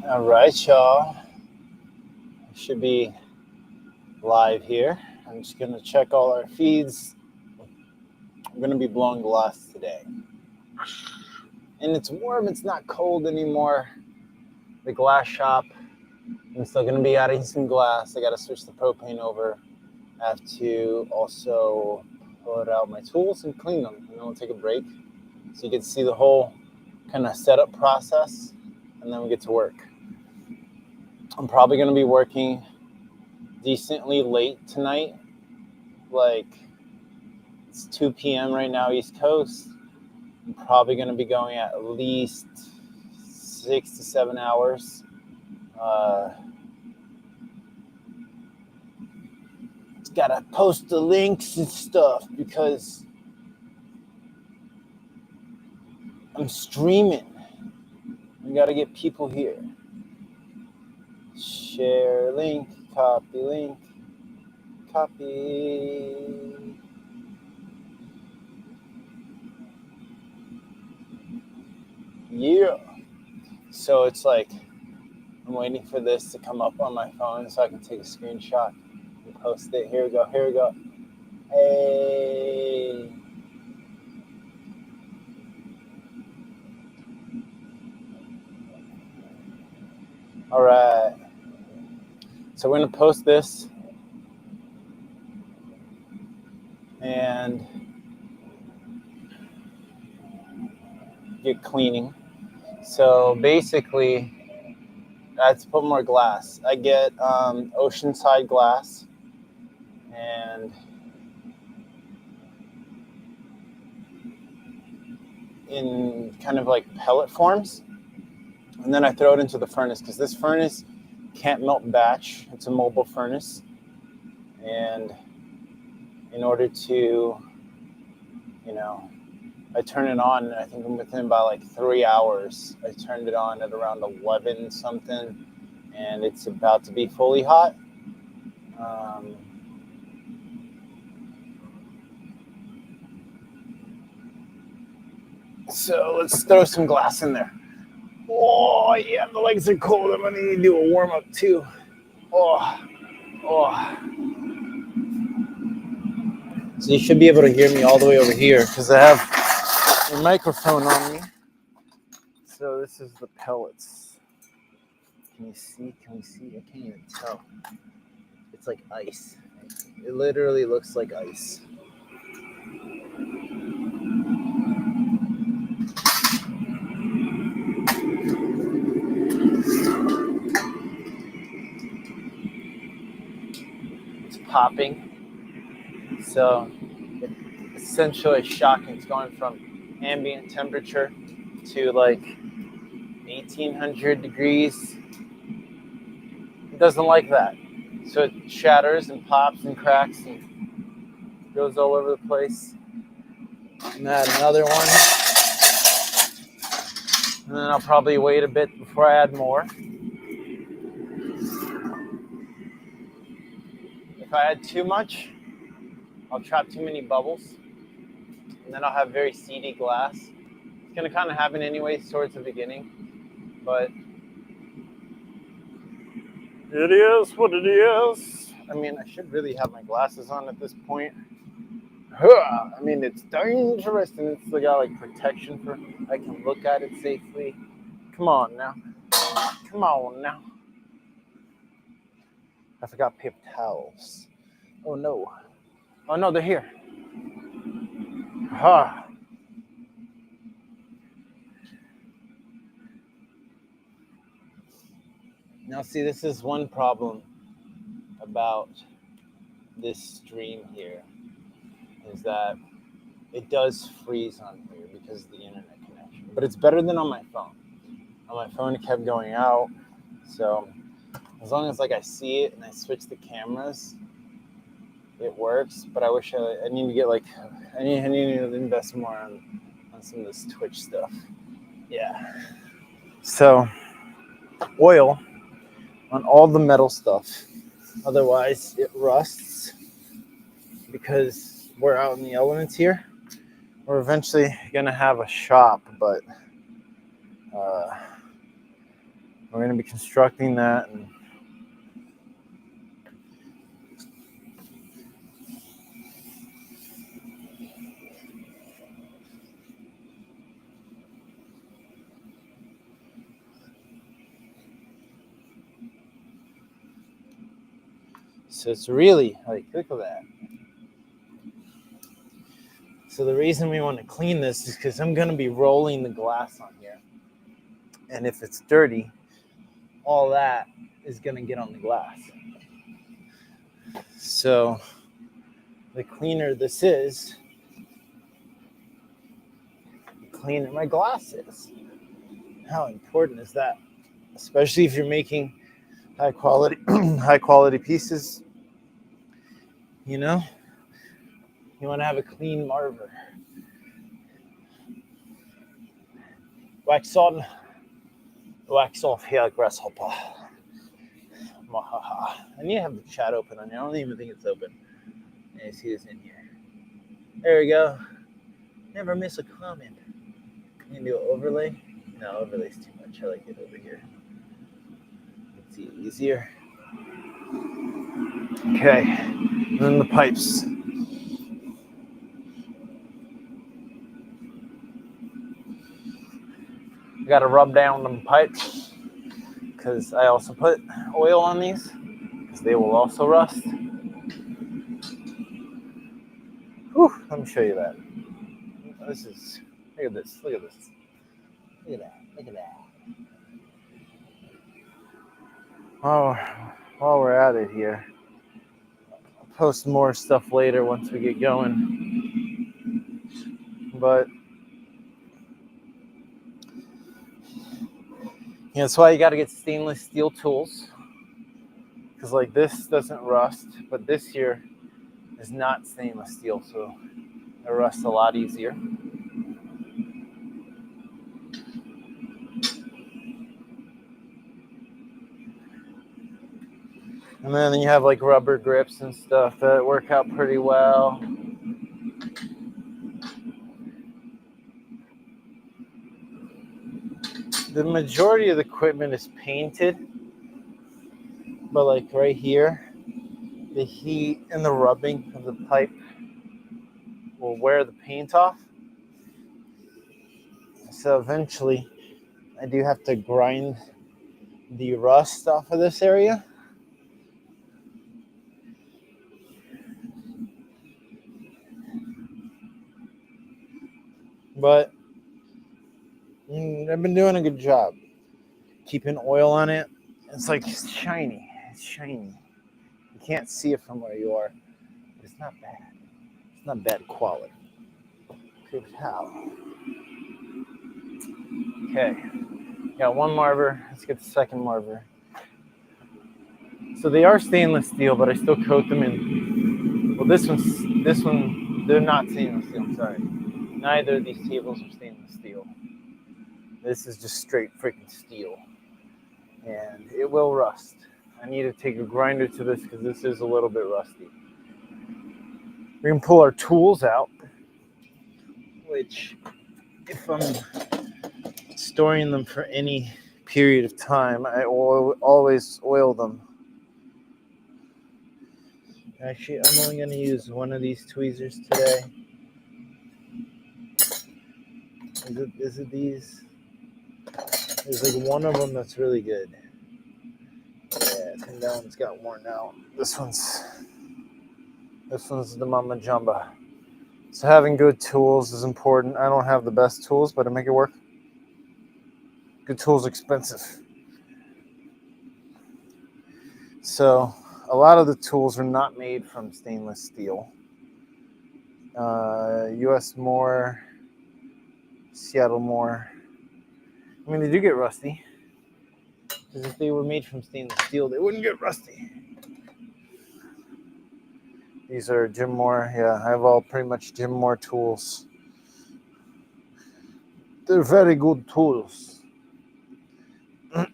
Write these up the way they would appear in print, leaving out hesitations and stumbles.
All right, y'all. I should be live here. I'm just going to check all our feeds. I'm going to be blowing glass today. And it's warm, it's not cold anymore. The glass shop, I'm still going to be adding some glass. I got to switch the propane over. I have to also put out my tools and clean them. And then we'll take a break so you can see the whole kind of setup process. And then we get to work. I'm probably going to be working decently late tonight. Like, it's 2 p.m. right now, East Coast. I'm probably going to be going at least 6 to 7 hours. Gotta post the links and stuff because I'm streaming. We gotta get people here. Share link, copy. Yeah. So it's like I'm waiting for this to come up on my phone so I can take a screenshot and post it. Here we go. Hey. All right. So we're gonna post this and get cleaning. So basically, I had to put more glass. I get oceanside glass and in kind of like pellet forms. And then I throw it into the furnace because this furnace can't melt batch. It's a mobile furnace. And in order to, I turn it on, I think within about like 3 hours. I turned it on at around 11 something, and it's about to be fully hot. So let's throw some glass in there. Oh, yeah, the legs are cold. I'm going to need to do a warm-up too. Oh. So you should be able to hear me all the way over here because I have a microphone on me. So this is the pellets. Can you see? I can't even tell. It's like ice. It literally looks like ice. It's popping. So it's essentially shocking. It's going from ambient temperature to like 1800 degrees. It doesn't like that. So it shatters and pops and cracks and goes all over the place. And add another one. And then I'll probably wait a bit before I add more. If I add too much, I'll trap too many bubbles. And then I'll have very seedy glass. It's going to kind of happen anyways towards the beginning. But it is what it is. I mean, I should really have my glasses on at this point. I mean, it's dangerous, and it's got like protection for I can look at it safely. Come on now. I forgot paper towels. Oh no, they're here. Now see, this is one problem about this stream here, is that it does freeze on here because of the internet connection. But it's better than on my phone. On my phone, it kept going out. So as long as like I see it and I switch the cameras, it works. But I wish I need to get like I need to invest more on some of this Twitch stuff. Yeah. So oil on all the metal stuff. Otherwise, it rusts because we're out in the elements here. We're eventually gonna have a shop, but We're going to be constructing that. And so it's really like, look at that. So the reason we want to clean this is because I'm going to be rolling the glass on here. And if it's dirty, all that is going to get on the glass. So the cleaner this is, the cleaner my glass is. How important is that? Especially if you're making high quality pieces, you know? You want to have a clean marver. Wax on, wax off here, grasshopper. I need to have the chat open on here. I don't even think it's open. I see this in here. There we go. Never miss a comment. You can do an overlay? No, overlay's too much. I like it over here. Let's see it easier. Okay. And then the pipes. Got to rub down them pipes because I also put oil on these because they will also rust. Whew, let me show you that. This is, look at this, look at this. Look at that, look at that. Oh, while we're at it here, I'll post more stuff later once we get going. But yeah, that's why you got to get stainless steel tools. Because like this doesn't rust, but this here is not stainless steel, so it rusts a lot easier. And then you have like rubber grips and stuff that work out pretty well. The majority of the equipment is painted, but like right here, the heat and the rubbing of the pipe will wear the paint off. So eventually I do have to grind the rust off of this area. But I've been doing a good job keeping oil on it. It's like shiny. It's shiny. You can't see it from where you are, but it's not bad. It's not bad quality. Good how. Okay, got one marver. Let's get the second marver. So they are stainless steel, but I still coat them in. Well, this one, they're not stainless steel. I'm sorry. Neither of these tables are stainless steel. This is just straight freaking steel, and it will rust. I need to take a grinder to this because this is a little bit rusty. We can pull our tools out, which if I'm storing them for any period of time, I always oil them. Actually, I'm only going to use one of these tweezers today. Is it these? There's like one of them that's really good. Yeah, I think that one's got worn out. This one's the Mama Jumba. So having good tools is important. I don't have the best tools, but I make it work. Good tools are expensive. So a lot of the tools are not made from stainless steel. US more, Seattle more. I mean, they do get rusty. Because if they were made from stainless steel, they wouldn't get rusty. These are Jim Moore. Yeah, I have all pretty much Jim Moore tools. They're very good tools.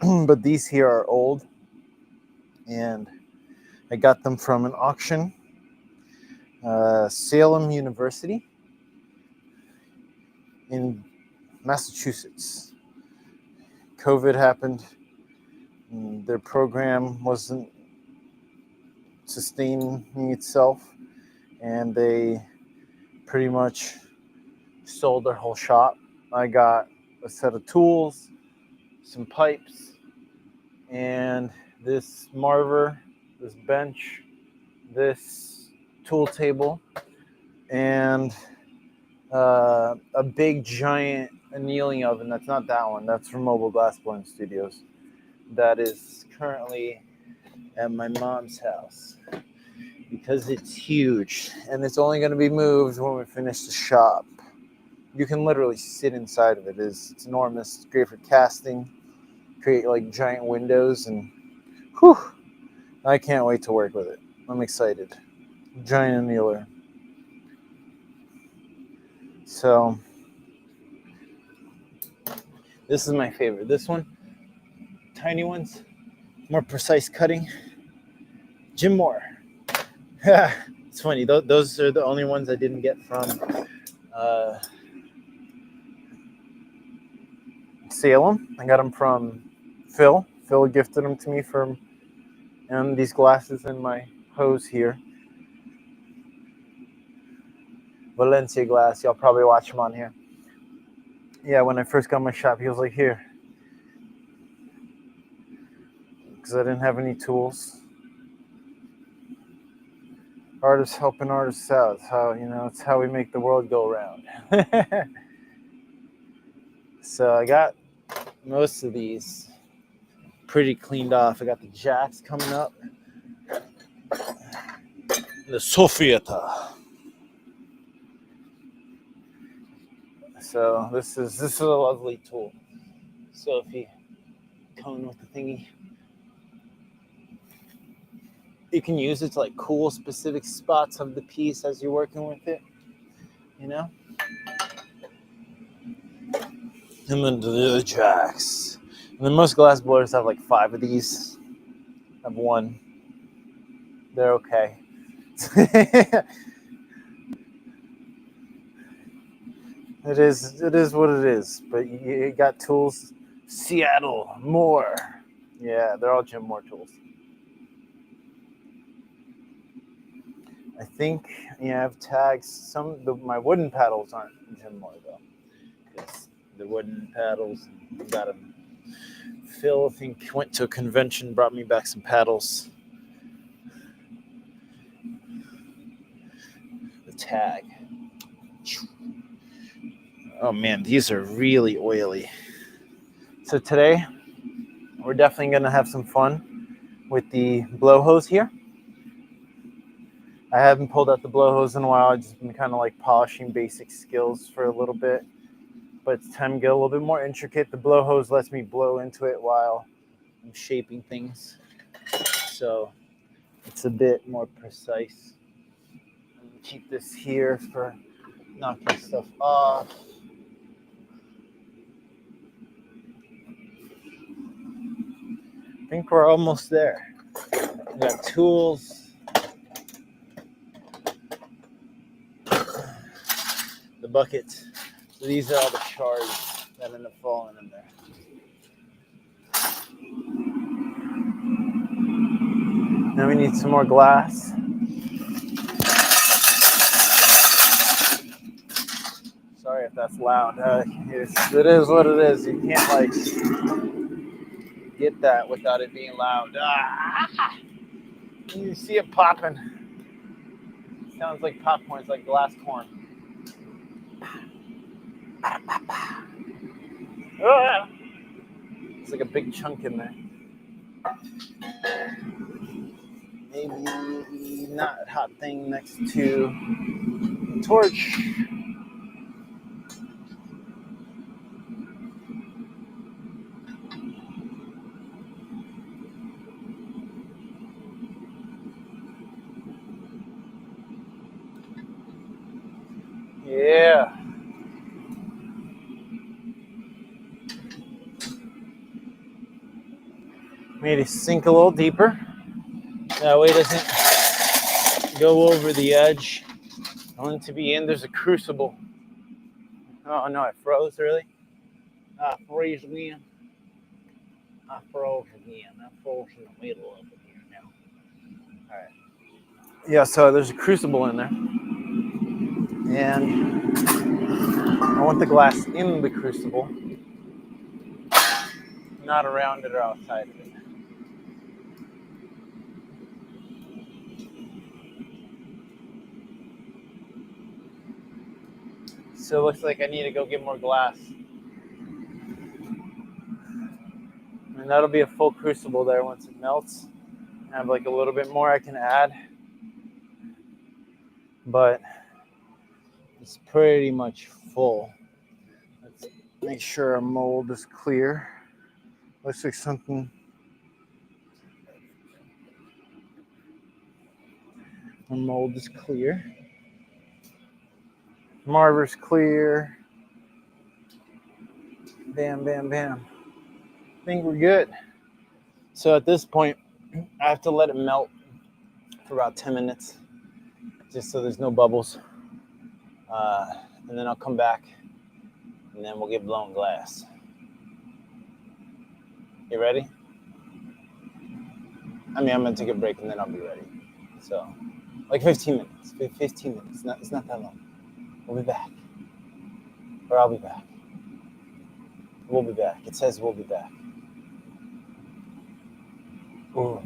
But these here are old. And I got them from an auction. Salem University in Massachusetts. COVID happened. Their program wasn't sustaining itself, and they pretty much sold their whole shop. I got a set of tools, some pipes, and this marver, this bench, this tool table, and a big giant annealing oven. That's not that one. That's from Mobile Glass Blowing Studios. That is currently at my mom's house because it's huge and it's only going to be moved when we finish the shop. You can literally sit inside of it. It's enormous. It's great for casting, create like giant windows, and whew, I can't wait to work with it. I'm excited. Giant annealer. So this is my favorite. This one, tiny ones, more precise cutting. Jim Moore. It's funny. Those are the only ones I didn't get from Salem. I got them from Phil. Phil gifted them to me and these glasses and my hose here. Valencia glass. Y'all probably watch them on here. Yeah, when I first got my shop, he was like, here. Because I didn't have any tools. Artists helping artists out. It's how we make the world go around. So I got most of these pretty cleaned off. I got the jacks coming up. The Sofieta. So this is a lovely tool. Sophie coming with the thingy. You can use it to like cool specific spots of the piece as you're working with it, you know? And then the jacks. And then most glass blowers have like 5 of these. I have 1. They're okay. It is what it is. But you got tools. Seattle, Moore. Yeah, they're all Jim Moore tools. I think I have tags. My wooden paddles aren't Jim Moore though. Because the wooden paddles, got them. Phil, I think, went to a convention, brought me back some paddles. The tag. Oh man, these are really oily. So today, we're definitely going to have some fun with the blow hose here. I haven't pulled out the blow hose in a while. I've just been kind of like polishing basic skills for a little bit. But it's time to get a little bit more intricate. The blow hose lets me blow into it while I'm shaping things. So it's a bit more precise. Keep this here for knocking stuff off. I think we're almost there. We got tools. The bucket. So these are all the shards that end up falling in there. Now we need some more glass. Sorry if that's loud. It is what it is. You can't like get that without it being loud. You see it popping. It sounds like popcorn. It's like glass corn. It's like a big chunk in there. Maybe not hot thing next to the torch. Yeah. Made it sink a little deeper. That way it doesn't go over the edge. I want it to be in. There's a crucible. Oh no, it froze, really? Freeze again. I froze again. I froze in the middle of it here now. All right. Yeah, so there's a crucible in there. And I want the glass in the crucible, not around it or outside of it. So it looks like I need to go get more glass. And that'll be a full crucible there once it melts. I have like a little bit more I can add. But it's pretty much full. Let's make sure our mold is clear. Looks like something. Our mold is clear. Marber's clear. Bam, bam, bam. I think we're good. So at this point, I have to let it melt for about 10 minutes, just so there's no bubbles. And then I'll come back, and then we'll get blown glass. You ready? I mean, I'm gonna take a break, and then I'll be ready. So, like 15 minutes. 15 minutes. It's not that long. We'll be back. Or I'll be back. We'll be back. It says we'll be back. Ooh.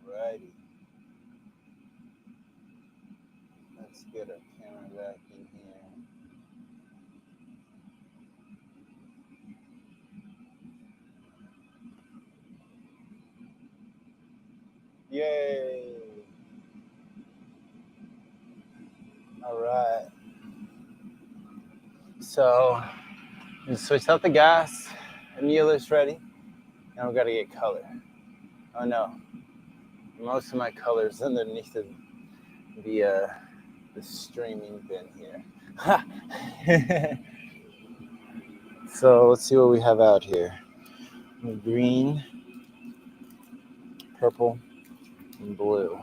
Alrighty. Let's get our camera back in here. Yay! All right. So we switched out the gas. The meal is ready. Now we gotta get color. Oh no, most of my colors underneath the streaming bin here. So let's see what we have out here. Green, purple, and blue.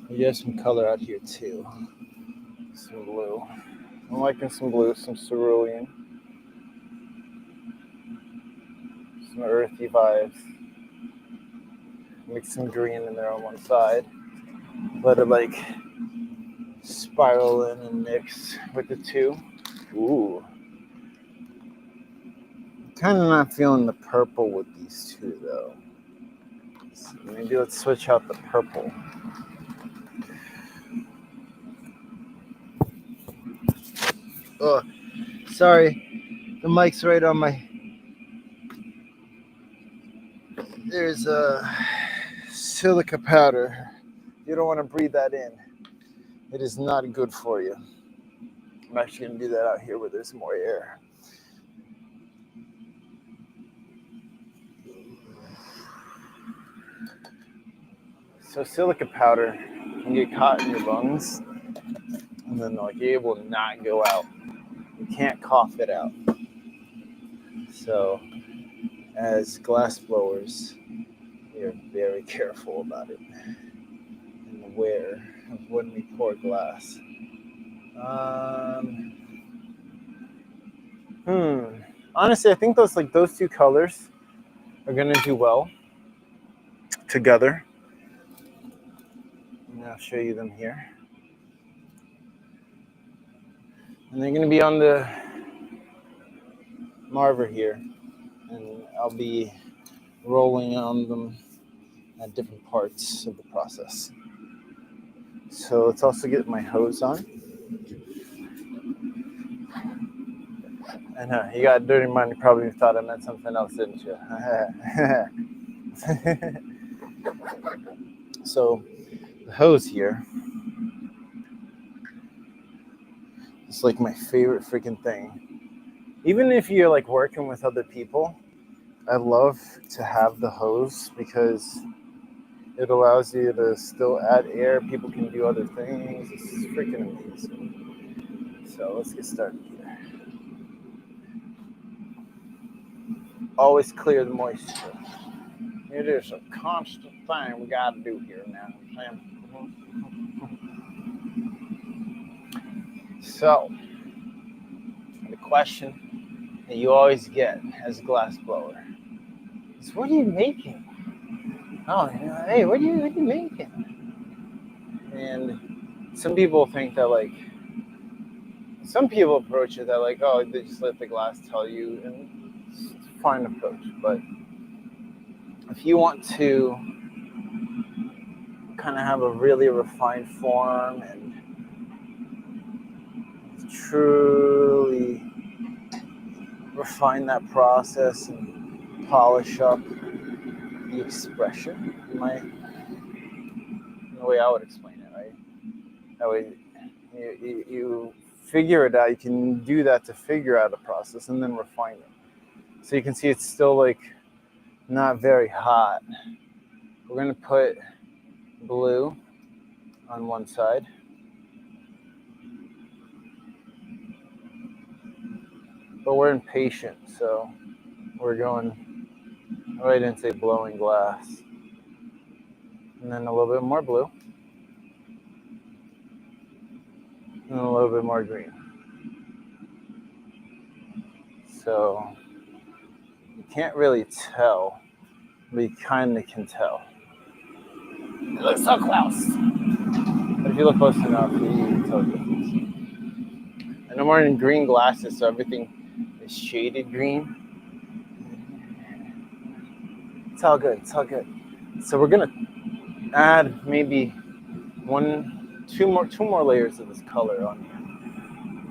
We have some color out here too. Some blue. I'm liking some blue, some cerulean, some earthy vibes. Mix some green in there on one side. Let it like spiral in and mix with the two. Ooh. Kind of not feeling the purple with these two though. So maybe let's switch out the purple. Oh, sorry. The mic's right on my... There's a silica powder. You don't want to breathe that in. It is not good for you. I'm actually going to do that out here where there's more air. So silica powder can get caught in your lungs, and then like it will not go out. You can't cough it out. So as glass blowers, we are very careful about it and aware of when we pour glass. Honestly, I think those two colors are gonna do well together. And I'll show you them here. And they're gonna be on the marver here, and I'll be rolling on them at different parts of the process. So let's also get my hose on. And you got a dirty mind, you probably thought I meant something else, didn't you? So the hose here is like my favorite freaking thing. Even if you're like working with other people, I love to have the hose because it allows you to still add air. People can do other things. It's freaking amazing. So let's get started here. Always clear the moisture. It is a constant thing we got to do here now. So, the question that you always get as a glass blower is, what are you making? Oh, hey, what are you making? And some people think that some people approach it that oh, they just let the glass tell you, and it's a fine approach. But if you want to kind of have a really refined form and truly refine that process and polish up the expression, the way I would explain it, right? That way you figure it out. You can do that to figure out a process and then refine it. So you can see it's still not very hot. We're going to put blue on one side. But we're impatient, so we're going, I didn't say blowing glass. And then a little bit more blue. And a little bit more green. So you can't really tell, but you kind of can tell. It looks so close. But if you look close enough, you can tell the difference. And I'm wearing green glasses, so everything is shaded green. It's all good. It's all good. So we're gonna add maybe two more layers of this color on here,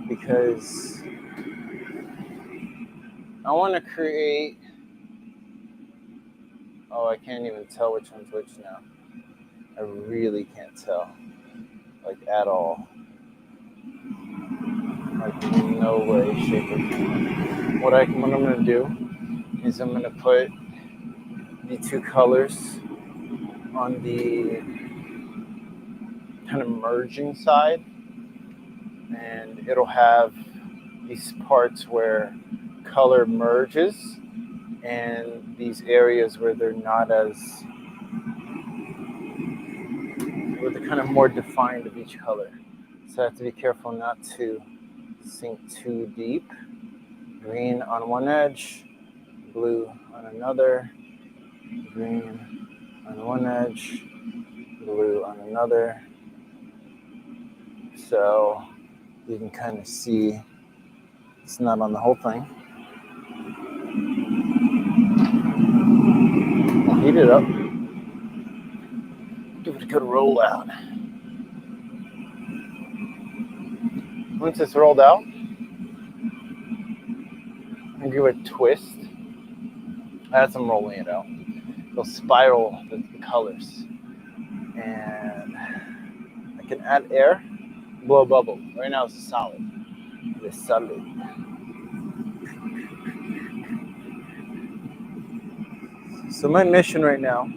because I want to create. Oh, I can't even tell which one's which now. I really can't tell, like at all. Like no way, shape, or form. What I'm gonna do is I'm gonna put the two colors on the kind of merging side, and it'll have these parts where color merges and these areas where they're not as, where they're kind of more defined of each color. So I have to be careful not to sink too deep. Green on one edge, blue on another, green on one edge, blue on another. So you can kind of see it's not on the whole thing. I'll heat it up. Give it a good roll out. Once it's rolled out, I'll give it a twist. As I'm rolling it out, it'll spiral the colors. And I can add air, blow a bubble. Right now it's a solid. It's solid. So my mission right now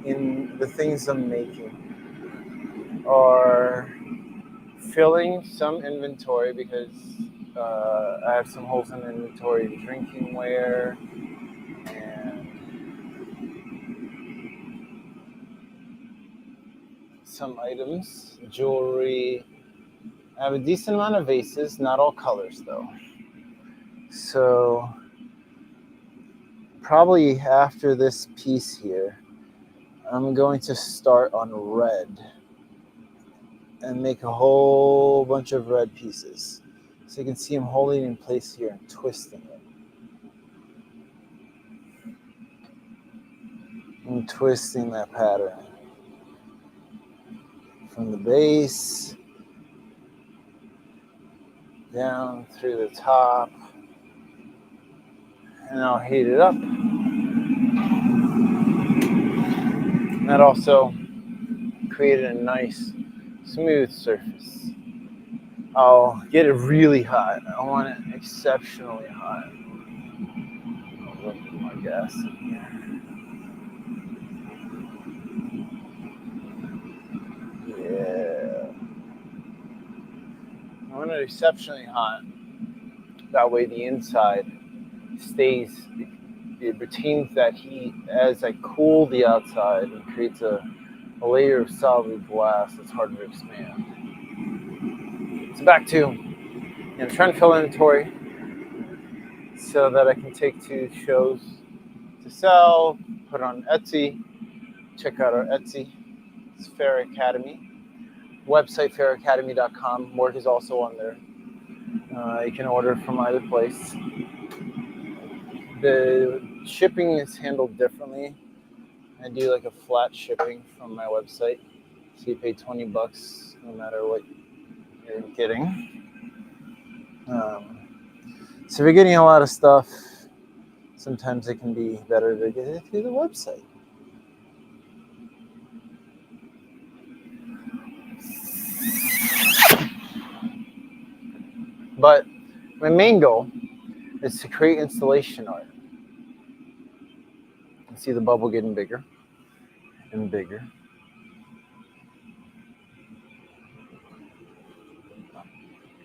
in the things I'm making are filling some inventory, because I have some holes in inventory in drinking ware and some items, jewelry. I have a decent amount of vases, not all colors though. So probably after this piece here, I'm going to start on red and make a whole bunch of red pieces. So you can see I'm holding in place here and twisting it. I'm twisting that pattern from the base down through the top, and I'll heat it up. And that also created a nice smooth surface. I'll get it really hot. I want it exceptionally hot. I'll look at my gas in here. Yeah. I want it exceptionally hot. That way the inside stays, it retains that heat as I cool the outside and creates a layer of solid glass that's hard to expand. So back to, trying to fill inventory so that I can take to shows to sell, put it on Etsy. Check out our Etsy. It's Fair Academy. Website fairacademy.com. Work is also on there. You can order from either place. The shipping is handled differently. I do like a flat shipping from my website. So you pay $20 no matter what you're getting. So if you're getting a lot of stuff, sometimes it can be better to get it through the website. But my main goal is to create installation art. You see the bubble getting bigger and bigger.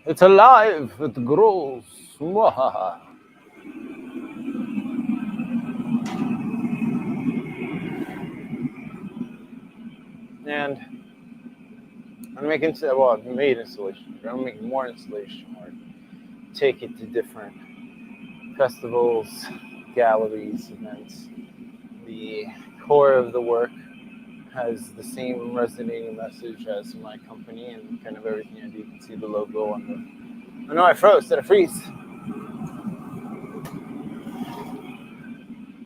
It's alive, it grows. And I'm making, well, I've made installation art. I'm making more installation art. Take it to different festivals, galleries, events. The core of the work has the same resonating message as my company and kind of everything I do. You can see the logo on the... Oh no, I froze. Did I freeze?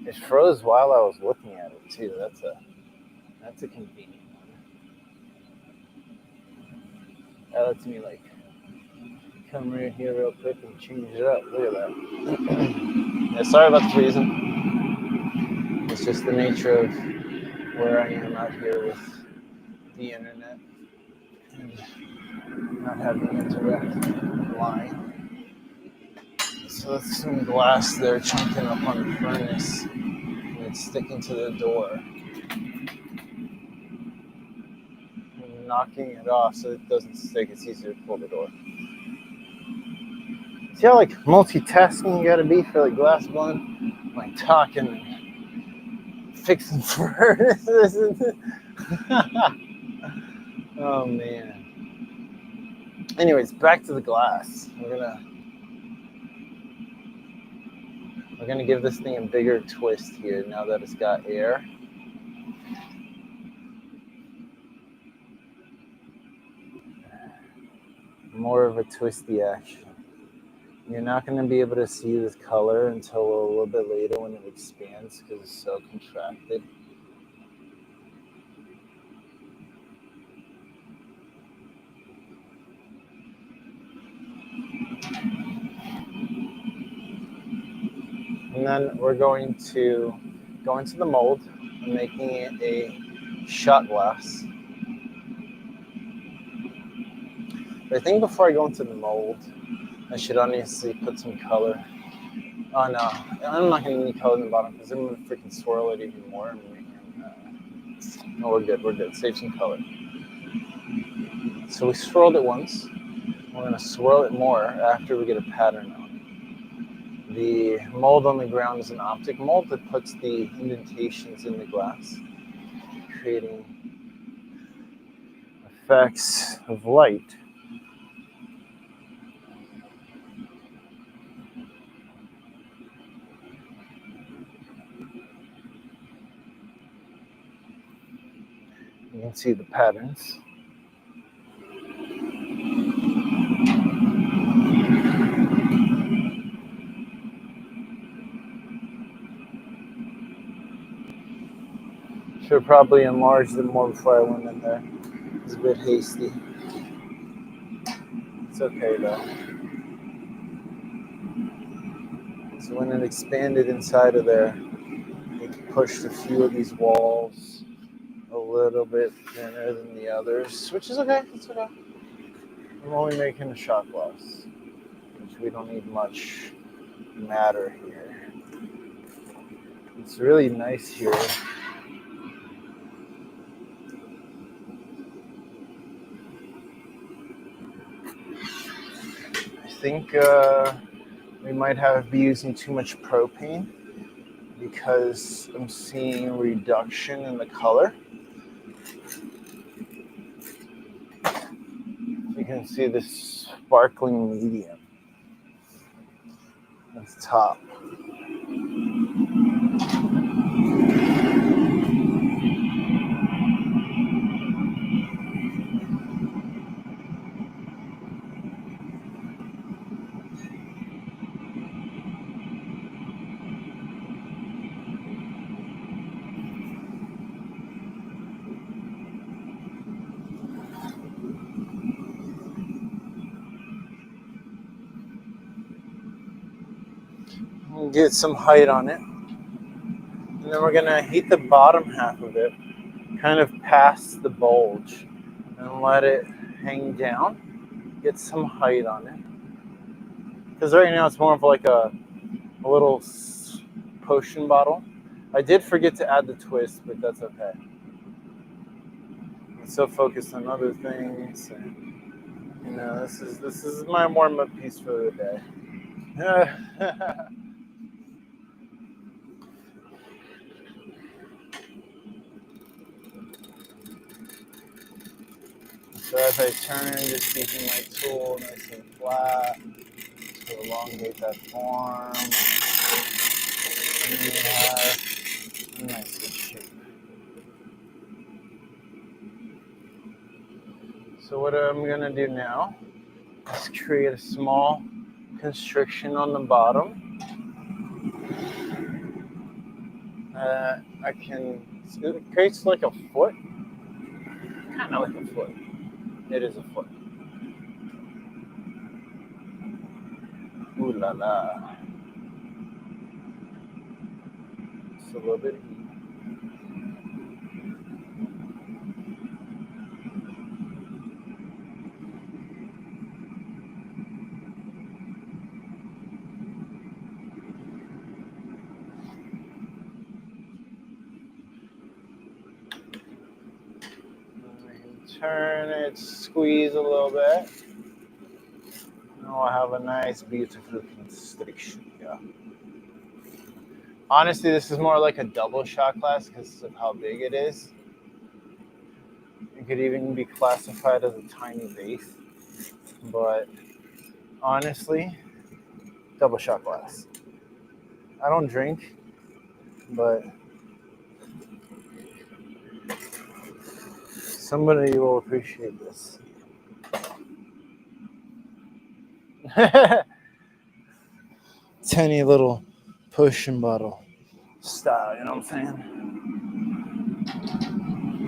It froze while I was looking at it too. That's a convenient one. That lets me like come right here real quick and change it up. Look at that. Yeah, sorry about the freezing. It's just the nature of where I am out here with the internet and not having a direct line. So that's some glass there chunking up on the furnace and it's sticking to the door. I'm knocking it off so it doesn't stick. It's easier to pull the door. See how like multitasking you gotta be for like glass blowing? Like talking and fixing furnaces. Oh man. Anyways, back to the glass. We're gonna give this thing a bigger twist here now that it's got air. More of a twisty action. You're not going to be able to see this color until a little bit later when it expands because it's so contracted. And then we're going to go into the mold and making it a shot glass. But I think before I go into the mold, I should honestly put some color. Oh no, I'm not going to need color in the bottom because I'm going to freaking swirl it even more. No, we're good. Save some color. So we swirled it once. We're going to swirl it more after we get a pattern out. The mold on the ground is an optic mold that puts the indentations in the glass, creating effects of light. You can see the patterns. Should have probably enlarged it more before I went in there. It was a bit hasty. It's okay though. So when it expanded inside of there, it pushed a few of these walls a little bit thinner than the others, which is okay. It's okay. I'm only making a shot glass, which we don't need much matter here. It's really nice here. I think we might be using too much propane because I'm seeing a reduction in the color. You can see this sparkling medium at the top. We'll get some height on it. And then we're going to heat the bottom half of it kind of past the bulge and let it hang down. Get some height on it. Because right now it's more of like a little potion bottle. I did forget to add the twist, but that's okay. I'm so focused on other things. And, this is my warm-up piece for the day. So as I turn, just keeping my tool nice and flat to elongate that form. And you have a nice good shape. So what I'm going to do now is create a small constriction on the bottom. It creates like a foot. Kind of like a foot. It is a foot. Ooh la la. Just a little bit of heat. Turn it, squeeze a little bit. Now I have a nice, beautiful constriction. Yeah. Honestly, this is more like a double shot glass because of how big it is. It could even be classified as a tiny vase. But honestly, double shot glass. I don't drink, but somebody will appreciate this. Tiny little pushing bottle style, you know what I'm saying?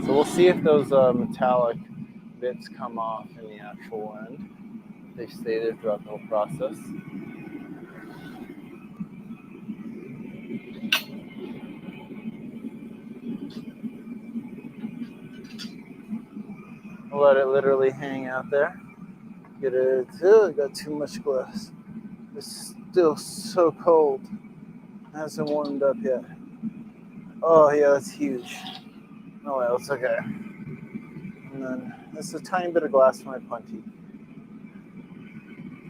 So we'll see if those metallic bits come off in the actual end. They stay there throughout the whole process. I'll let it literally hang out there. Get it. Ugh, got too much glass. It's still so cold. It hasn't warmed up yet. Oh yeah, that's huge. Oh well, it's okay. And then this is a tiny bit of glass for my punty.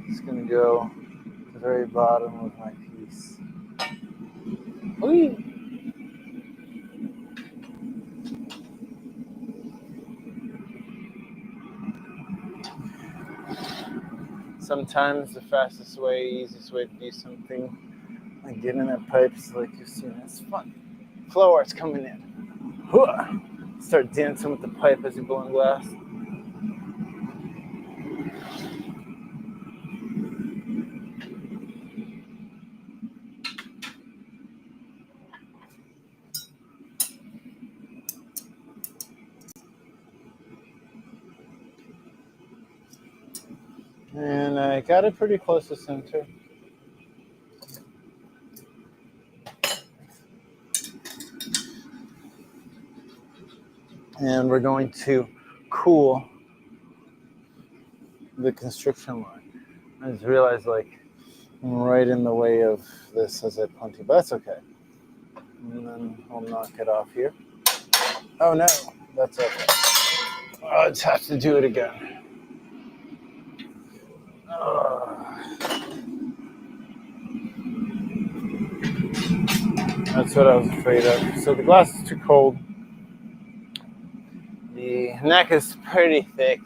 It's gonna go to the very bottom of my piece. Whee! Sometimes the fastest way, easiest way to do something, like getting that pipe, is like you've seen, it's fun. Flow art's coming in. Start dancing with the pipe as you blow in glass. And I got it pretty close to center. And we're going to cool the constriction line. I just realized, like, I'm right in the way of this as I punty, but that's okay. And then I'll knock it off here. Oh no, that's okay. I'll just have to do it again. That's what I was afraid of. So the glass is too cold. The neck is pretty thick.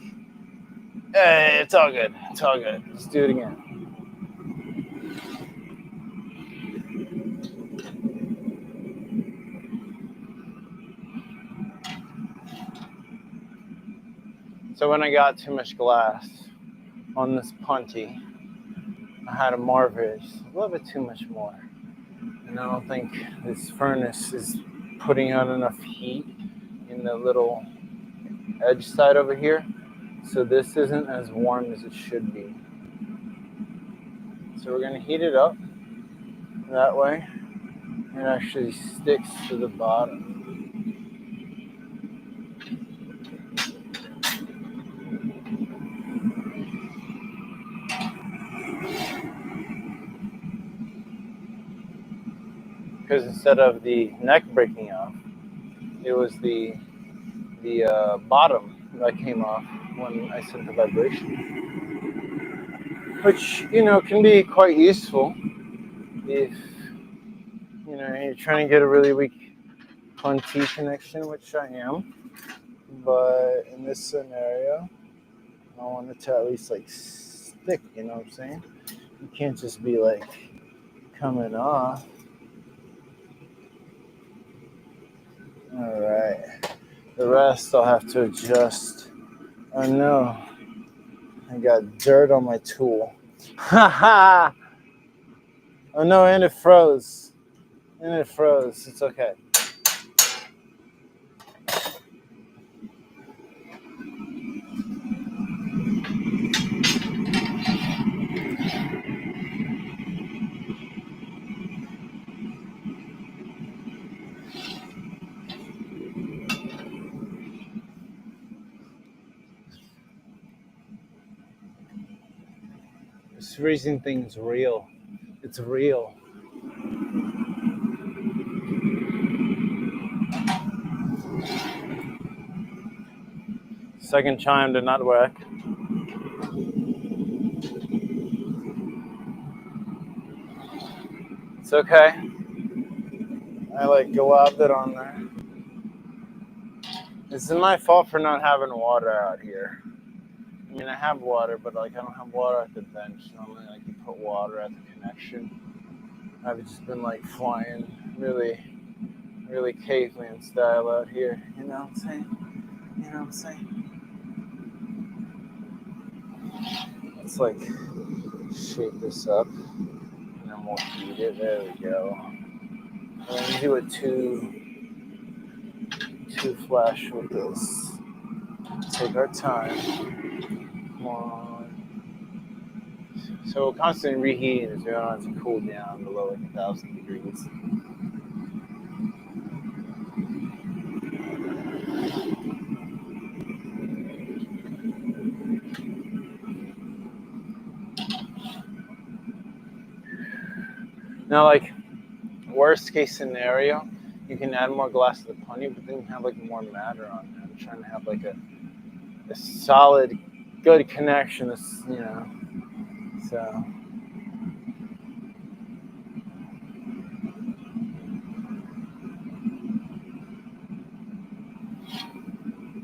Hey, it's all good. It's all good. Let's do it again. So when I got too much glass on this punty, I had a Marvis, a little bit too much more. And I don't think this furnace is putting out enough heat in the little edge side over here. So this isn't as warm as it should be. So we're going to heat it up. That way, it actually sticks to the bottom. Because instead of the neck breaking off, it was the bottom that came off when I sent the vibration, which can be quite useful if you're trying to get a really weak punty connection, which I am. But in this scenario, I want it to at least like stick. You know what I'm saying? You can't just be like coming off. All right. The rest I'll have to adjust. Oh no, I got dirt on my tool. Ha! Oh no, and it froze. It's okay. This freezing thing's real. It's real. Second chime did not work. It's okay. I globbed it on there. This is my fault for not having water out here. I mean, I have water, but I don't have water at the bench. Normally, you put water at the connection. I've just been flying really, really caveman style out here. You know what I'm saying? You know what I'm saying? Let's shape this up, and then we'll heat it. There we go. I'm gonna do it two flash with this. Take our time. Come on. So constantly reheating is we don't have to cool down below 1,000 degrees. Now, worst case scenario, you can add more glass to the pony, but then you have more matter on it. I'm trying to have a solid, good connection. So.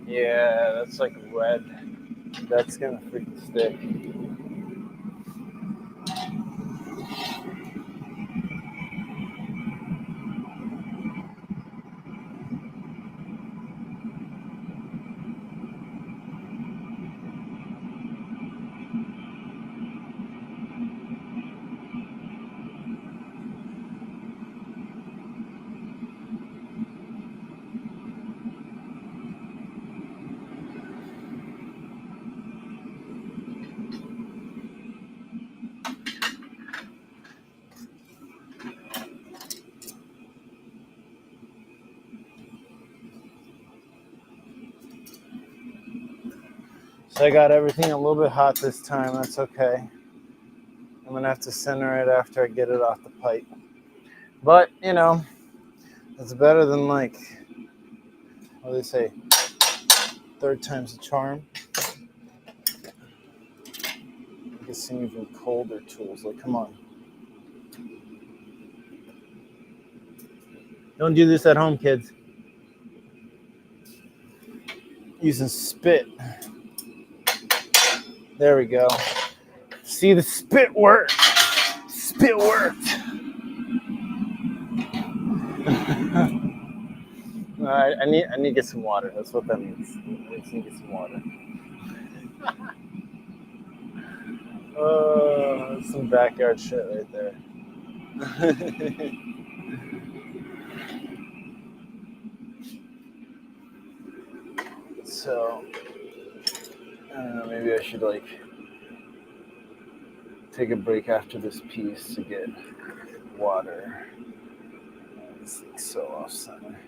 Yeah, that's red. That's gonna freaking stick. So I got everything a little bit hot this time. That's okay. I'm gonna have to center it after I get it off the pipe. But it's better than what do they say? Third time's a charm. I get some even colder tools. Come on. Don't do this at home, kids. Using spit. There we go. See, the spit worked. Spit worked. I need to get some water. That's what that means. I just need to get some water. Oh, some backyard shit right there. So, I don't know, maybe I should take a break after this piece to get water. It's so off center.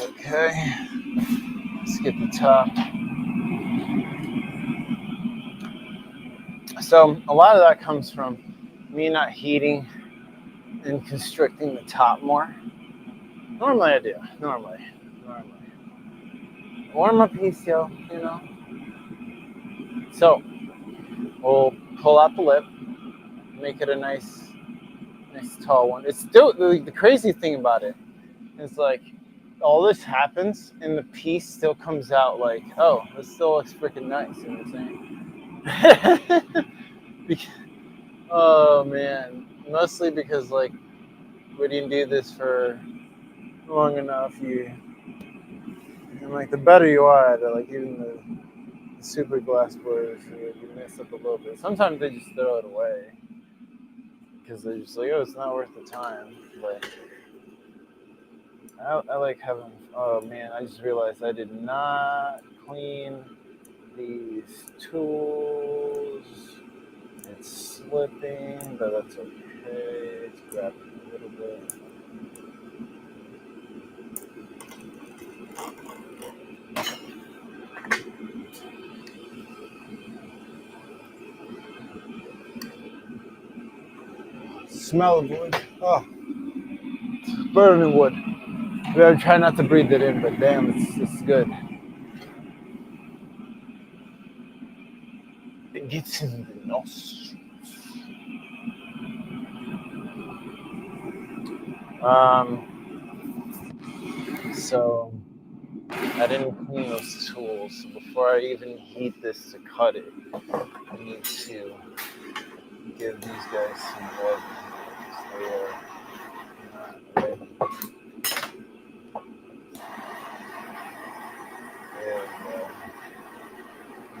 Okay, let's get the top. So a lot of that comes from me not heating and constricting the top more. Normally I do. Normally. Warm up piece, yo, So we'll pull out the lip, make it a nice tall one. It's still the crazy thing about it is all this happens and the piece still comes out oh, this still looks freaking nice. You know what I'm saying? Oh man, mostly because we didn't do this for long enough. And the better you are at it, even the super glass blowers, you mess up a little bit. Sometimes they just throw it away because they're just oh, it's not worth the time. But I like having. Oh man, I just realized I did not clean these tools. It's slipping, but that's okay. Let's grab it a little bit. smell of wood. Oh, burning wood. I try not to breathe it in, but damn, it's good. It gets in the nostrils. So I didn't clean those tools. So before I even heat this to cut it, I need to give these guys some blood. They are not ready. There we go.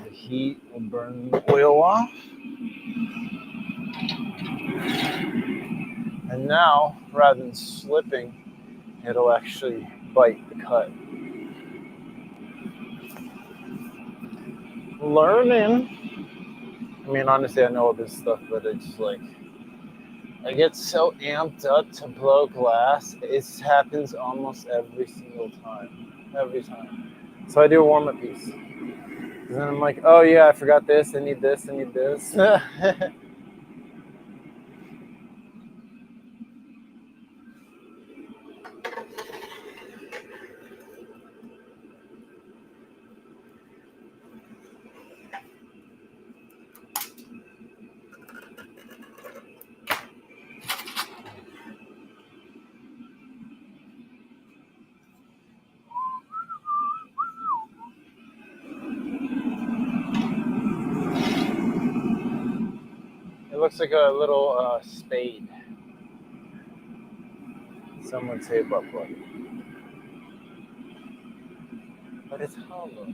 The heat will burn the oil off. And now, rather than slipping, it'll actually bite the cut. Learning. I mean, honestly, I know all this stuff, but it's like, I get so amped up to blow glass. It happens almost every single time. Every time. So I do a warm-up piece. And then I'm like, oh yeah, I forgot this, I need this, I need this. It looks like a little spade. Some would say buttplug. But it's hollow.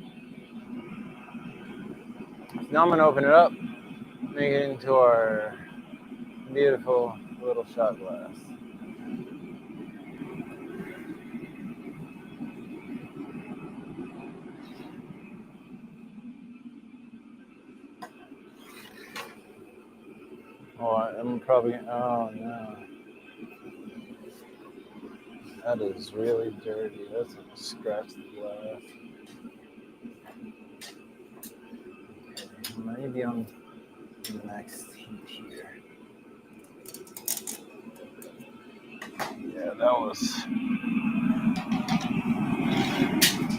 Now I'm going to open it up, make it into our beautiful little shot glass. Oh, I'm probably, oh no. That is really dirty. That's going to scratch the glass. Okay, maybe on the next heat here. Yeah,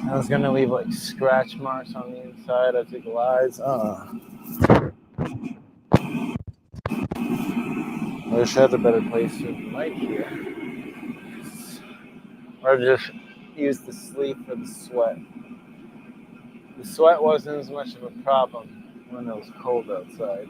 I was gonna leave like scratch marks on the inside of the glass. I wish I had a better place with the mic here. Or just use the sleeve for the sweat. The sweat wasn't as much of a problem when it was cold outside.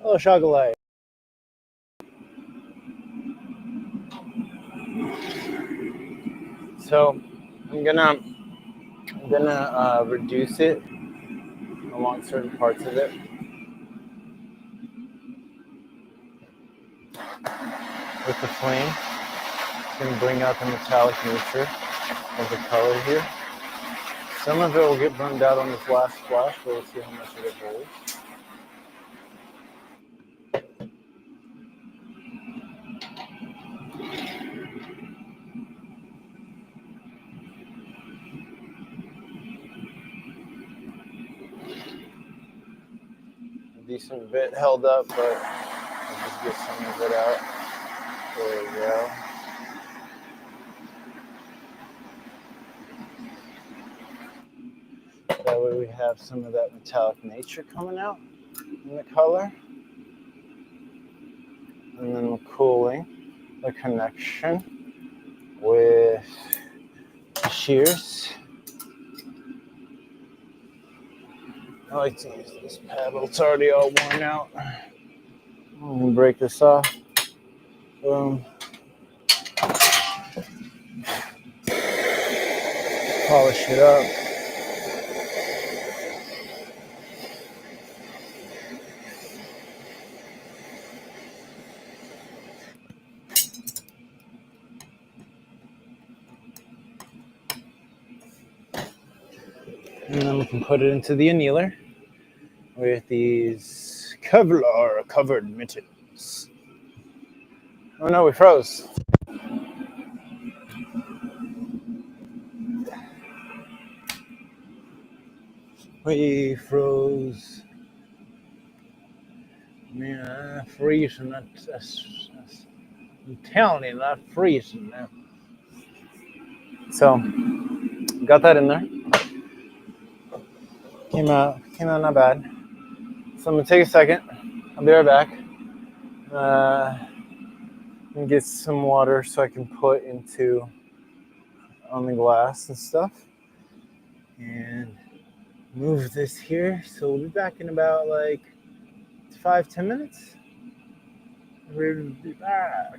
Oh, chocolate. So I'm gonna reduce it along certain parts of it with the flame. It's gonna bring out the metallic nature of the color here. Some of it will get burned out on this last splash, but we'll see how much of it holds. A decent bit held up, but I'll just get some of it out. There we go. That way we have some of that metallic nature coming out in the color. And then we're cooling the connection with the shears. I like to use this paddle. It's already all worn out. I'm gonna break this off. Boom. polish it up. And then we can put it into the annealer with these Kevlar covered mittens. Oh no, we froze. We froze. Man, I'm freezing. I'm telling you, I'm freezing now. So, got that in there. Came out not bad. So I'm gonna take a second. I'll be right back. And get some water so I can put into on the glass and stuff. And move this here. So we'll be back in about like 5-10 minutes. We'll be back.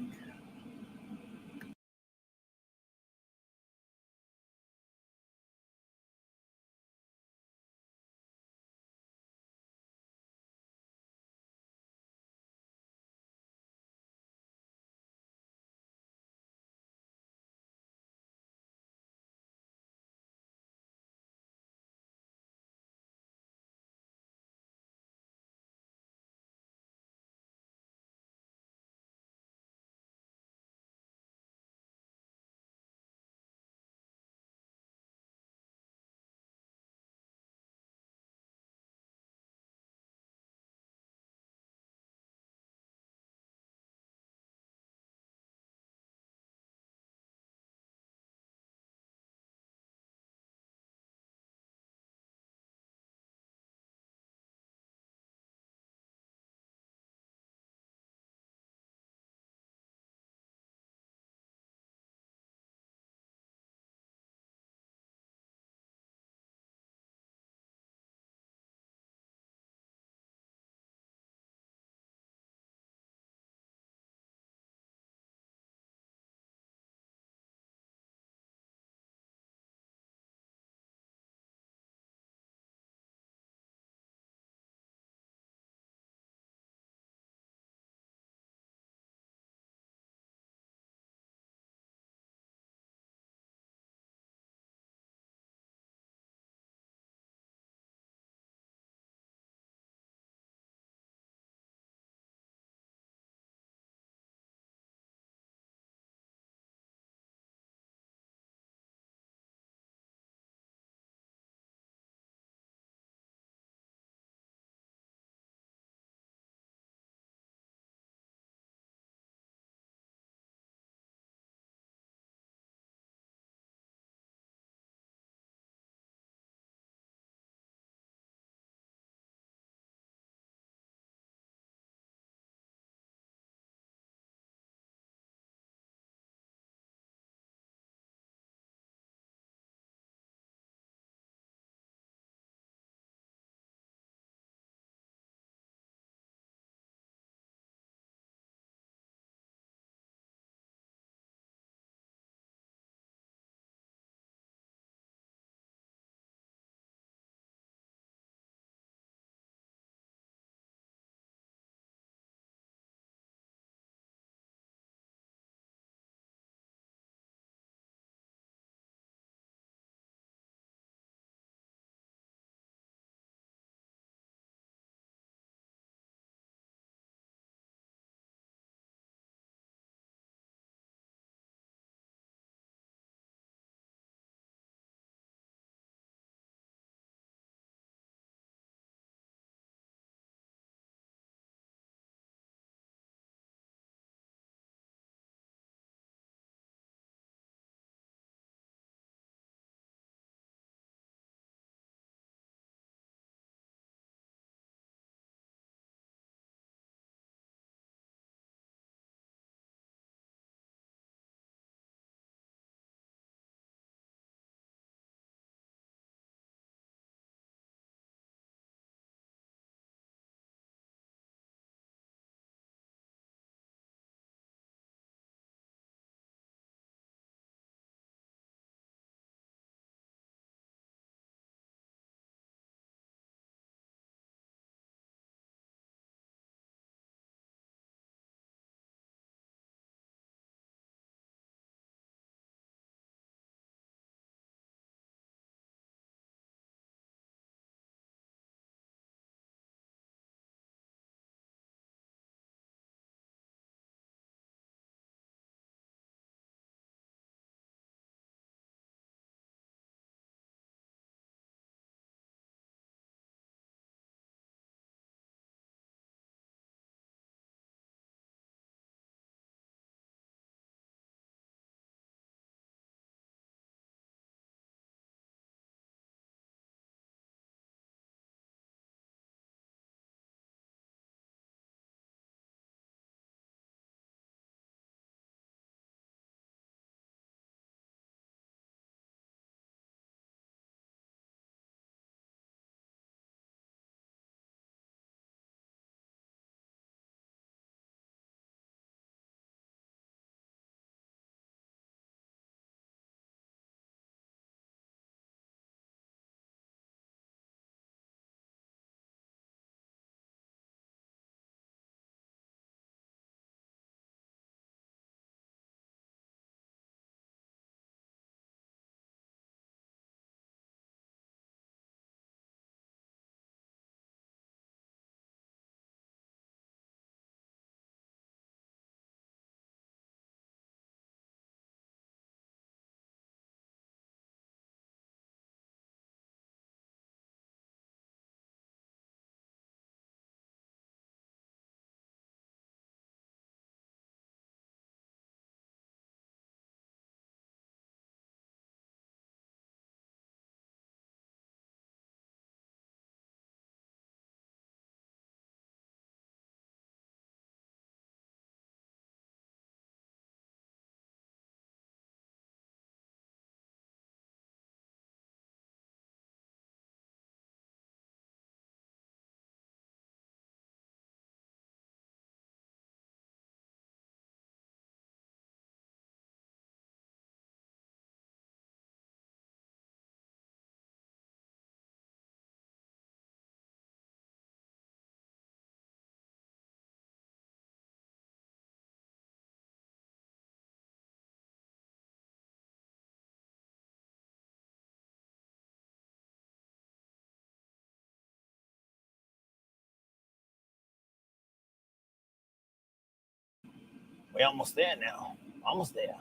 We're almost there now. Almost there.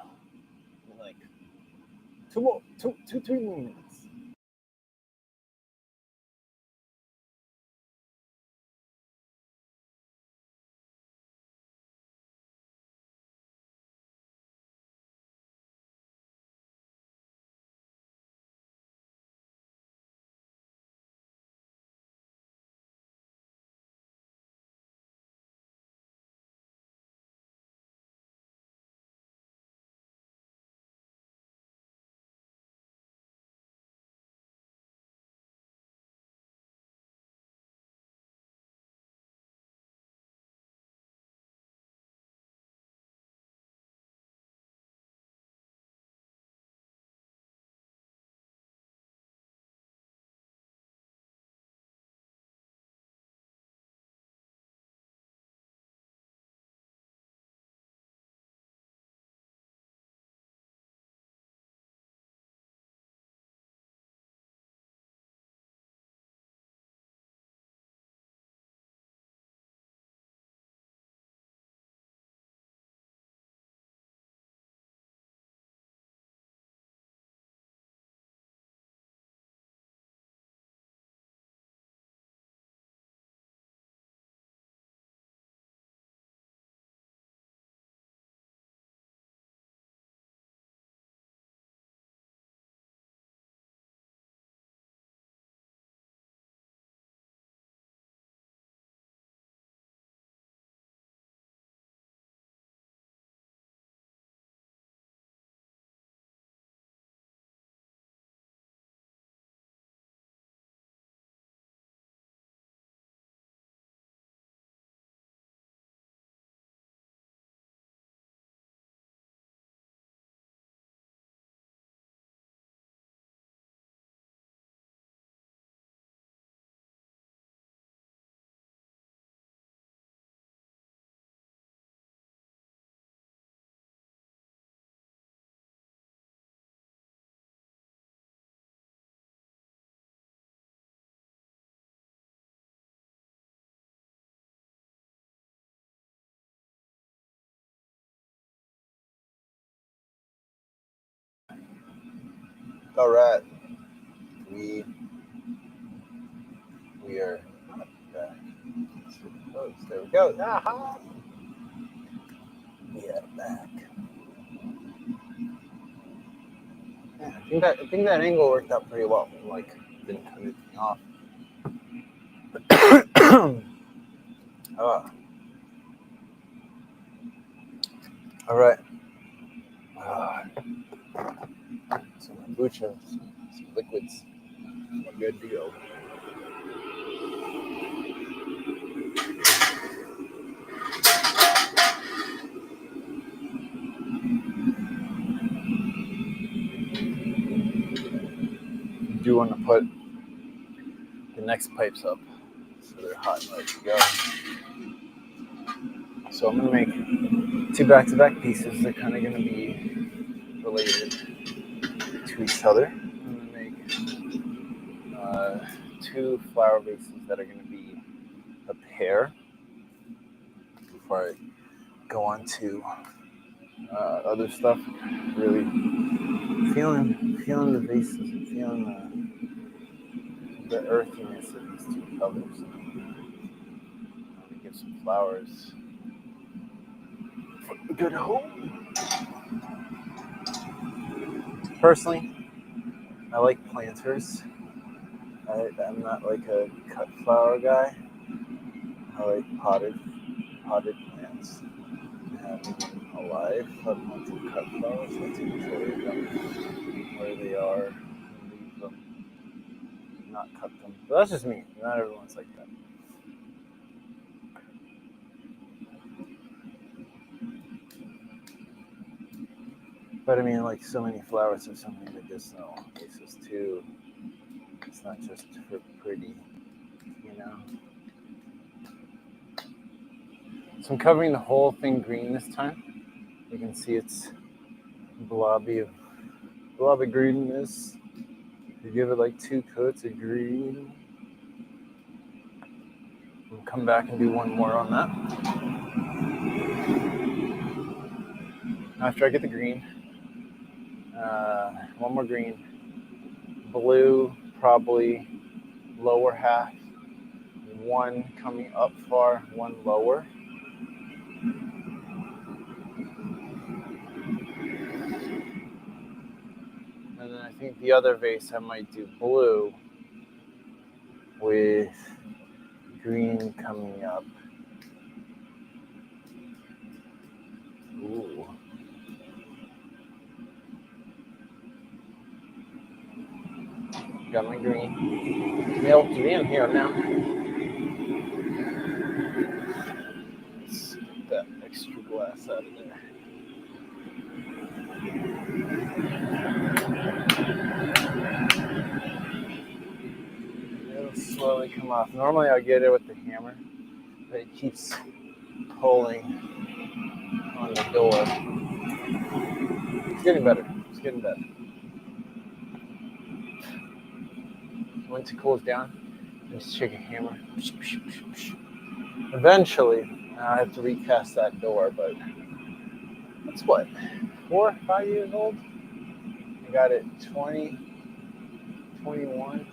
Like 3 more minutes. All right, we are back. Oh, there we go. Aha! We are back. Yeah, I think that angle worked out pretty well. Like, didn't cut anything off. All right. Some kombucha, some liquids. We're good to go. Do want to put the next pipes up so they're hot and ready to go. So I'm going to make 2 back-to-back pieces. They're kind of going to be related to each other. I'm going to make 2 flower bases that are going to be a pair before I go on to other stuff. Really feeling the bases and feeling the earthiness of these 2 colors. I'm going to give some flowers a good home. Personally, I like planters. I'm not like a cut flower guy. I like potted plants. And alive, I want to cut flowers. I like to enjoy them where they are and leave them, not cut them. But that's just me. Not everyone's like that. But I mean, like, so many flowers have so many medicinal uses too. It's not just for pretty, you know. So I'm covering the whole thing green this time. You can see it's blobby greenness. You give it like 2 coats of green. We'll come back and do one more on that. After I get the green, one more green, blue probably lower half, one coming up far, one lower. And then I think the other vase I might do blue with green coming up. Ooh. Got my green. Nailed it in here now. Let's get that extra glass out of there. It'll slowly come off. Normally I'll get it with the hammer, but it keeps pulling on the door. It's getting better. It's getting better. Once it cools down, just shake a hammer. Eventually, I have to recast that door, but that's what, 4 or 5 years old? I got it 2021.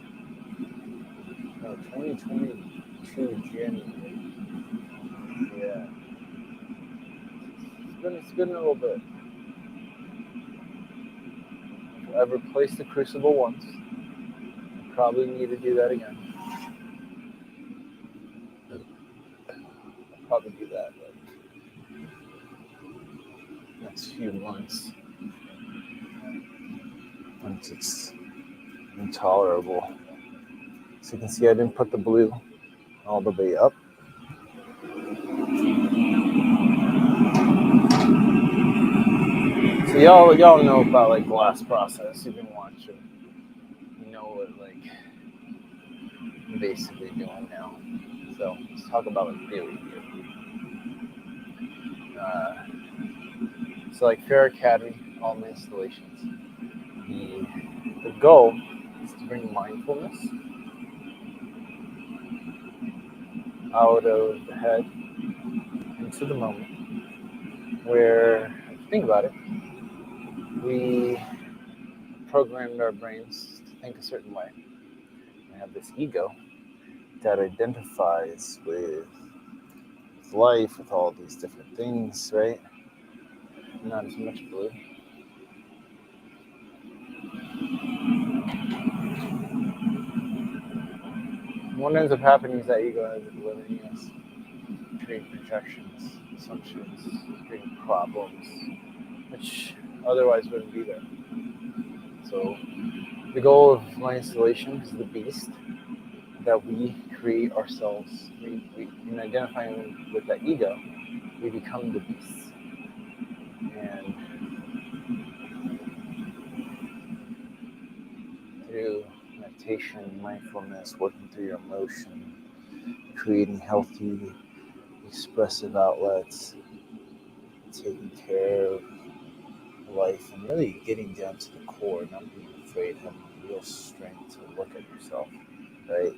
No, 2022 January. Yeah. It's been a little bit. I've replaced the crucible once. I probably need to do that again. I'll probably do that next few months. Once it's intolerable. So you can see I didn't put the blue all the way up. So y'all know about like glass process. You've been watching. You know what like I'm basically doing now. So let's talk about like theory here. So like Fair Academy, all my installations. The goal is to bring mindfulness out of the head into the moment. Where, if you think about it, we programmed our brains to think a certain way. We have this ego that identifies with life, with all these different things, right? Not as much blue. What ends up happening is that ego ends up limiting us, creating projections, assumptions, creating problems, which otherwise wouldn't be there. So the goal of my installation is the beast that we create ourselves. In identifying with that ego, we become the beasts. And through meditation, mindfulness, working through your emotion, creating healthy, expressive outlets, taking care of life, and really getting down to the core, not being afraid, having real strength to look at yourself, right?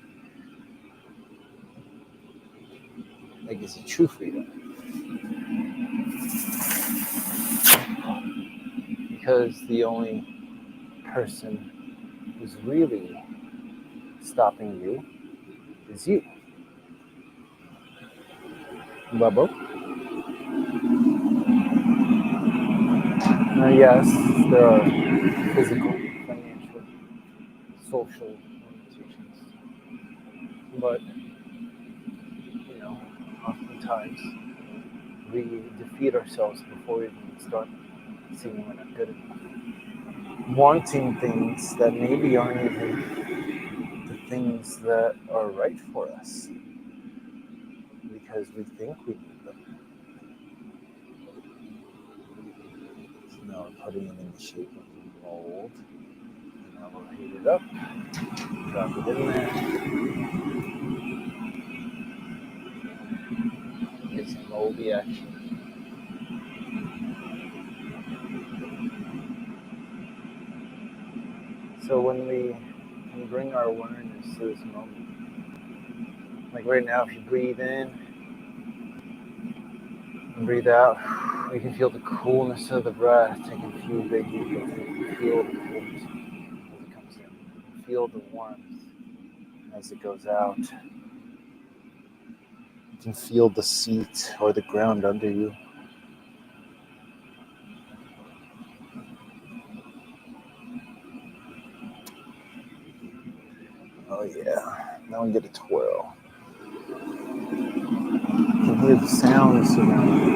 That gives you true freedom. Because the only person who's really stopping you is you. Bubbo? Yes, there are physical, financial, social limitations. But, oftentimes we defeat ourselves before we even start seeing we're not good enough. Wanting things that maybe aren't even the things that are right for us because we think we need them. So now we're putting it in the shape of a mold. And now we'll heat it up, drop it in there. Get some moldy action. So when we can bring our awareness to this moment, like right now, if you breathe in and breathe out, You can feel the coolness of the breath. Take a few big deep breaths. You can feel the coolness as it comes in. Feel the warmth as it goes out. You can feel the seat or the ground under you. Oh yeah, now we get a twirl. You can hear the sounds around you.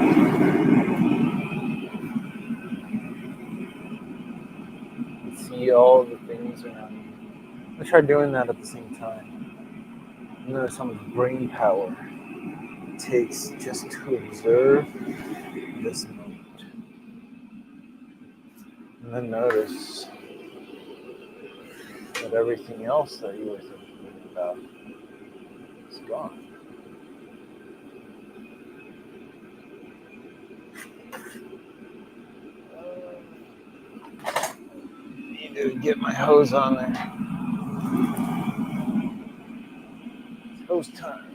You can see all the things around you. I try doing that at the same time. You notice how much brain power it takes just to observe this moment. And then notice that everything else that you were thinking about is gone. Need to get my hose on there. It's hose time.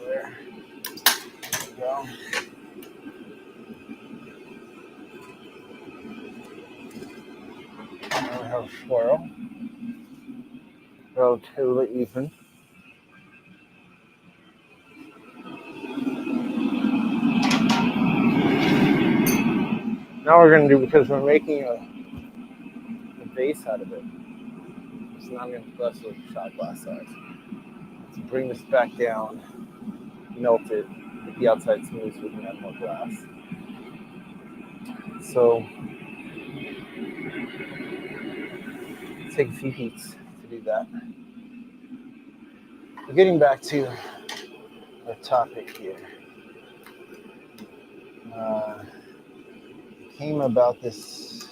There we go. Now we have a swirl. Relatively even. Now we're going to do, because we're making a base out of it, so now I'm going to put this with shot glass size. To bring this back down, melt it, get the outside smooth so we can add more glass. So take a few heats to do that. We're getting back to our topic here. Came about this,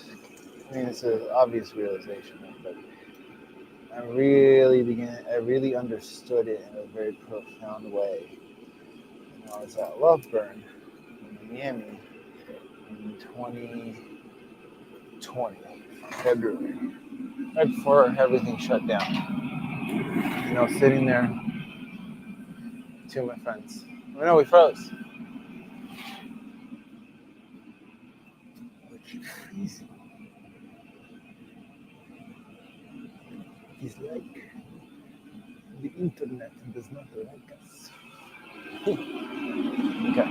I mean, it's an obvious realization, but I really understood it in a very profound way. And I was at Loveburn in Miami in 2020, February, right before everything shut down. Sitting there, two of my friends. Oh no, we froze. We keep freezing. He's like, the internet does not like us. Okay.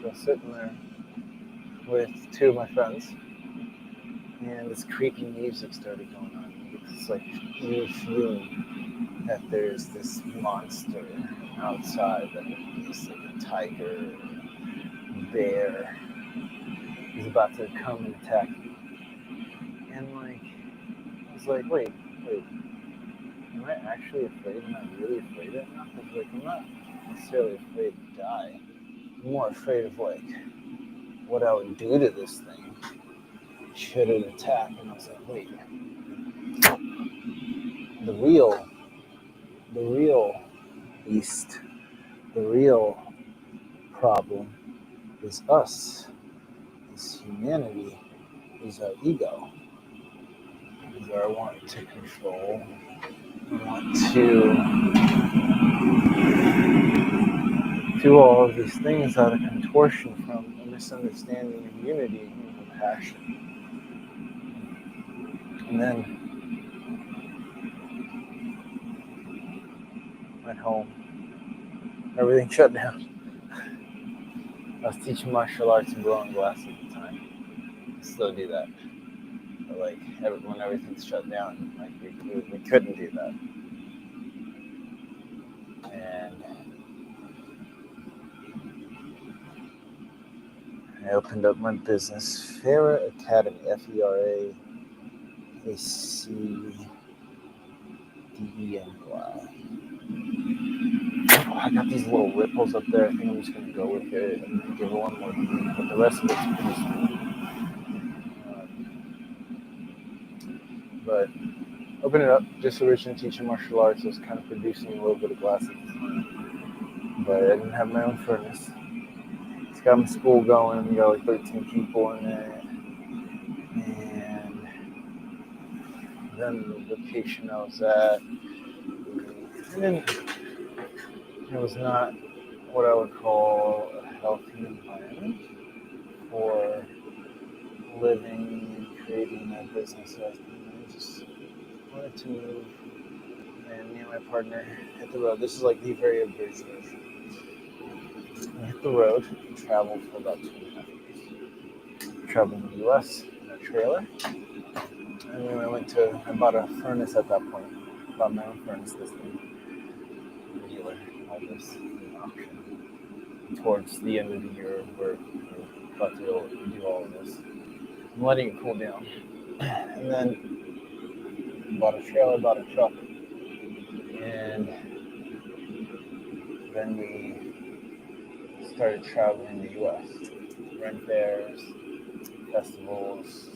So sitting there with two of my friends, and this creepy music started going on. It's like you feeling that there's this monster outside that is like a tiger, bear, is about to come and attack you. And I was like, wait, am I actually afraid? Am I really afraid right now? Because I'm not necessarily afraid to die. I'm more afraid of what I would do to this thing should it attack. And I was like, wait, the real beast, the real problem is us, is humanity, is our ego, is our want to control, want to do all of these things out of contortion from a misunderstanding of unity and compassion. And then went home. Everything shut down. I was teaching martial arts and blowing glass at the time. I still do that. But when everything's shut down, we couldn't do that. And I opened up my business, Fera Academy, FERAACDENY. got these little ripples up there. I think I'm just going to go with it and then give it one more beat, but the rest of it's pretty smooth. But open it up, just originally teaching martial arts. I was kind of producing a little bit of glass at the time, but I didn't have my own furnace. It's got my school going. We got like 13 people in it. And then the location I was at, it was not what I would call a healthy environment for living and creating that business. So I just wanted to move, and me and my partner hit the road. This is like the very abridged version. We hit the road and traveled for about 2.5 years. Traveled in the US in a trailer. And then I bought a furnace at that point. Bought my own furnace this thing. Dealer, all this auction. Towards the end of the year, we're about to do all of this. I'm letting it cool down. And then bought a trailer, bought a truck. And then we started traveling the US. Rent fairs, festivals,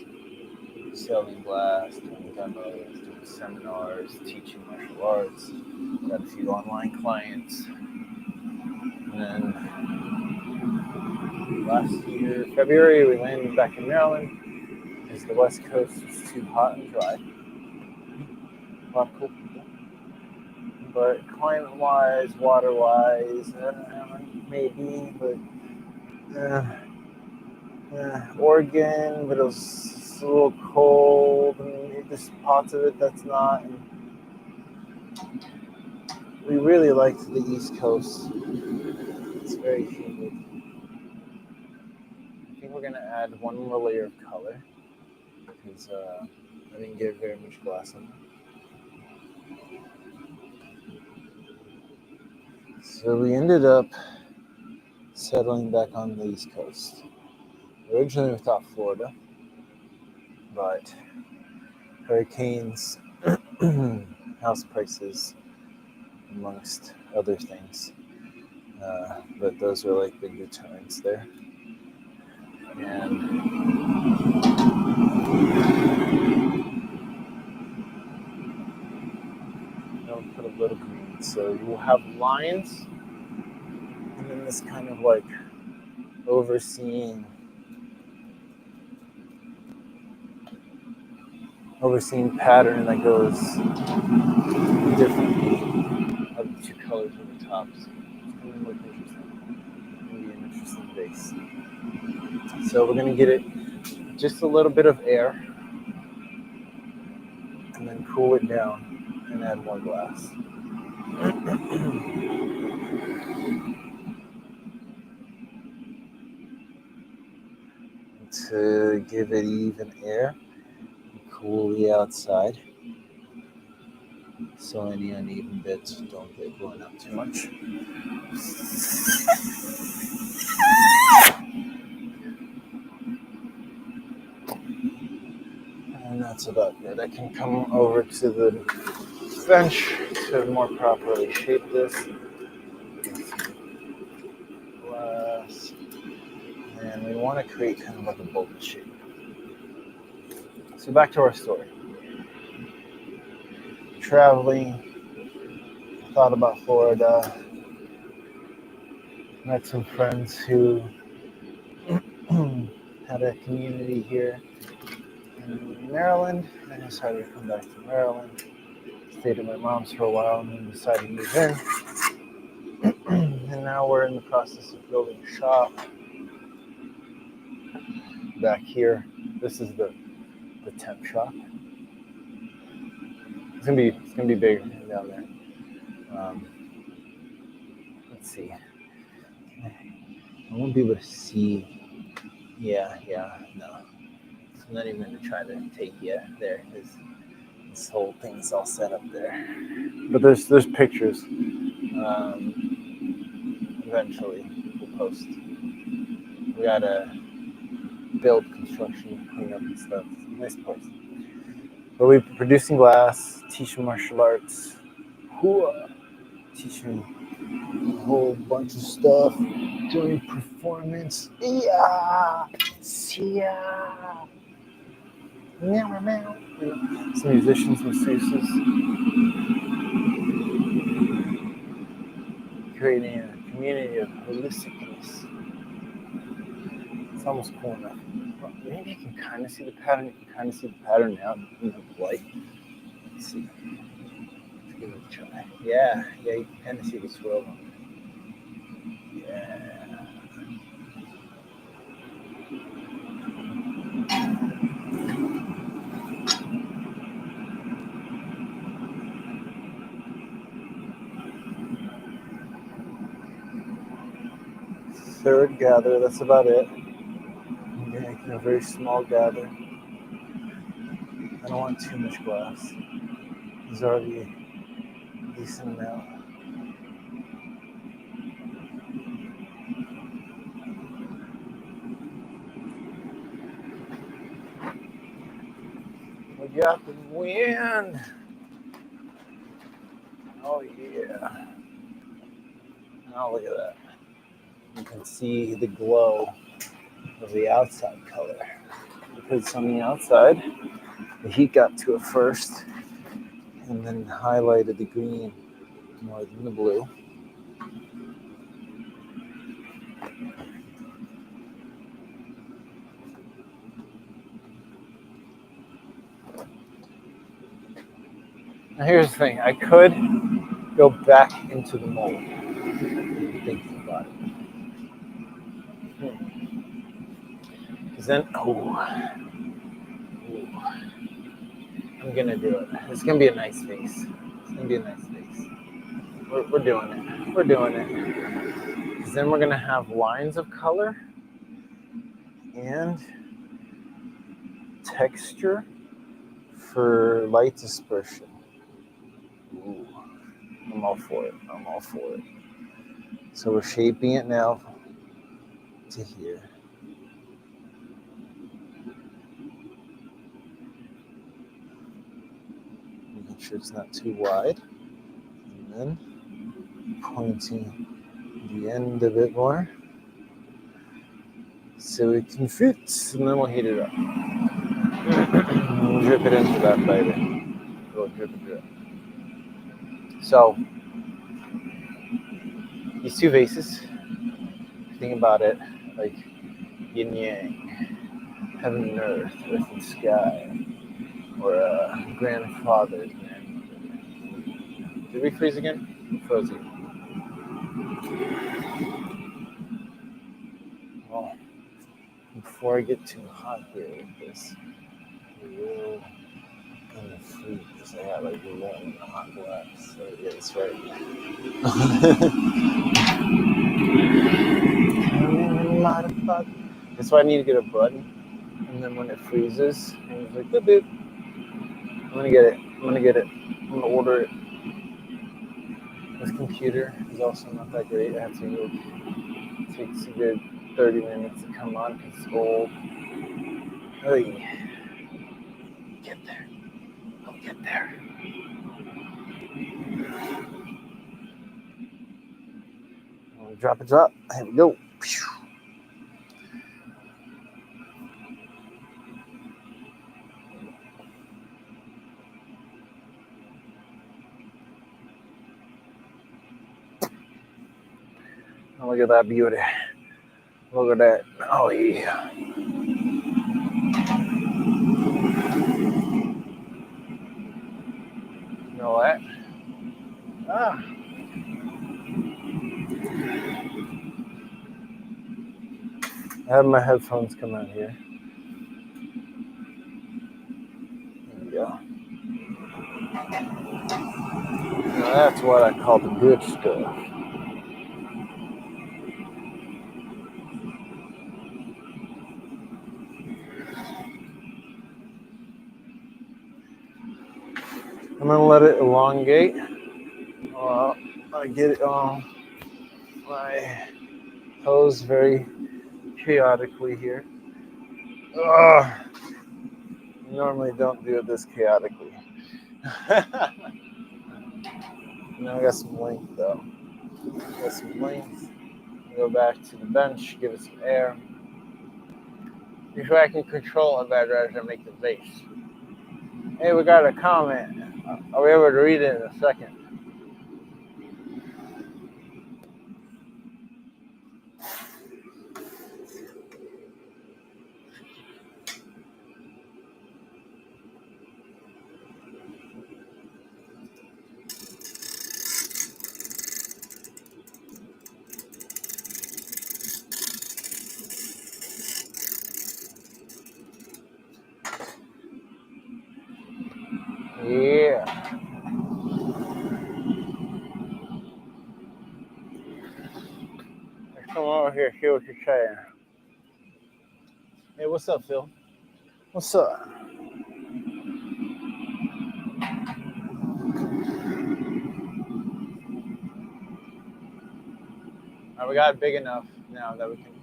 selling glass, doing demos, doing seminars, teaching martial arts. Got a few online clients. And then last year, February, we landed back in Maryland because the West Coast was too hot and dry. A lot of cool people. But climate-wise, water-wise, maybe, but Oregon, but it was a little cold, and there's spots of it that's not. And we really liked the East Coast. It's very humid. I think we're going to add one more layer of color because I didn't get very much glass on it. So we ended up settling back on the East Coast. Originally we thought Florida, but hurricanes, house prices, amongst other things. But those were like big deterrents there. And I'll put a little green. So you will have lines, and then this kind of like overseeing pattern that goes differently of the two colors on the top. So it's going to look interesting. It's going to be an interesting base. So we're going to get it just a little bit of air and then cool it down and add more glass. To give it even air, cool the outside so any uneven bits don't get blown up too much. And that's about it. I can come over to the bench to more properly shape this. Glass. And we want to create kind of like a bullet shape. So back to our story. Traveling, thought about Florida, met some friends who had a community here in Maryland, and I decided to come back to Maryland. Stayed at my mom's for a while and then decided to move in. And now we're in the process of building a shop back here. This is the temp shop. It's gonna be bigger down there. Let's see. I won't be able to see. Yeah, no. I'm not even gonna try to take you there because this whole thing's all set up there. But there's pictures. Eventually, we'll post. We gotta build construction, clean up and stuff. It's a nice place. But we're producing glass, teaching martial arts, teaching a whole bunch of stuff during performance. Yeah, yeah. Meow, meow. Some musicians, masseuses, creating a community of holisticness. It's almost cool enough. Well, maybe you can kind of see the pattern. You can kind of see the pattern now in the light. Let's see. Let's give it a try. Yeah, you can kind of see the swirl on it. Yeah. Third gather, that's about it. I'm making a very small gather. I don't want too much glass. There's already a decent amount. We got the wind. Oh yeah. Oh, look at that. You can see the glow of the outside color. Because it's on the outside, the heat got to it first and then highlighted the green more than the blue. Now here's the thing, I could go back into the mold. I'm thinking about it. Because then, I'm gonna do it. It's gonna be a nice face. It's gonna be a nice face. We're doing it. We're doing it. Because then we're gonna have lines of color and texture for light dispersion. Ooh, I'm all for it. I'm all for it. So we're shaping it now to here. Making sure it's not too wide. And then pointing the end of it more so it can fit. And then we'll heat it up. We'll drip it into that baby. We'll drip. So these two vases, think about it like yin yang, heaven and earth, earth and sky, or a grandfather and grandmother. Did we freeze again? We froze again. Well, before I get too hot here with this, we will gonna freeze because I got like one hot glass. So yeah, that's right. That's why I need to get a button, and then when it freezes, and it's like boop boop. I'm gonna get it. I'm gonna order it. This computer is also not that great. I have to go. It takes a good 30 minutes to come on because it's old. Hey, get there. I'll get there. Drop it, drop. Here we go. Oh, look at that beauty. Look at that. Oh, yeah. You know what? I have my headphones come out here. There we go. Now that's what I call the good stuff. I'm gonna let it elongate. I get it on my toes very chaotically here. Normally don't do it this chaotically. Now I got some length though. Get some length. Go back to the bench, give it some air. Before I can control it, I'd rather make the base. Hey, we got a comment. I'll be able to read it in a second. Yeah. Let's come over here, see what you're saying. Hey, what's up, Phil? What's up? We got it big enough now that we can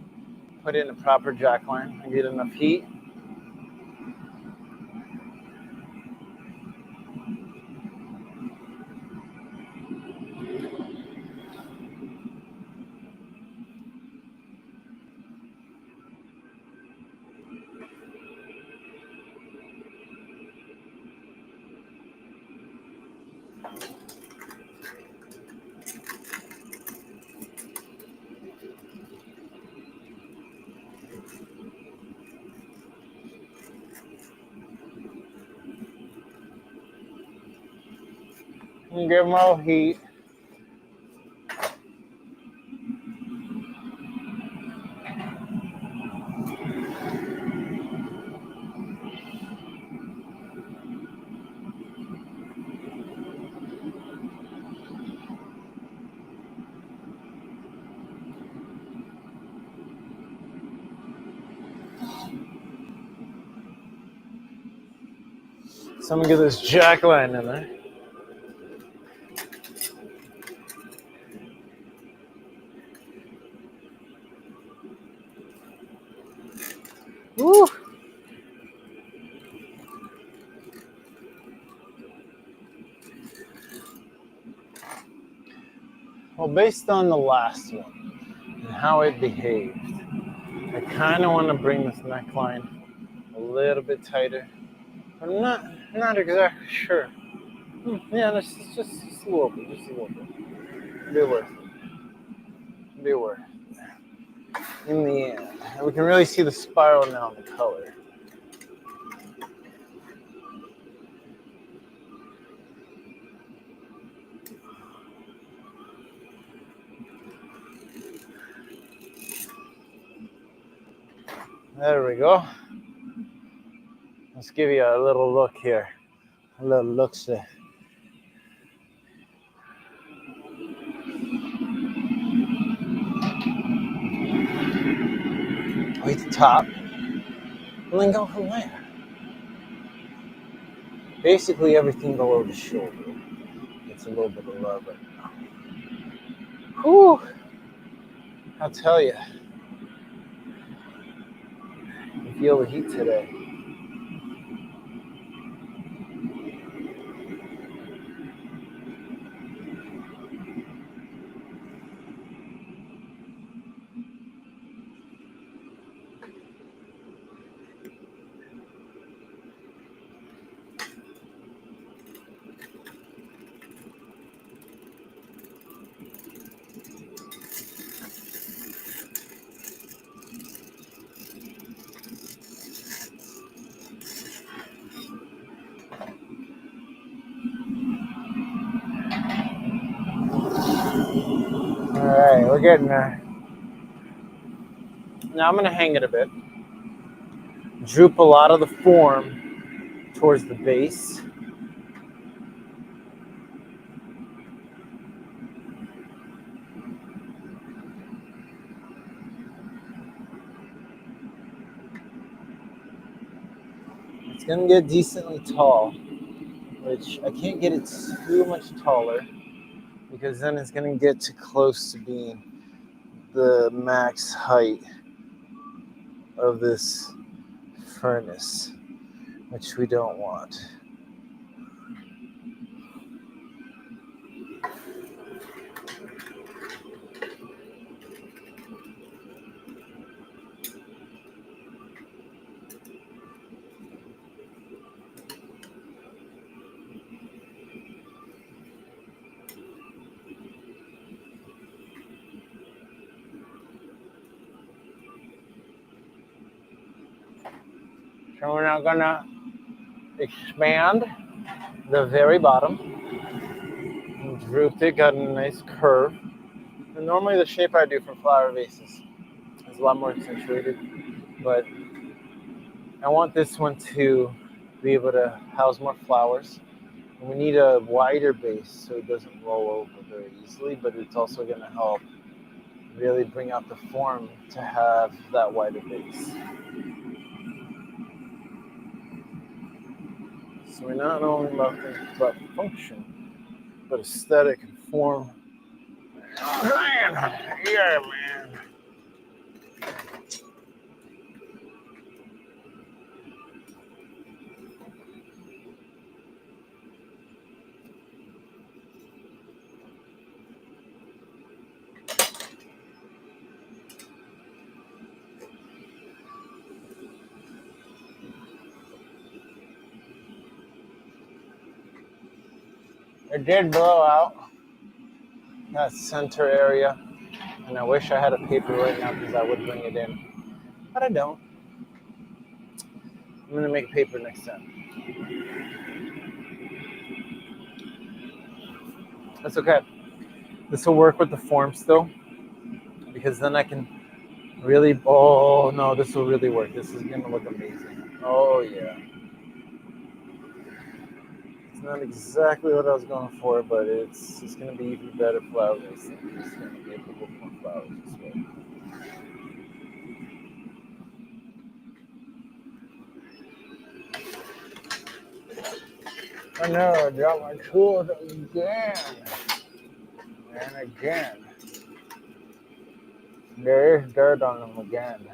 put in the proper jack line and get enough heat. And get more heat. So I'm gonna get this jack line in there. Woo! Well, based on the last one and how it behaved, I kind of want to bring this neckline a little bit tighter. I'm not exactly sure. Yeah, just a little bit, just a little bit. Be worth it. Be worth it. In the end, and we can really see the spiral now in the color. There we go. Let's give you a little look here. A little look-see. Right at the top. And then go from there. Basically everything below the shoulder. It's a little bit of love right now. Whew. I'll tell you. You feel the heat today. Alright, we're getting there. Now I'm going to hang it a bit. Droop a lot of the form towards the base. It's going to get decently tall, which I can't get it too much taller because then it's going to get too close to being the max height of this furnace, which we don't want. So we're now gonna expand the very bottom and drooped it, got a nice curve. And normally the shape I do for flower vases is a lot more accentuated, but I want this one to be able to house more flowers. And we need a wider base so it doesn't roll over very easily, but it's also gonna help really bring out the form to have that wider base. So we're not only about function, but aesthetic and form. Oh, man. Yeah, man. It did blow out that center area, and I wish I had a paper right now because I would bring it in, but I don't. I'm gonna make paper next time. That's okay. This will work with the form still, because then I can really, oh no, this will really work. This is gonna look amazing. Oh yeah. It's not exactly what I was going for, but it's gonna be even better flower basing. It's gonna be able to put more flowers this way. I know, I dropped my tools again. And again. There is dirt on them again.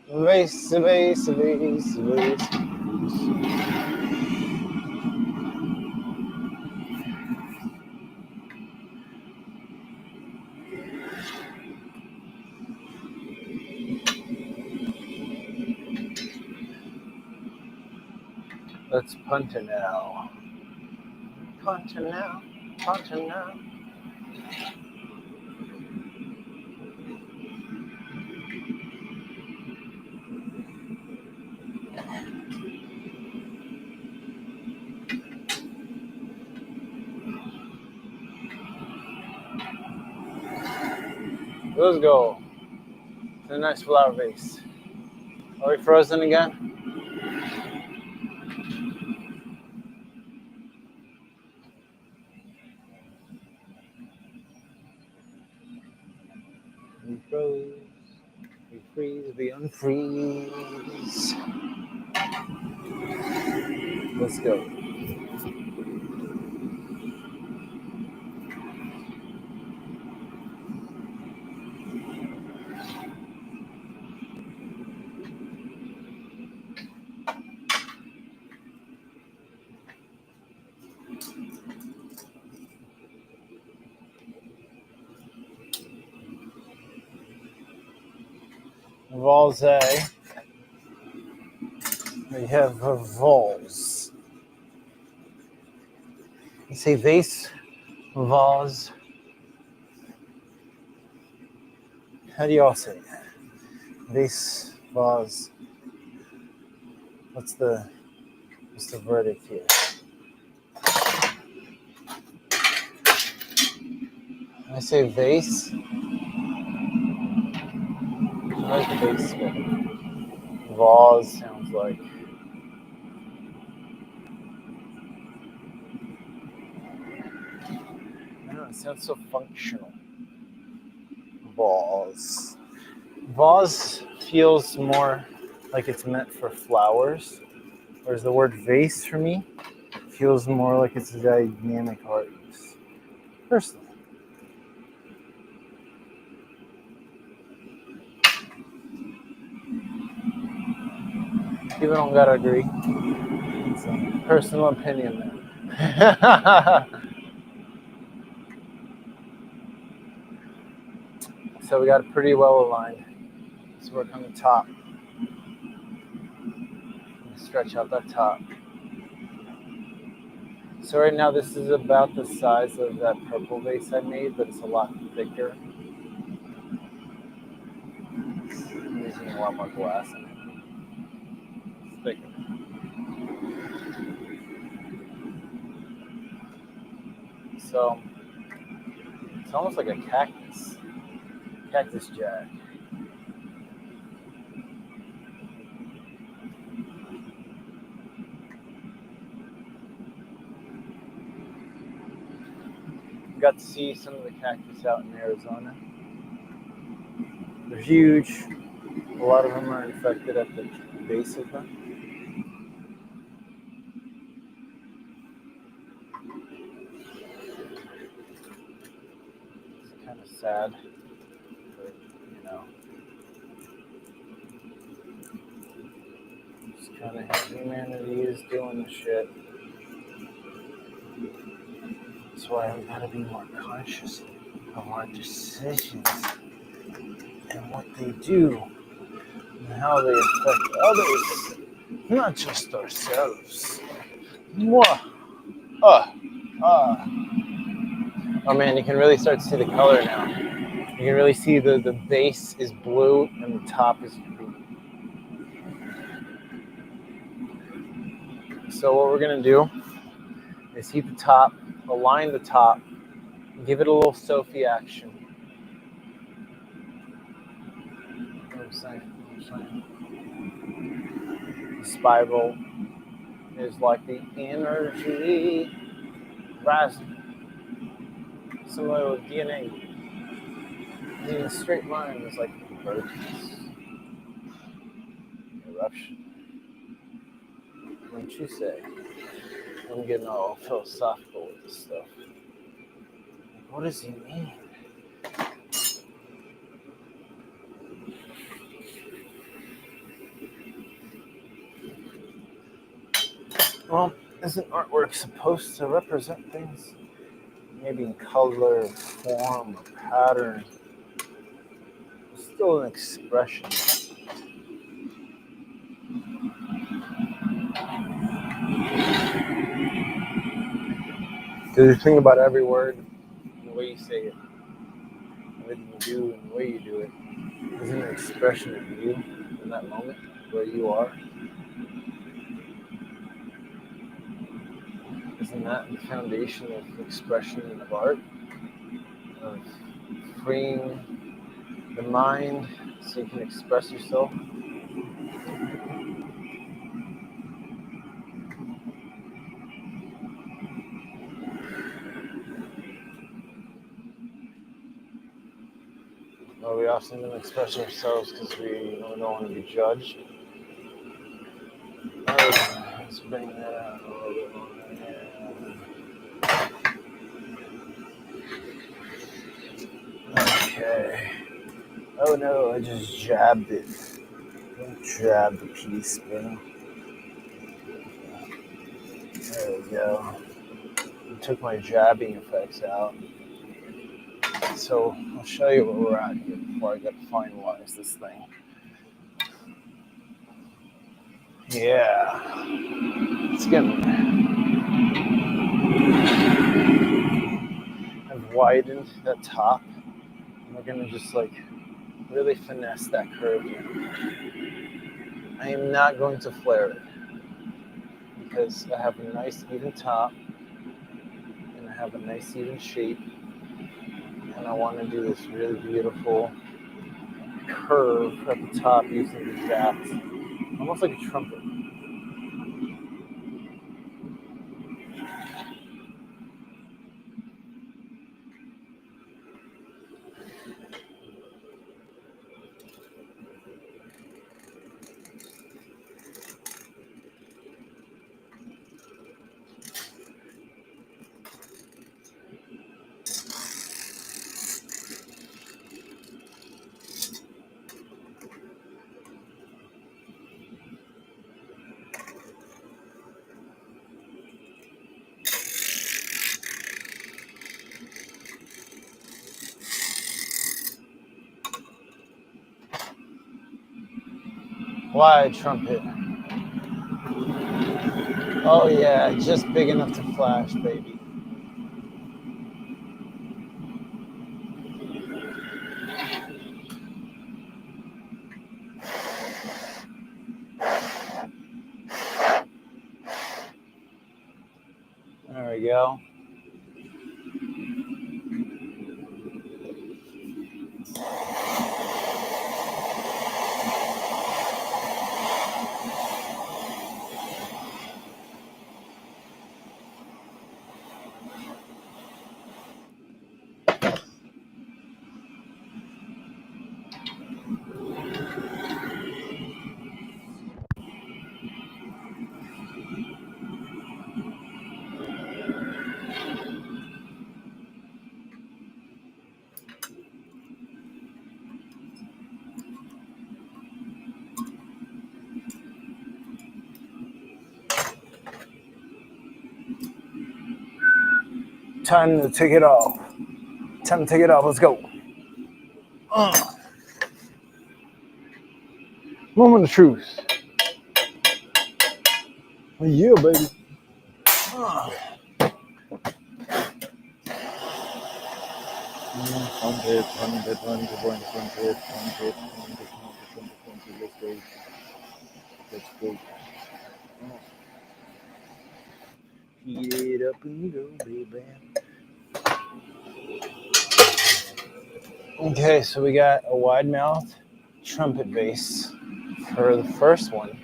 Vase. Let's punt it now. Punt it now. Punt it now. Let's go. It's a nice flower vase. Are we frozen again? We froze. We freeze. We unfreeze. Let's go. Valse. We have vols. You say vase, vase. How do you all say it? Vase, vase. What's the verdict here? I say vase. I like the vase better. Vase sounds like. I don't know, it sounds so functional. Vase. Vase feels more like it's meant for flowers, whereas the word vase for me feels more like it's a dynamic art piece. Personally. People don't gotta agree. It's a personal opinion there. So we got it pretty well aligned. Let's work on the top. Stretch out that top. So right now this is about the size of that purple vase I made, but it's a lot thicker. I'm using a lot more glass in it. It's thicker. So it's almost like a cactus jack. Got to see some of the cactus out in Arizona. They're huge. A lot of them are infected at the base of them. It's kind of sad, but you know, just kind of humanity is doing the shit. That's why we gotta be more conscious of our decisions and what they do and how they affect others, not just ourselves. Mwah. Oh man, you can really start to see the color now. You can really see the base is blue and the top is green. So what we're gonna do is heat the top, align the top, give it a little Sophie action. You know what I'm saying? The spiral is like the energy rising, similar with DNA. In a straight line is like convergence, eruption. What you say? I'm getting all philosophical with this stuff. What does he mean? Well, isn't artwork supposed to represent things? Maybe in color, form, or pattern. It's still an expression. Because you think about every word, and the way you say it, everything you do, and the way you do it, isn't an expression of you in that moment where you are. Isn't that the foundation of expression and of art? Of freeing the mind so you can express yourself? Well, we often don't express ourselves because we don't want to be judged. Let's bring that out a little bit more. Okay. Oh no, I just jabbed it. Don't jab the piece, bro. There we go. I took my jabbing effects out. So I'll show you where we're at here before I get to finalize this thing. Yeah. It's getting there. I've widened that top. And we're gonna just like really finesse that curve here. I am not going to flare it because I have a nice even top and I have a nice even shape, and I want to do this really beautiful curve at the top using the jabs, almost like a trumpet. Wide trumpet. Oh yeah, just big enough to flash, baby. There we go. Time to take it off. Time to take it off. Let's go. Moment of truth. Yeah, baby. Hundred. Let's go. Heat it up and go, baby. Okay, so we got a wide mouth trumpet bass for the first one.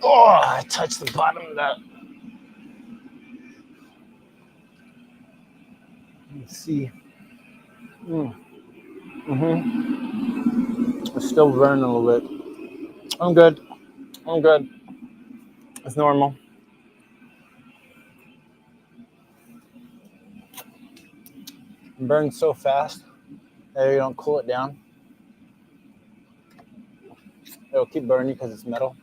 Oh, I touched the bottom of that. Let's see. It's still burning a little bit. I'm good. It's normal. It burns so fast that you don't cool it down. It'll keep burning because it's metal.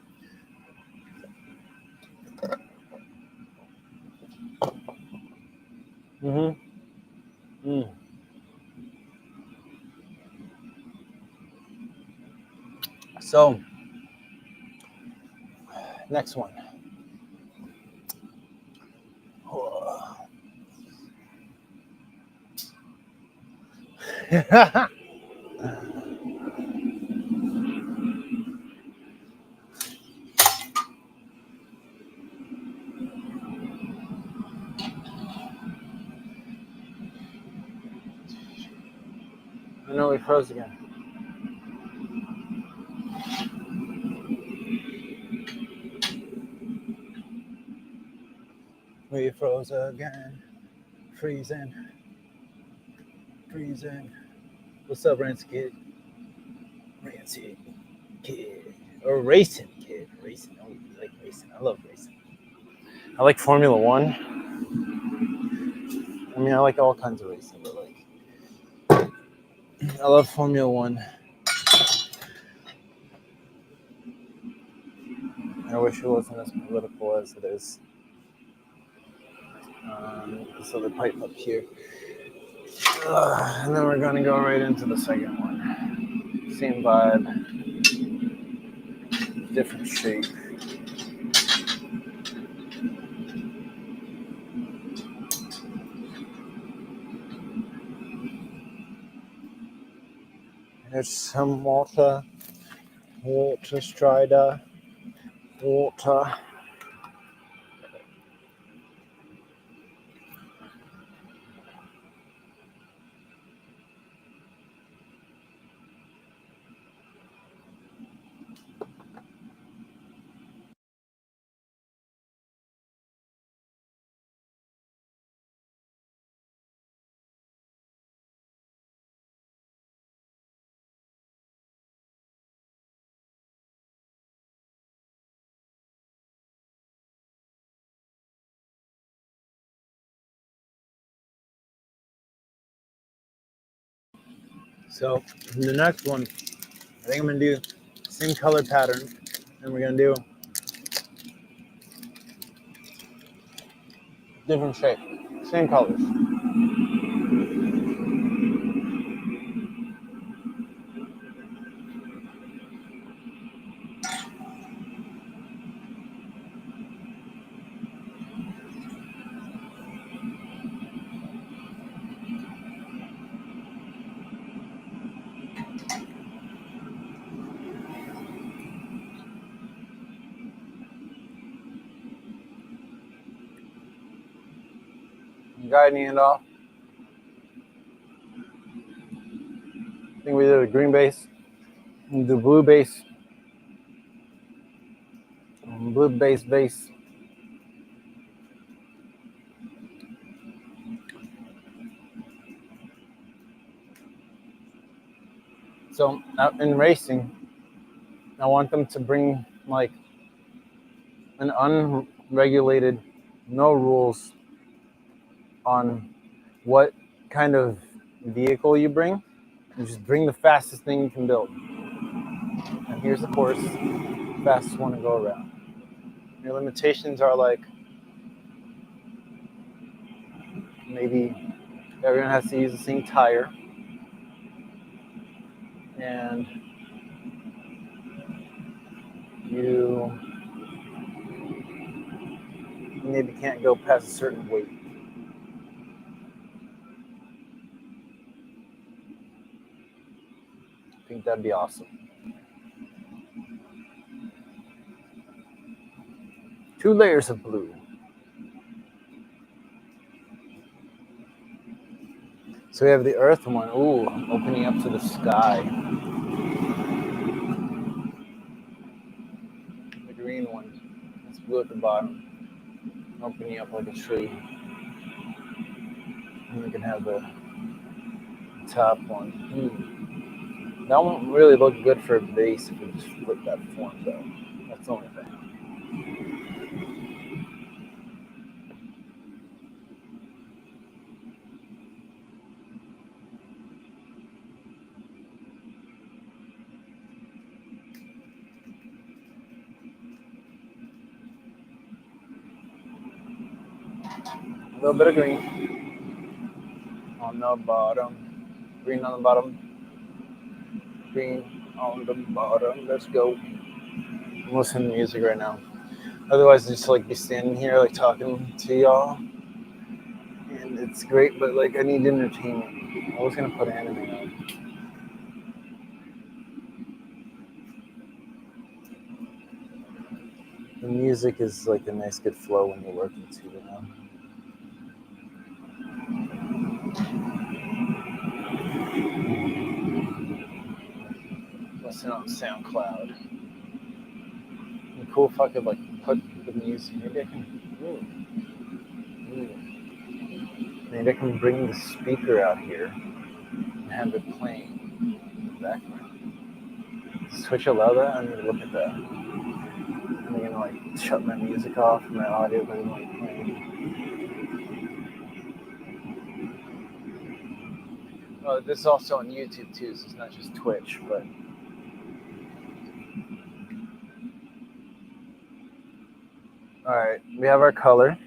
So, next one. I know we froze again. We froze again. Freezing. What's up, Rancid Kid? Rancid Kid. Or Racing Kid. Racing. Oh, you like racing. I love racing. I like Formula One. I mean, I like all kinds of racing, but like, I love Formula One. I wish it wasn't as political as it is. This other pipe up here. And then we're going to go right into the second one. Same vibe, different shape. There's some water strider, water. So the next one, I think I'm gonna do same color pattern, and we're gonna do different shape, same colors. guiding it off. I think we did a green base, the blue base, blue base. So in racing, I want them to bring like an unregulated, no rules on what kind of vehicle you bring. You just bring the fastest thing you can build. And here's the course, fastest one to go around. Your limitations are like maybe everyone has to use the same tire, and you maybe can't go past a certain weight. I think that'd be awesome. 2 layers of blue. So we have the earth one, ooh, opening up to the sky. The green one, it's blue at the bottom, opening up like a tree. And we can have the top one. That won't really look good for a base if we just flip that form though. That's the only thing. A little bit of green on the bottom, green on the bottom, green on the bottom. Let's go. I'm listening to music right now. Otherwise, I just like be standing here like talking to y'all, and it's great. But like, I need entertainment. I was gonna put anime on. The music is like a nice, good flow when you're working too, you know. Listen on SoundCloud. It'd be cool if I could like put the music. Maybe I can. Maybe I can bring the speaker out here and have it playing in the background. Does Twitch allow that? I need to look at that. I'm gonna like shut my music off and my audio doesn't like playing. Oh, this is also on YouTube too, so it's not just Twitch, but. All right, we have our color.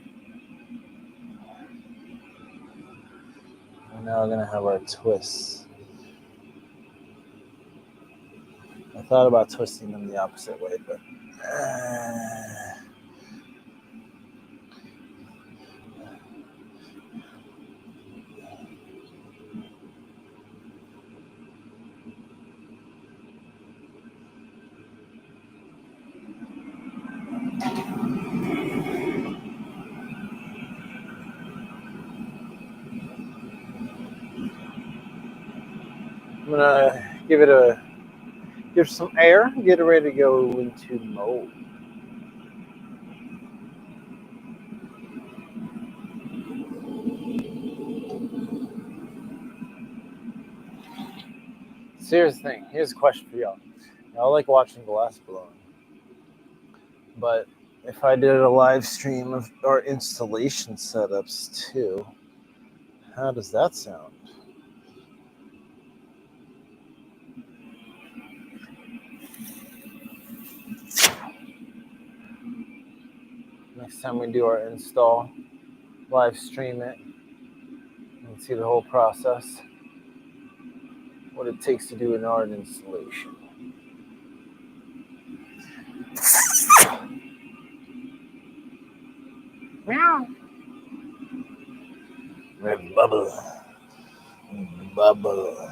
And now we're gonna have our twists. I thought about twisting them the opposite way, but I'm gonna give some air, get it ready to go into mold. So here's the thing. Here's a question for y'all. Y'all like watching glass blowing, but if I did a live stream of our installation setups too, how does that sound? Next time we do our install, live stream it, and see the whole process, what it takes to do an art installation. Meow. Red bubble. Bubble.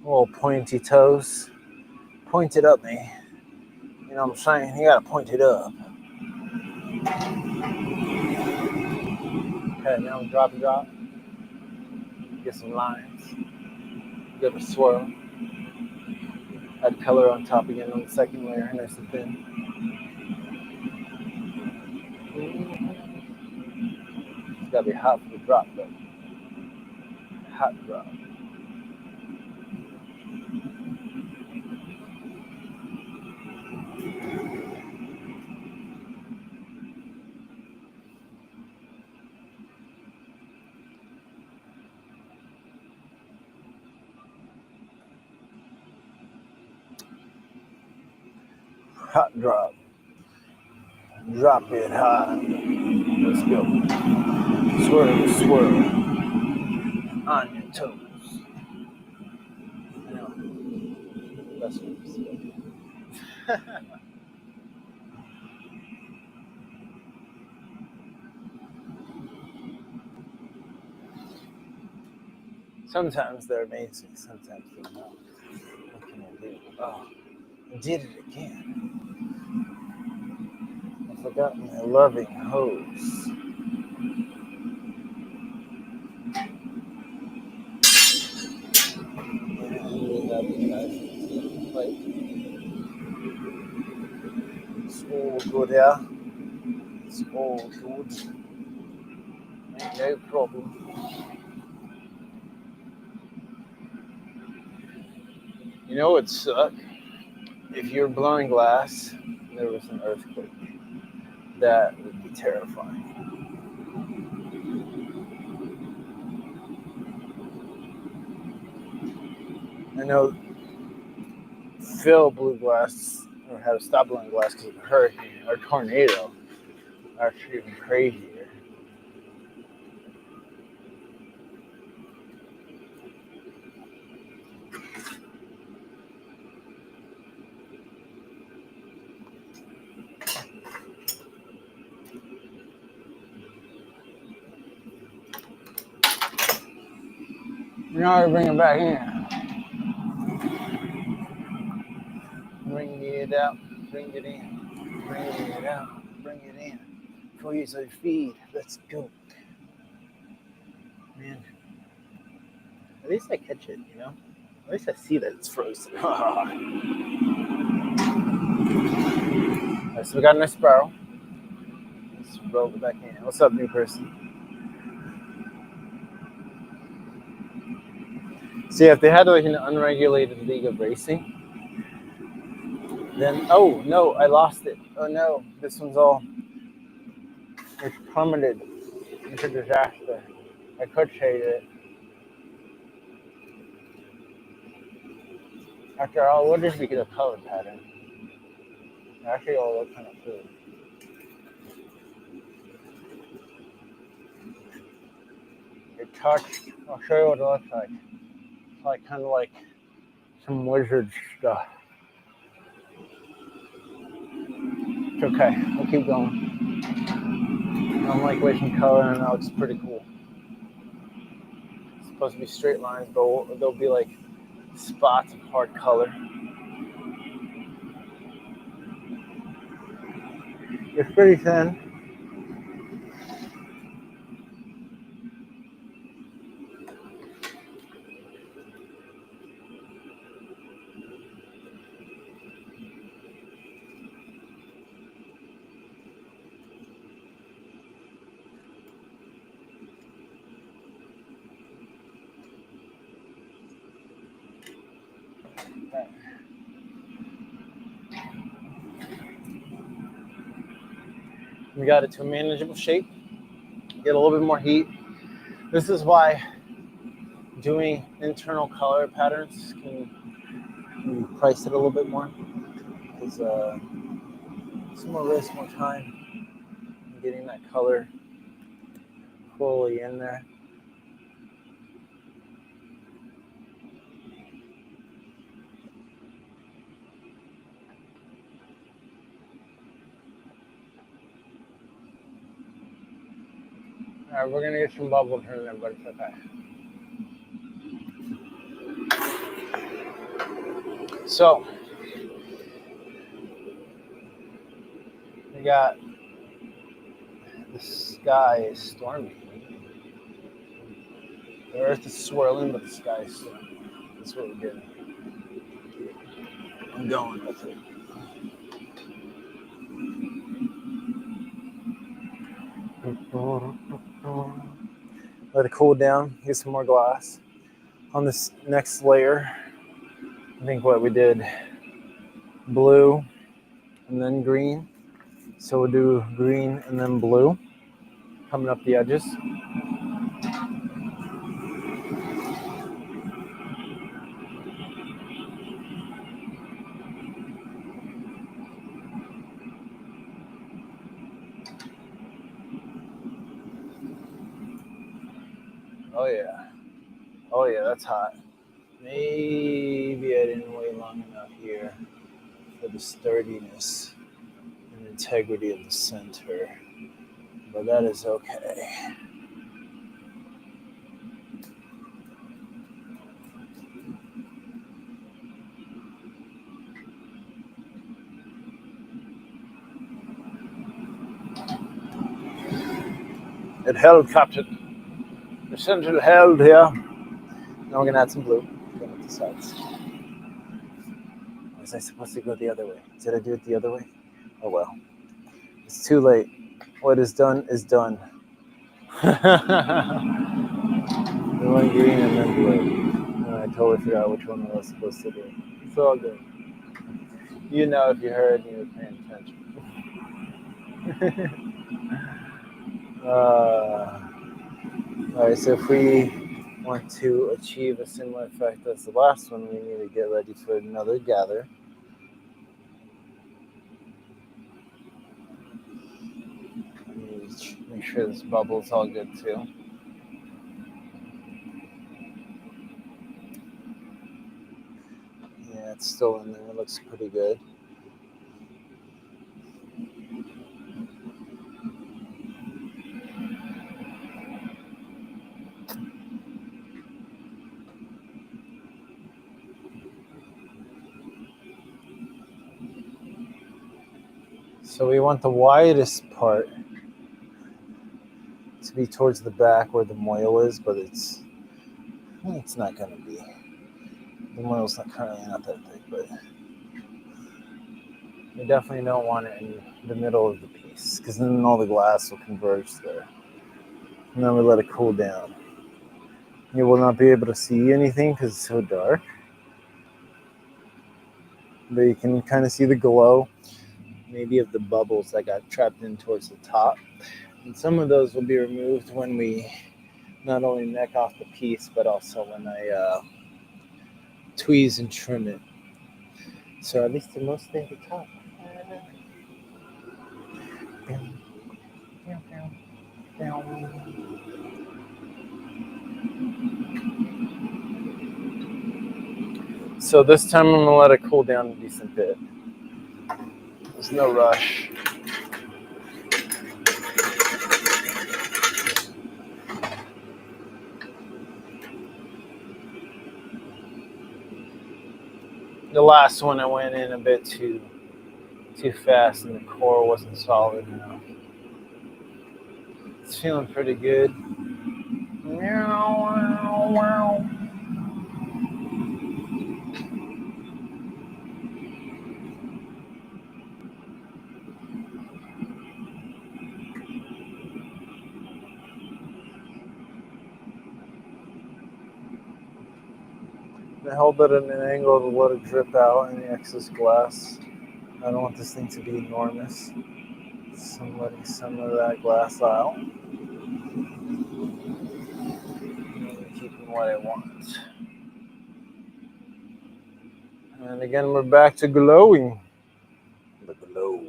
Little pointy toes. Point it up, me. You know what I'm saying? You gotta point it up. Okay, now drop. Get some lines. Give it a swirl. Add color on top again on the second layer, nice and thin. It's gotta be hot for the drop, though. Hot drop. Hot drop. Drop it hot. Let's go. Swirl. On your toes. I know. That's what I'm saying. Sometimes they're amazing, sometimes they're not. What can I do? Oh, I did it again. I forgot my loving hose. It's all good here. It's all good. Ain't no problem. You know what would suck? If you're blowing glass and there was an earthquake. That would be terrifying. I know Phil blew glass or had to stop blowing glass because of a hurricane or tornado. Actually, even crazier. Now we bring it back in. Bring it out. Bring it in. Bring it out. Bring it in. For you to feed. Let's go. Man. At least I catch it, you know? At least I see that it's frozen. Alright, so we got a nice barrel. Let's roll it back in. What's up, new person? See, if they had like an unregulated league of racing, then, oh no, I lost it. Oh no, this one's all, it's plummeted into disaster. I could shade it. After all, what if we get a color pattern? Actually, all look kind of cool. It touched, I'll show you what it looks like. It's like kind of like some wizard stuff. It's okay, we'll keep going. I don't like wasting color, and that looks pretty cool. It's supposed to be straight lines, but there'll be like spots of hard color. It's pretty thin. We got it to a manageable shape. Get a little bit more heat. This is why doing internal color patterns can price it a little bit more. Because it's more risk, more time in getting that color fully in there. All right, we're gonna get some bubbles in there, but it's okay. So we got the sky is stormy. The earth is swirling, but the sky is stormy. That's what we're getting. I'm going with it. Let it cool down. Get some more glass. On this next layer, I think what we did, blue and then green. So we'll do green and then blue, coming up the edges. Oh yeah. Oh yeah, that's hot. Maybe I didn't wait long enough here for the sturdiness and integrity of the center, but that is okay. It held, Captain. The center held here. Now we're gonna add some blue. Going up the sides. Was I supposed to go the other way? Did I do it the other way? Oh well. It's too late. What is done is done. We went green and then blue. And I totally forgot which one I was supposed to do. It's all good. You know if you heard and you were paying attention. Alright, so if we want to achieve a similar effect as the last one, we need to get ready for another gather. Make sure this bubble's all good too. Yeah, it's still in there. It looks pretty good. So we want the widest part to be towards the back where the moil is, but it's not going to be. The moil's not currently not that thick, but we definitely don't want it in the middle of the piece because then all the glass will converge there. And then we let it cool down. You will not be able to see anything because it's so dark, but you can kind of see the glow, maybe of the bubbles that got trapped in towards the top. And some of those will be removed when we not only neck off the piece, but also when I tweeze and trim it. So at least they're mostly at the top. So this time I'm gonna let it cool down a decent bit. There's no rush. The last one I went in a bit too fast and the core wasn't solid enough. It's feeling pretty good. I held it at an angle to let it drip out any excess glass. I don't want this thing to be enormous. So I'm letting some of that glass out. And keeping what I want. And again, we're back to glowing. The glow.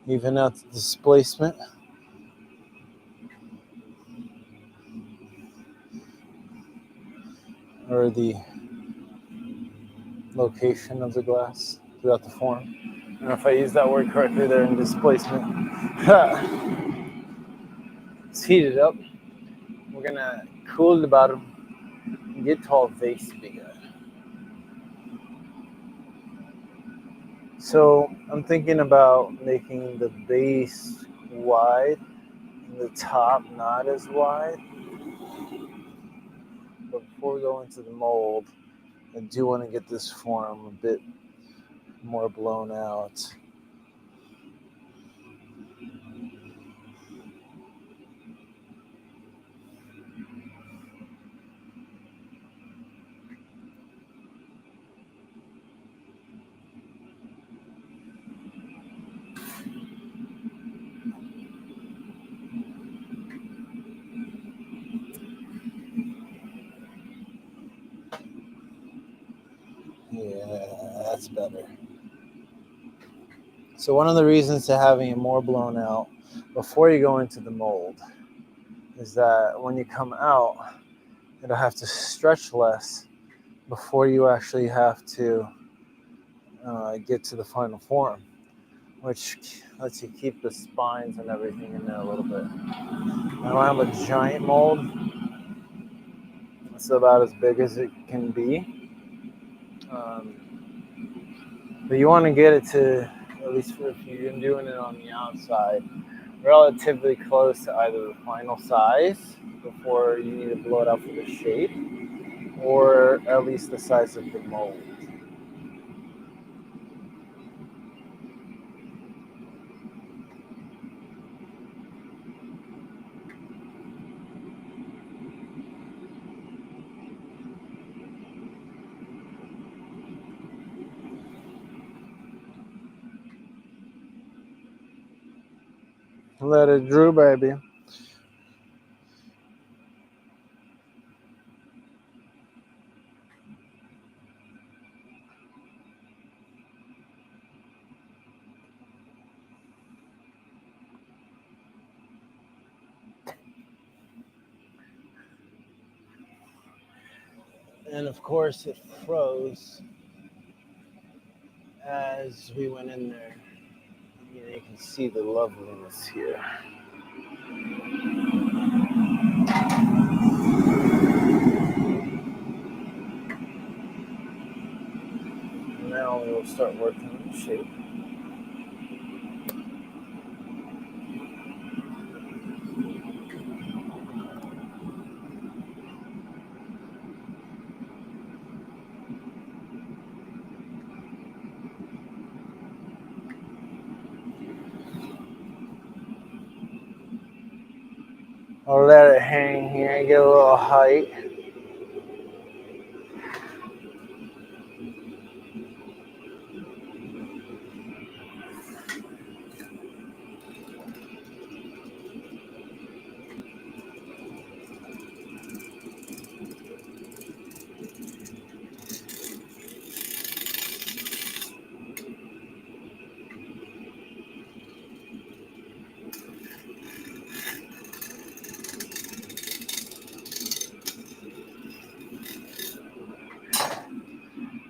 Even out the displacement. or the location of the glass throughout the form. I don't know if I used that word correctly there in displacement. It's heated up. We're gonna cool the bottom and get to our vase bigger. So I'm thinking about making the base wide and the top not as wide. But before we go into the mold, I do want to get this form a bit more blown out. Yeah, that's better. So one of the reasons to having it more blown out before you go into the mold is that when you come out, it'll have to stretch less before you actually have to get to the final form, which lets you keep the spines and everything in there a little bit. I don't have a giant mold. It's about as big as it can be. But you want to get it to, at least if you're doing it on the outside, relatively close to either the final size before you need to blow it out for the shape, or at least the size of the mold. Let it droop, baby. And of course, it froze as we went in there. You can see the loveliness here. Now we'll start working on the shape. I'll let it hang here and get a little height.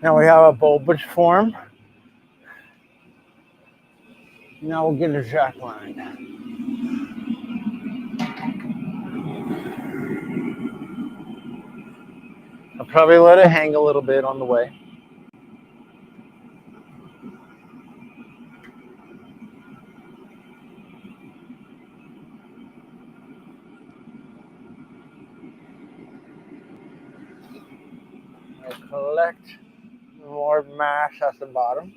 Now we have a bulbous form. Now we'll get a jack line. I'll probably let it hang a little bit on the way. I'll collect more mass at the bottom.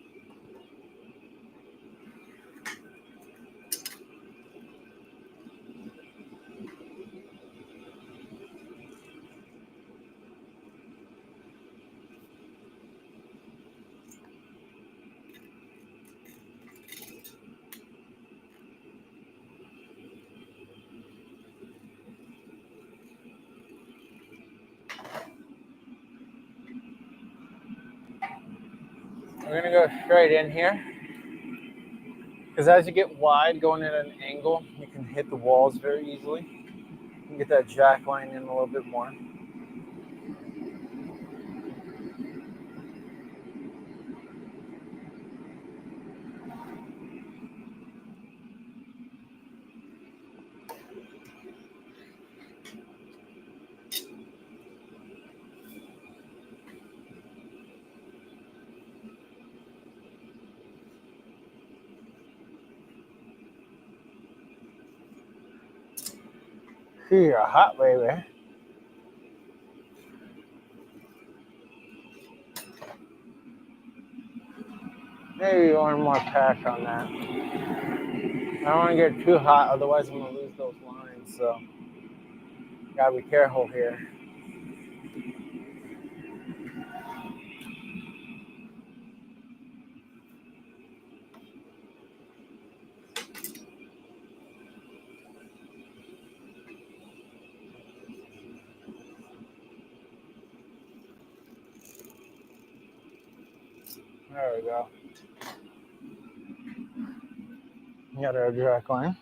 We're gonna go straight in here, because as you get wide, going at an angle, you can hit the walls very easily. You can get that jack line in a little bit more. You're a hot baby. Maybe one more pack on that. I don't want to get too hot, otherwise I'm going to lose those lines. So, gotta be careful here. There we go. Got our direct line.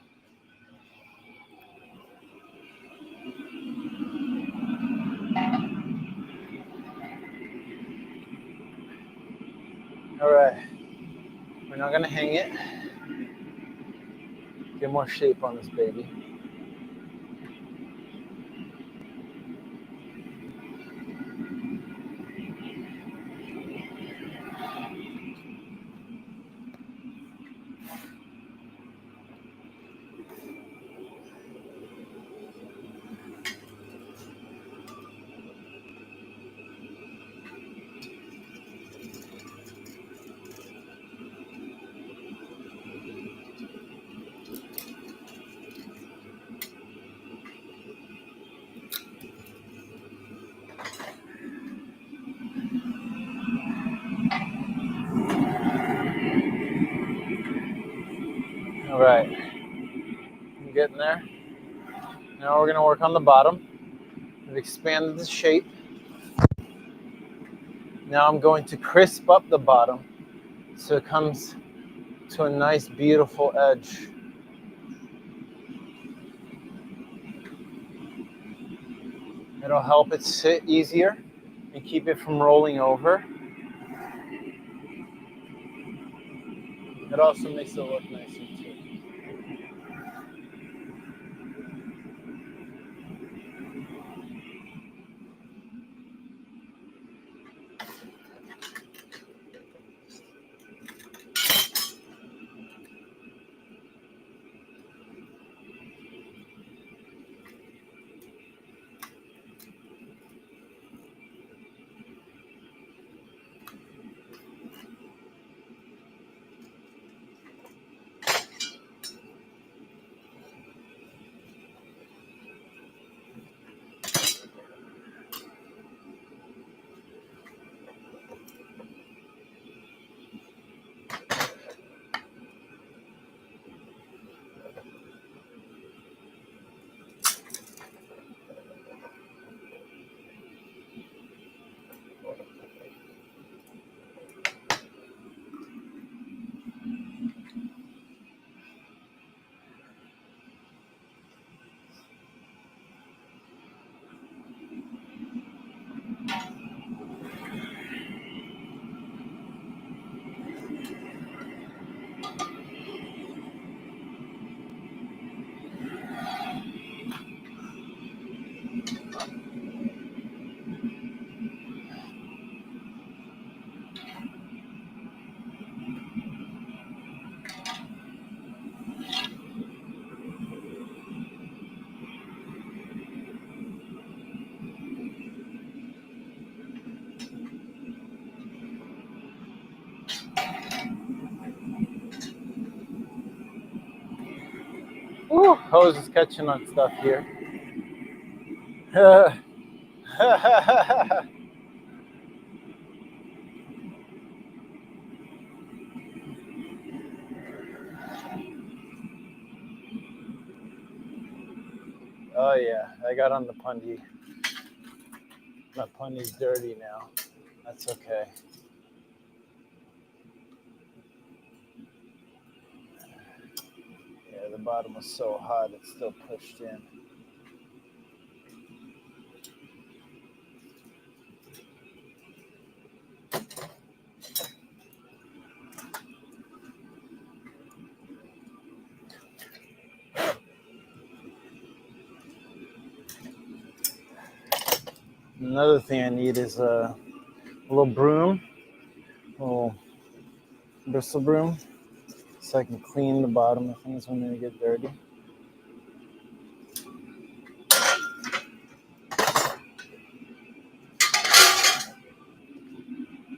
All right. We're not gonna hang it. Get more shape on this baby. All right. I'm getting there. Now we're gonna work on the bottom. We've expanded the shape. Now I'm going to crisp up the bottom so it comes to a nice, beautiful edge. It'll help it sit easier and keep it from rolling over. It also makes it look nicer too. Ooh, hose is catching on stuff here. Oh yeah, I got on the pundy. My pundy's dirty now. That's okay. Yeah, the bottom was so hot, it's still pushed in. Another thing I need is a little broom, a little bristle broom, so I can clean the bottom of things when they get dirty.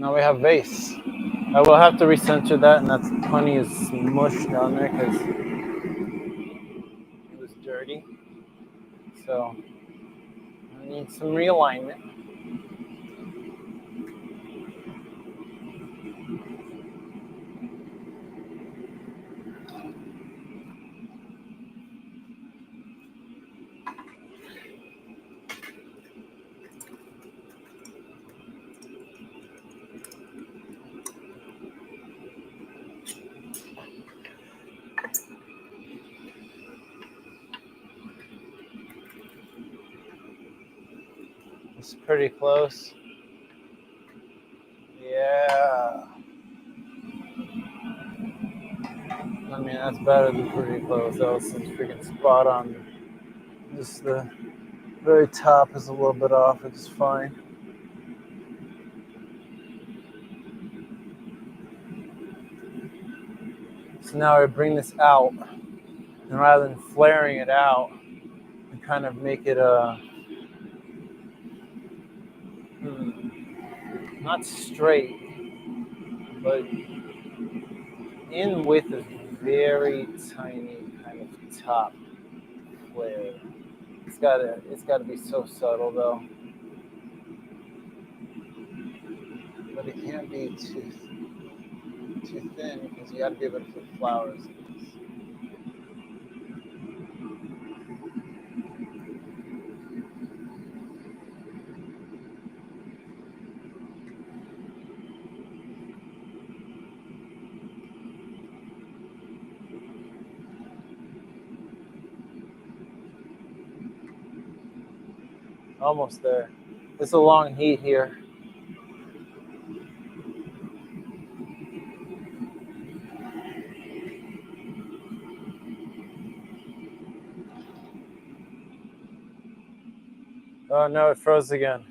Now we have vase. I will have to recenter that, and that's plenty of smush down there because it was dirty. So I need some realignment. It's pretty close. Yeah. I mean, that's better than pretty close. That was some freaking spot on. Just the very top is a little bit off. It's fine. So now I bring this out, and rather than flaring it out, I kind of make it not straight, but in with a very tiny kind of top flare. It's gotta be so subtle though, but it can't be too thin because you gotta be able to put flowers in this. Almost there. It's a long heat here. Oh no, it froze again.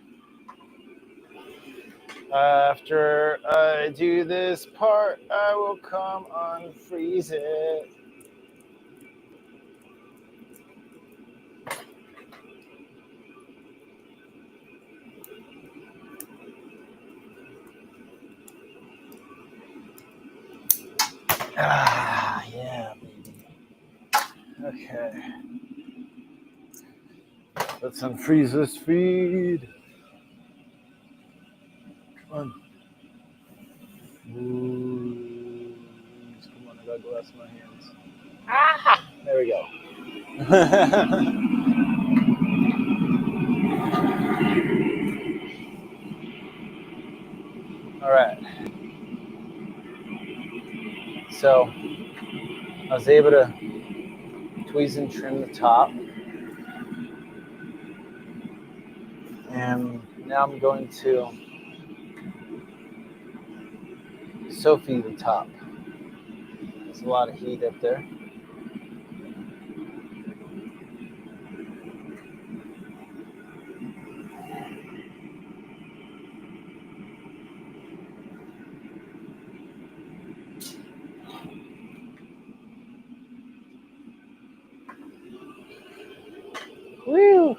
After I do this part, I will come unfreeze it. Ah, yeah, baby. Okay. Let's unfreeze this feed. Come on. Ooh. Come on, I gotta glass my hands. Ah! There we go. All right. So I was able to tweeze and trim the top. And now I'm going to Sophie the top. There's a lot of heat up there. Woo!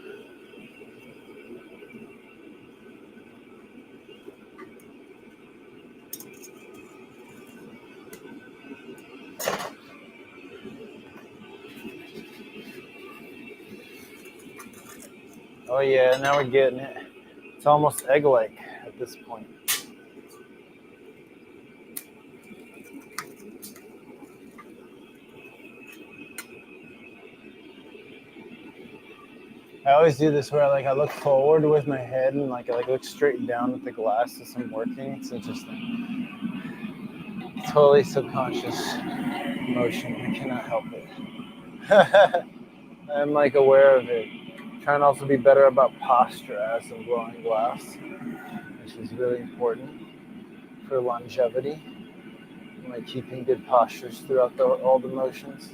Oh yeah, now we're getting it. It's almost egg-like at this point. I always do this where I look forward with my head and I look straight down at the glass as I'm working. It's interesting. Totally subconscious motion. I cannot help it. I'm aware of it. Trying to also be better about posture as I'm blowing glass, which is really important for longevity. Keeping good postures throughout all the motions.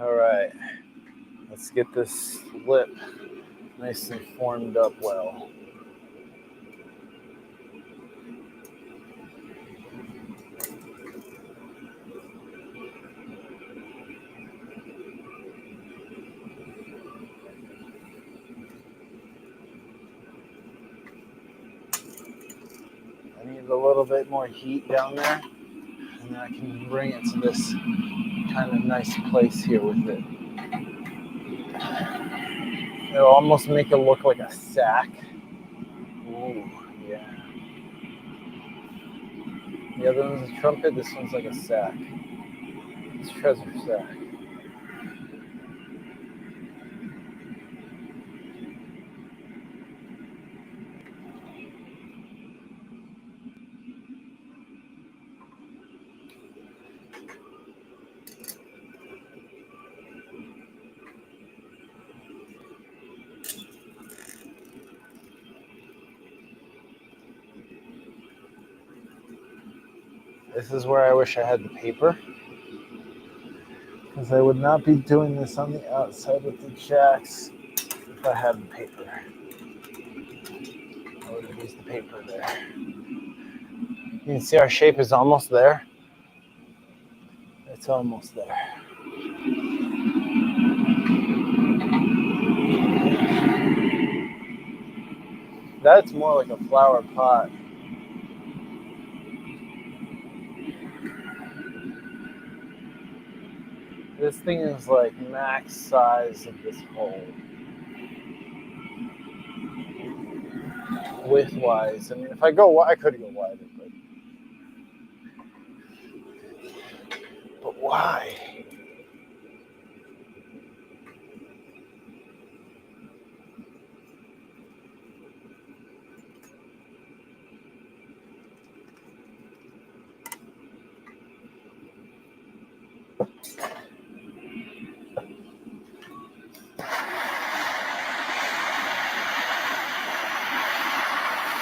All right, let's get this lip nice and formed up well. I need a little bit more heat down there, and then I can bring it to this kind of nice place here with it. It'll almost make it look like a sack. Ooh, yeah. The other one's a trumpet, this one's like a sack. It's a treasure sack. This is where I wish I had the paper, because I would not be doing this on the outside with the jacks if I had the paper. I would have used the paper there. You can see our shape is almost there. It's almost there. That's more like a flower pot. This thing is like max size of this hole. Width-wise, I mean, if I go, I could go wider, but why?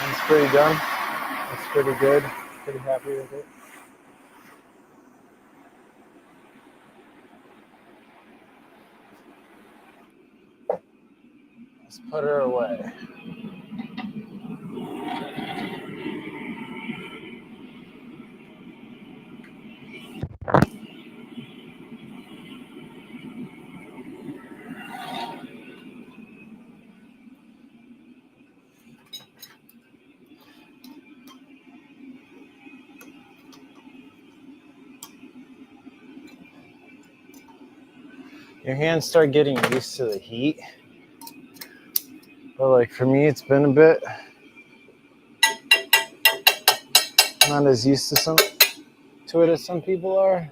It's pretty done. It's pretty good. Pretty happy with it. Let's put her away. Your hands start getting used to the heat. But like for me, it's been a bit. Not as used to it as some people are.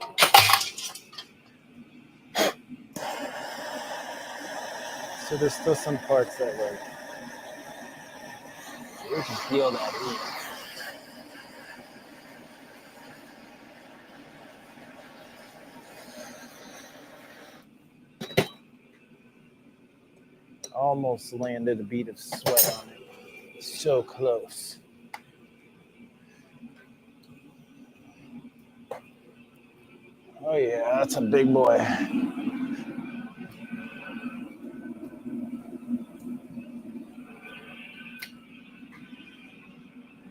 So there's still some parts that like you can feel that heat. Almost landed a bead of sweat on it. So close. Oh yeah, that's a big boy.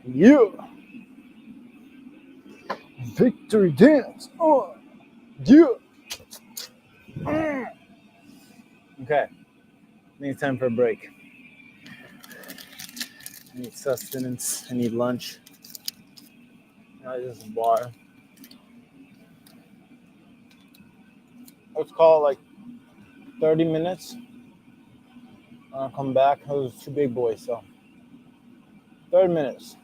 Yeah. Victory dance. Oh. Yeah. Okay. I think it's time for a break. I need sustenance. I need lunch. Not just a bar. Let's call it like 30 minutes. I'll come back. Those two big boys, so 30 minutes.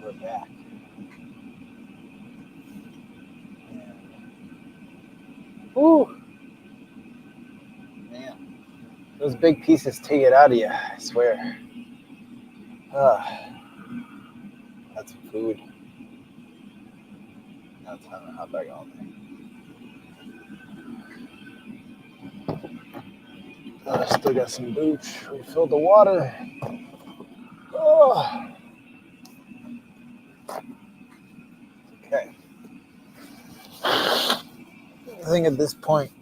we're back. Ooh, man, those big pieces take it out of you, I swear. That's food. Now it's time to hop back on there. I still got some booch. Refill the water. Oh. Okay. I think at this point,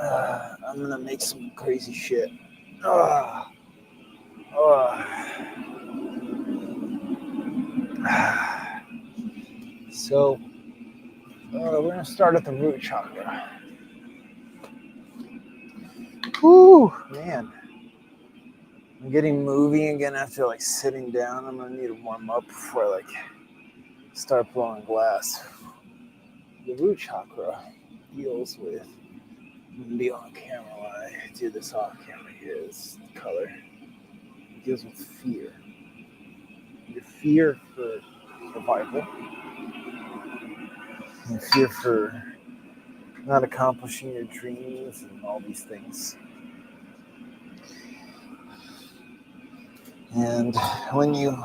I'm gonna make some crazy shit. So, we're gonna start at the root chakra. Whew, man. I'm getting moving again after like sitting down. I'm gonna need to warm up before I start blowing glass. The root chakra deals with, I'm gonna be on camera while I do this off camera here, this color. It deals with fear. Your fear for survival. Your fear for not accomplishing your dreams and all these things. And when you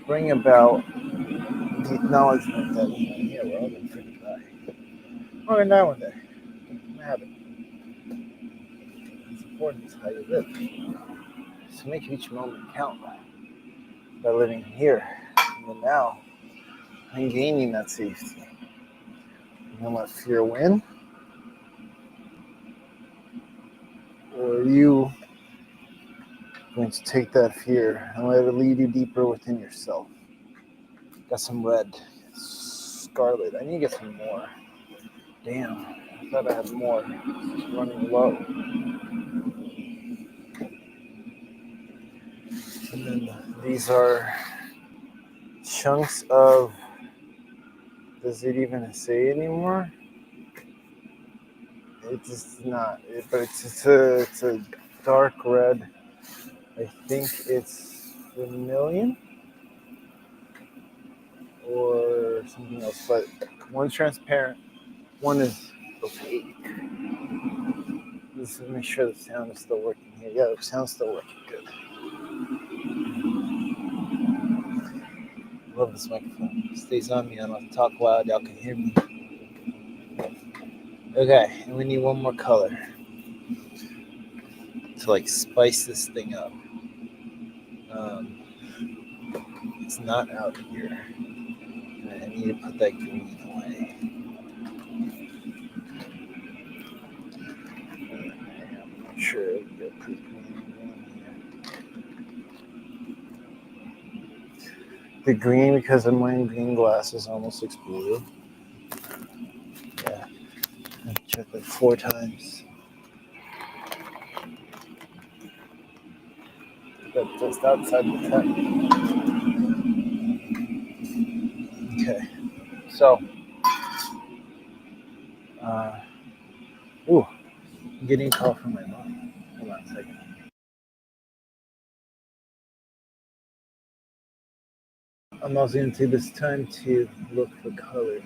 bring about the acknowledgement that, yeah, we're all gonna freaking die. We're gonna die one day. It's gonna happen. It's important is how you live. So make each moment count by living here in the now and gaining that safety. You don't let fear win, or are you going to take that fear and let it lead you deeper within yourself? Got some red, scarlet. I need to get some more. Damn, I thought I had more. It's just running low. And then these are chunks of, does it even say anymore? It's not, but it's a dark red. I think it's vermilion or something else, but one's transparent, one is opaque. Let's make sure the sound is still working here. Yeah, the sound's still working good. Love this microphone. It stays on me. I don't have to talk loud. Y'all can hear me. Okay, and we need one more color to spice this thing up. It's not out here. I need to put that green away. I'm not sure I can put green here. The green, because I'm wearing green glasses, almost exploded. Yeah, I checked 4 times. But just outside the tent. Okay, so, I'm getting a call from my mom. Hold on a second. I'm also going to take this time to look for color.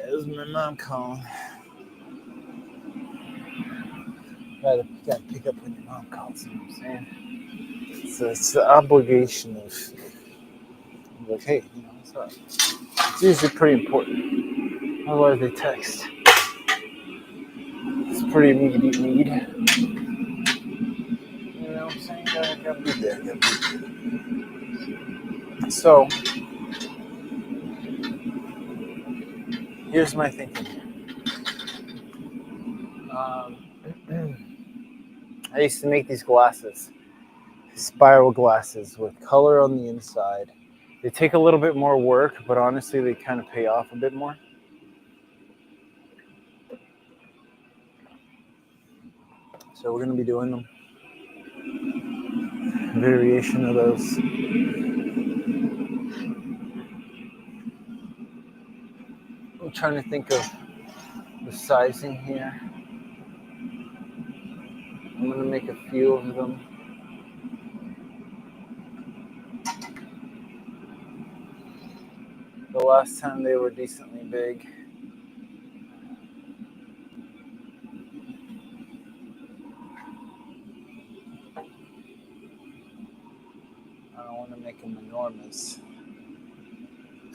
There's my mom calling. Gotta pick up when your mom calls, you know what I'm saying? So it's the obligation of, hey, what's up? It's usually pretty important. Otherwise they text. pretty meaty mead. You know what I'm saying? Gotta be there. So, here's my thinking. I used to make these glasses, spiral glasses with color on the inside. They take a little bit more work, but honestly, they kind of pay off a bit more. So we're going to be doing them. Variation of those. I'm trying to think of the sizing here. I'm going to make a few of them. The last time they were decently big. I don't want to make them enormous.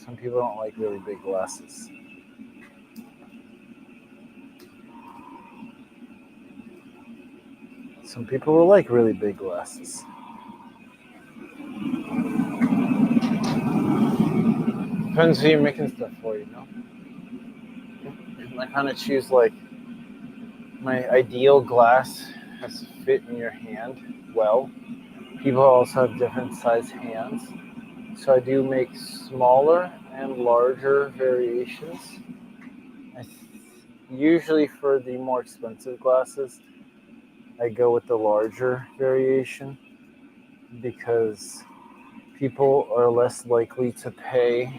Some people don't like really big glasses. Some people will like really big glasses. Depends who you're making stuff for, you know? I kind of choose like my ideal glass has to fit in your hand well. People also have different size hands. So I do make smaller and larger variations. Usually for the more expensive glasses, I go with the larger variation because people are less likely to pay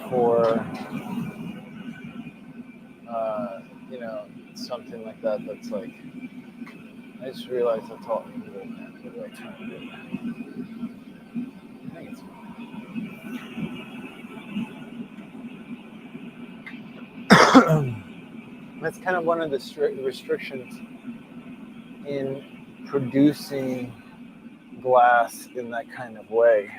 for something like that. That's like, I just realized that's all English. What do I try to do? I think it's that's kind of one of the restrictions in producing glass in that kind of way,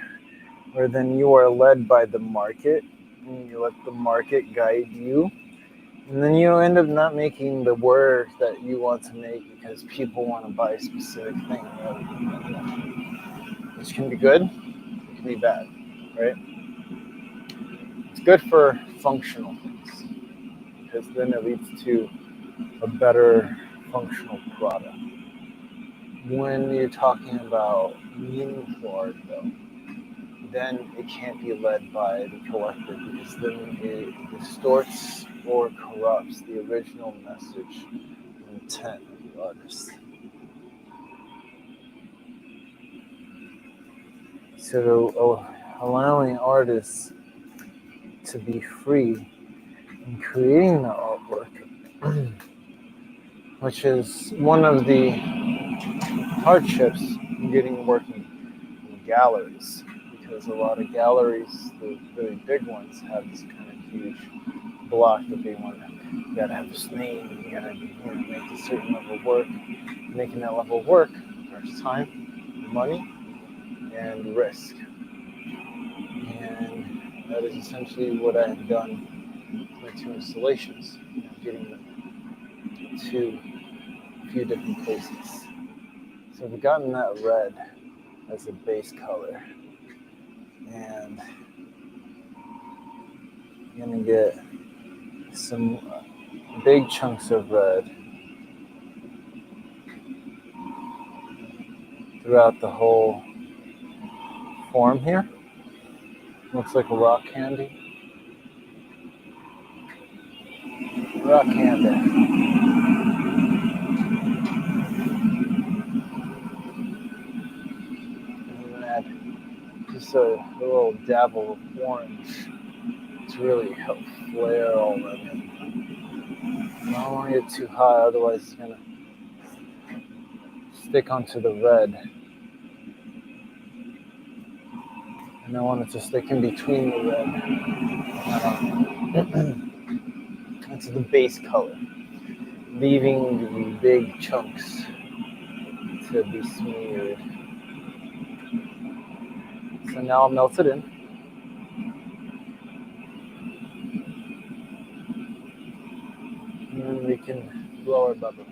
where then you are led by the market and you let the market guide you, and then you end up not making the work that you want to make because people want to buy a specific thing, which can be good, it can be bad, right? It's good for functional things because then it leads to a better functional product. When you're talking about meaningful art, though, then it can't be led by the collector because then it distorts or corrupts the original message and intent of the artist. So allowing artists to be free in creating the artwork, which is one of the hardships in getting working in galleries, because a lot of galleries, the really big ones, have this kind of huge block that they want to. You gotta have this name. You gotta make a certain level of work. Making that level of work requires time, money, and risk. And that is essentially what I have done with my two installations, getting them to a few different places. So we've gotten that red as a base color, and I'm gonna get some big chunks of red throughout the whole form here. Looks like a rock candy. Rock candy. And add just a little dabble of orange to really help flare all that in. I don't want to get too high, otherwise it's gonna stick onto the red. And I want it to stick in between the red. That's the base color, leaving the big chunks to be smeared. So now I'll melt it in. And then we can Blower bubble.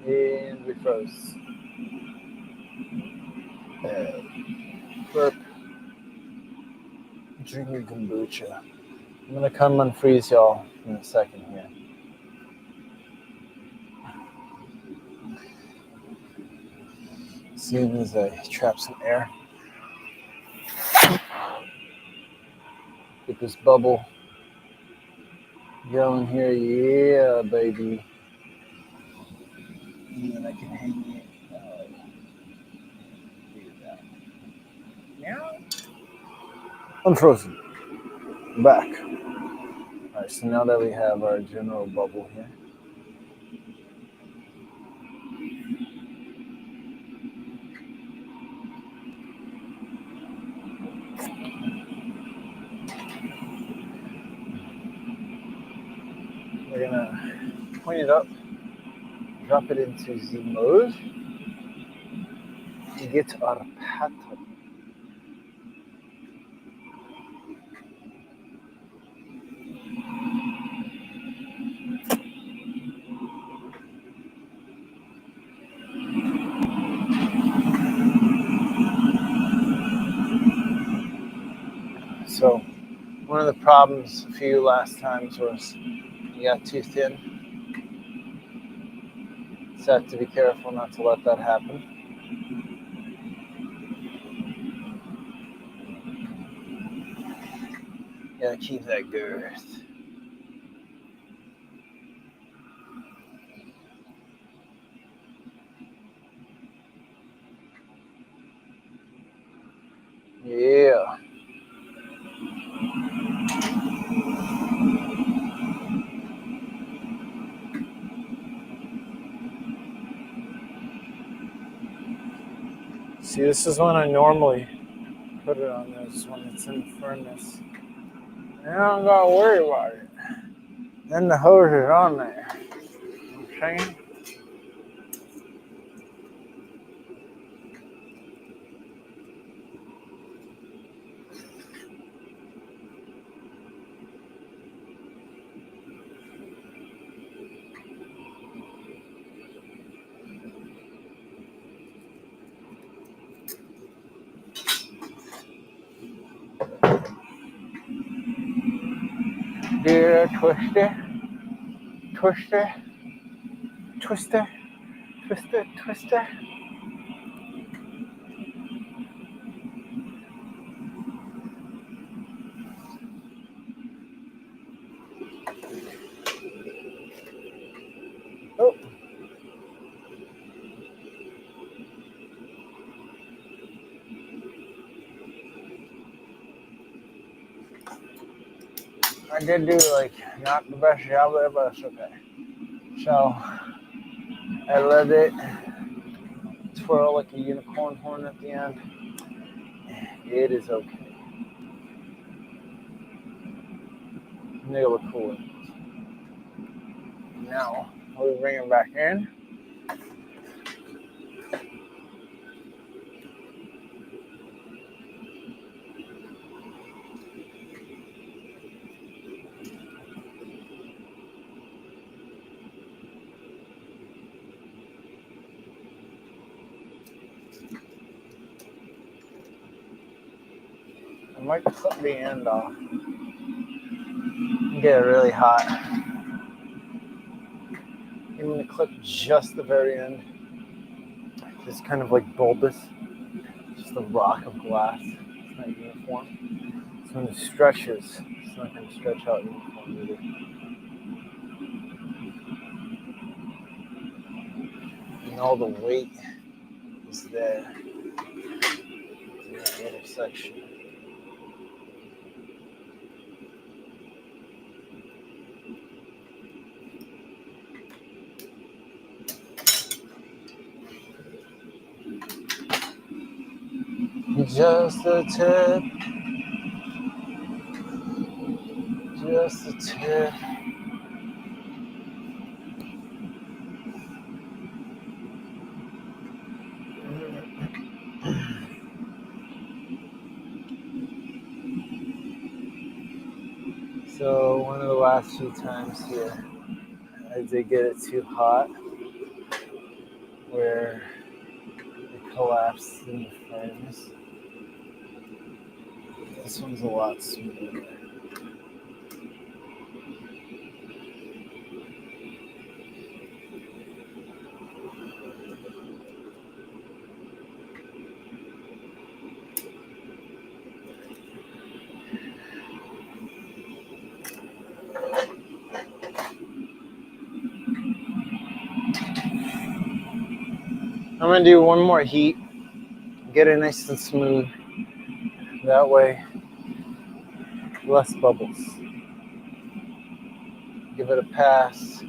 And we froze. Burp. Drinking kombucha. I'm gonna come unfreeze y'all in a second here. As soon as I trap some air. Get this bubble going here. Yeah, baby. And then I can hang it. Meow. Unfrozen. Back. All right, so now that we have our general bubble here, we're gonna point it up, drop it into Z mode, and get our pattern. So one of the problems a few last times was you got too thin. So I have to be careful not to let that happen. Gotta keep that girth. Yeah. See, this is when I normally put it on this when it's in the furnace. And I don't gotta worry about it. Then the hose is on there. You know what I'm saying? Dear Twister, Twister, Twister, Twister, Twister. Oh. I did do like not the best job there, but it's okay. So I let it twirl like a unicorn horn at the end. It is okay. It'll look cool. Now we bring it back in. I might clip the end off. Get it really hot. I'm going to clip just the very end. It's kind of like bulbous. Just a rock of glass. It's not uniform. So when it stretches, it's not going to stretch out uniform either. And all the weight is there in that little section. Just the tip. Just the tip. So one of the last few times here, I did get it too hot, where it collapsed in the furnace. This one's a lot smoother. I'm gonna do one more heat, get it nice and smooth. That way, less bubbles. Give it a pass.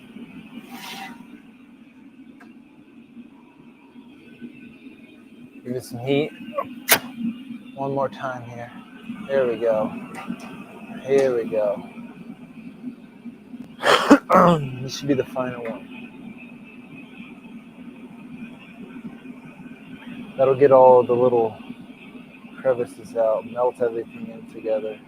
Give it some heat. One more time here. There we go. Here we go. This should be the final one. That'll get all the little crevices out, melt everything in together.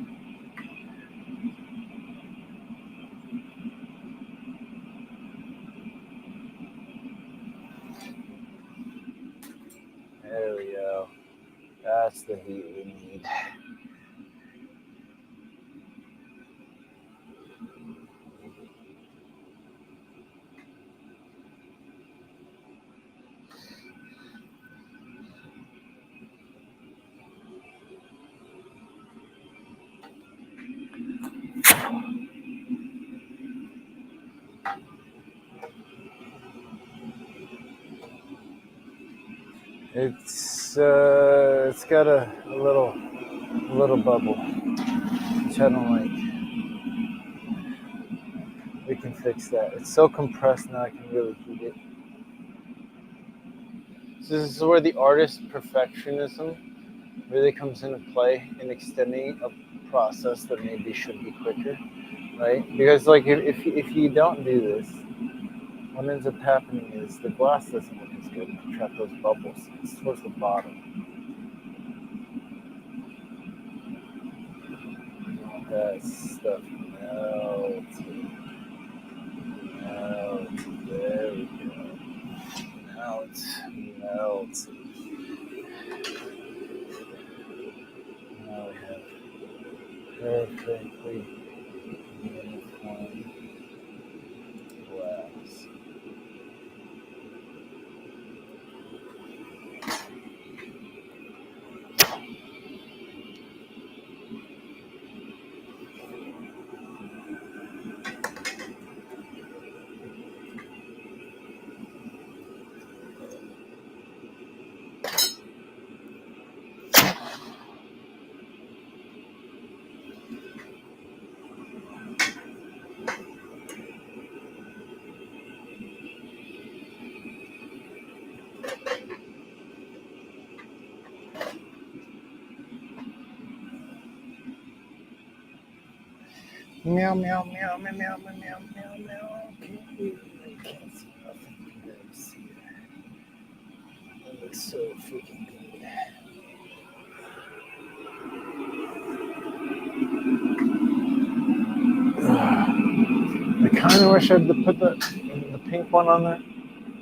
There we go. That's the heat we need. It's got a little bubble, which I don't like. We can fix that. It's so compressed now I can really heat it. So this is where the artist perfectionism really comes into play in extending a process that maybe should be quicker, right? Because like if you don't do this, what ends up happening is the glass doesn't look as good. Trap those bubbles. It's towards the bottom. That stuff melts. There we go. Now it's melted. Now we have perfectly uniform glass. Meow, meow, meow, meow, meow, meow, meow, meow, meow. I can't see nothing. You guys see it. That looks so freaking good. I kind of wish I'd put the pink one on there,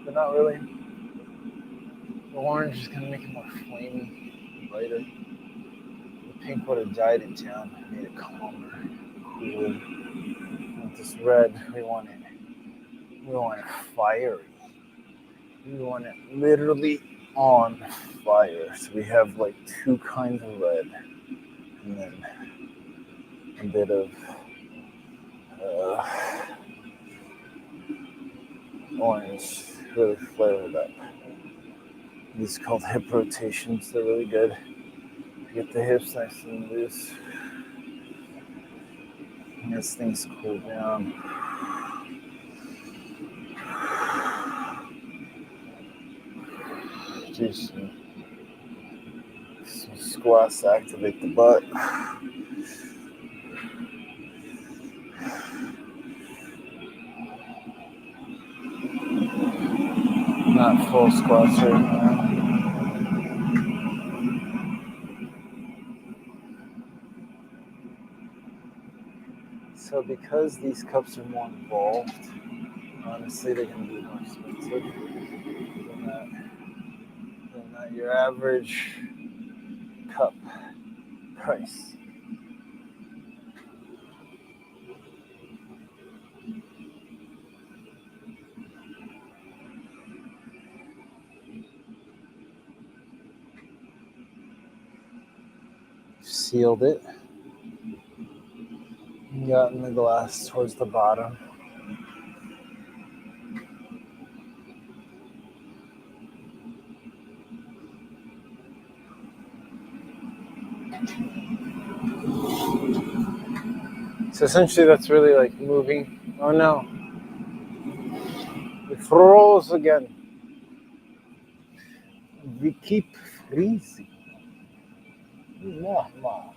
but not really. The orange is going to make it more flamey, brighter. The pink would have died in town, made it calmer, cooler. With this red, we want it fiery. We want it literally on fire. So we have like two kinds of red, and then a bit of orange, really flare it up. These are called hip rotations. They're really good to get the hips nice and loose. And as things cool down. Do some squats to activate the butt. Not full squats right now. So So because these cups are more involved, honestly, they're going to be more expensive than your average cup price. Sealed it. Gotten the glass towards the bottom. So essentially that's really like moving. Oh no. It froze again. We keep freezing. Mama.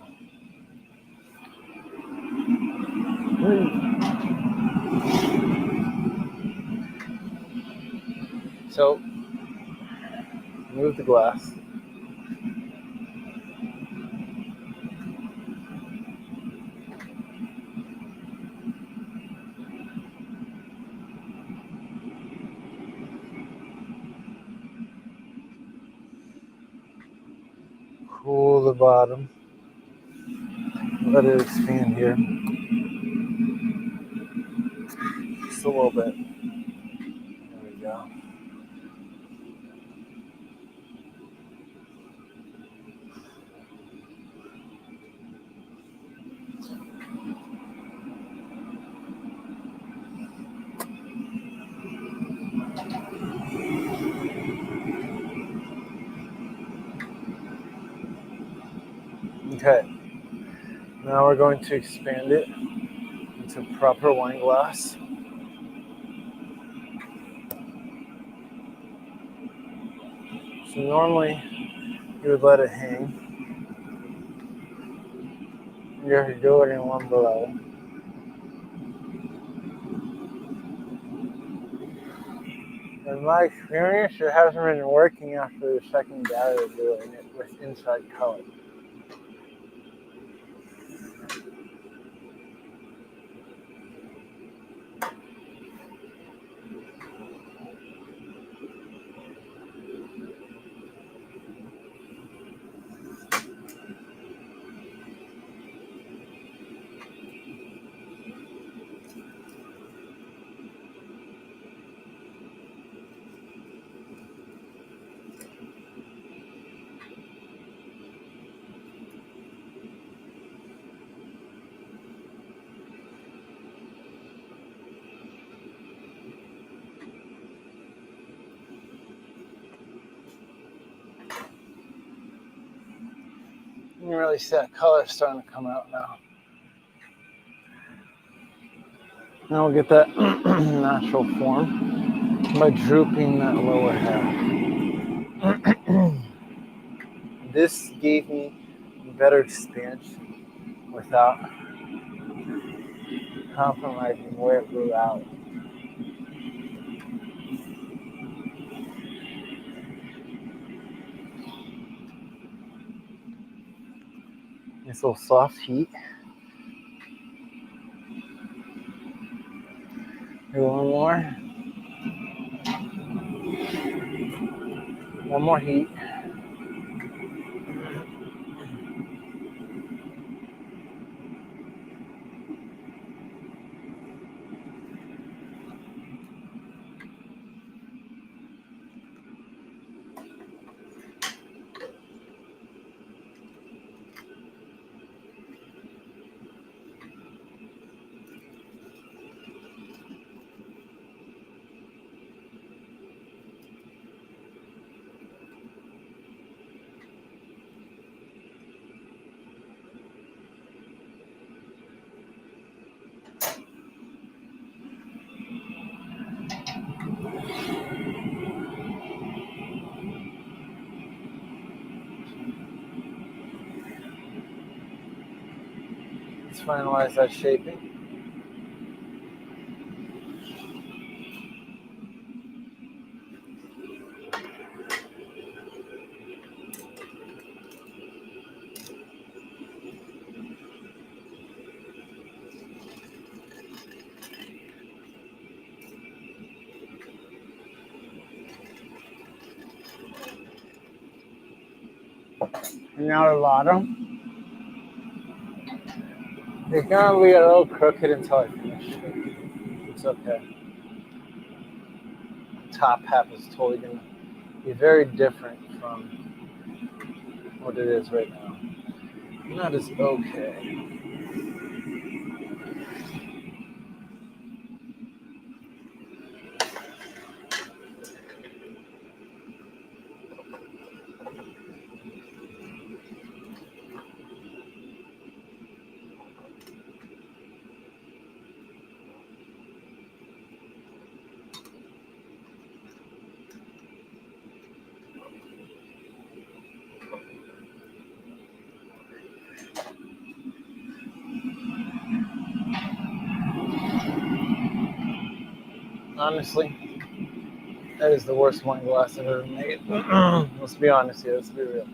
So move the glass. Cool the bottom. Let it expand here. Just a little bit. There we go. Okay. Now we're going to expand it into proper wine glass. So normally you would let it hang. You're doing in one below. In my experience, it hasn't been working after the second battle of doing it with inside color. You can really see that color starting to come out now. Now we'll get that natural form by drooping that lower half. This gave me better expansion without compromising where it blew out. This little soft heat. Do one more. One more heat. Let's finalize that shaping. And now the bottom. It's gonna be a little crooked until I finish it. It's okay. The top half is totally gonna be very different from what it is right now. And that is okay. Honestly, that is the worst wine glass I've ever made. Let's be honest here. Let's be real.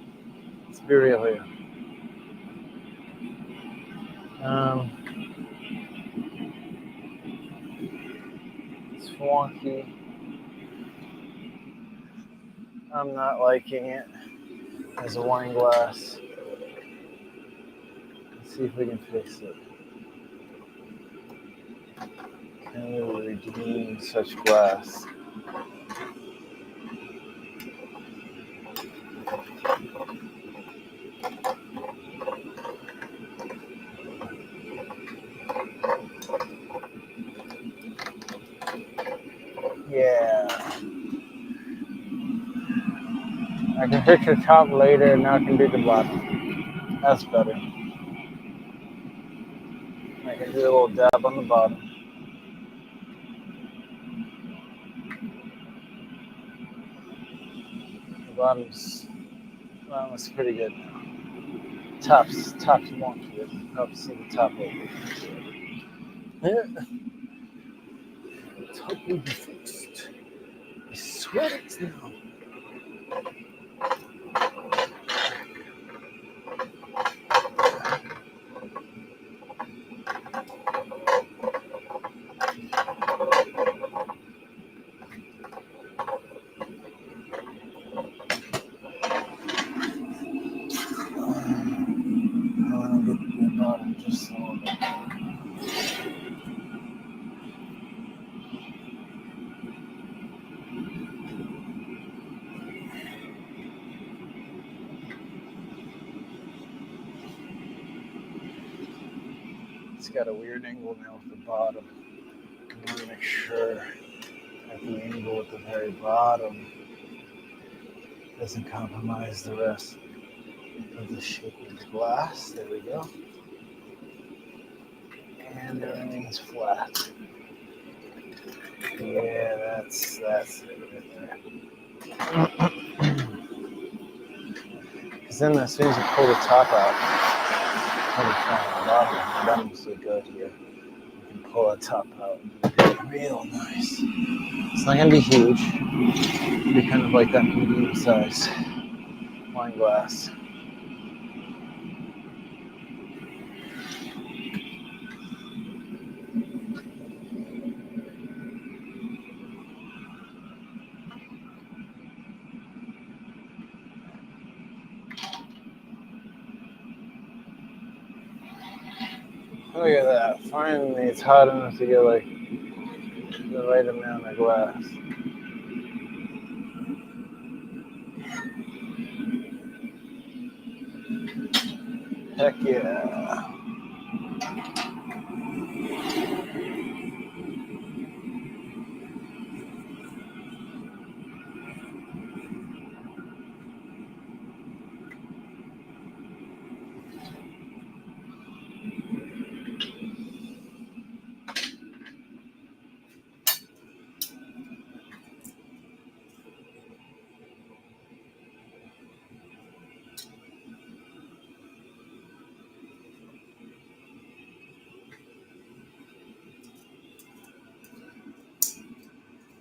Let's be real here. It's wonky. I'm not liking it as a wine glass. Let's see if we can fix it. Can we redeem such glass? Yeah. I can fix the top later and now I can do the bottom. That's better. I can do a little dab on the bottom. The bottom's pretty good now. Top's wonky. Help see the top a little bit. Yeah. Top will be fixed. I sweat it now. Just a little bit. It's got a weird angle now with the bottom. I want to make sure that the angle at the very bottom doesn't compromise the rest of the shape of the glass. There we go. And everything's flat. Yeah, that's it right there. Because then as soon as you pull the top out, the bottom's so good here. You can pull the top out and do it real nice. It's not going to be huge. It'll be kind of like that medium size wine glass. Look at that. Finally, it's hot enough to get like the right amount of glass. Heck yeah.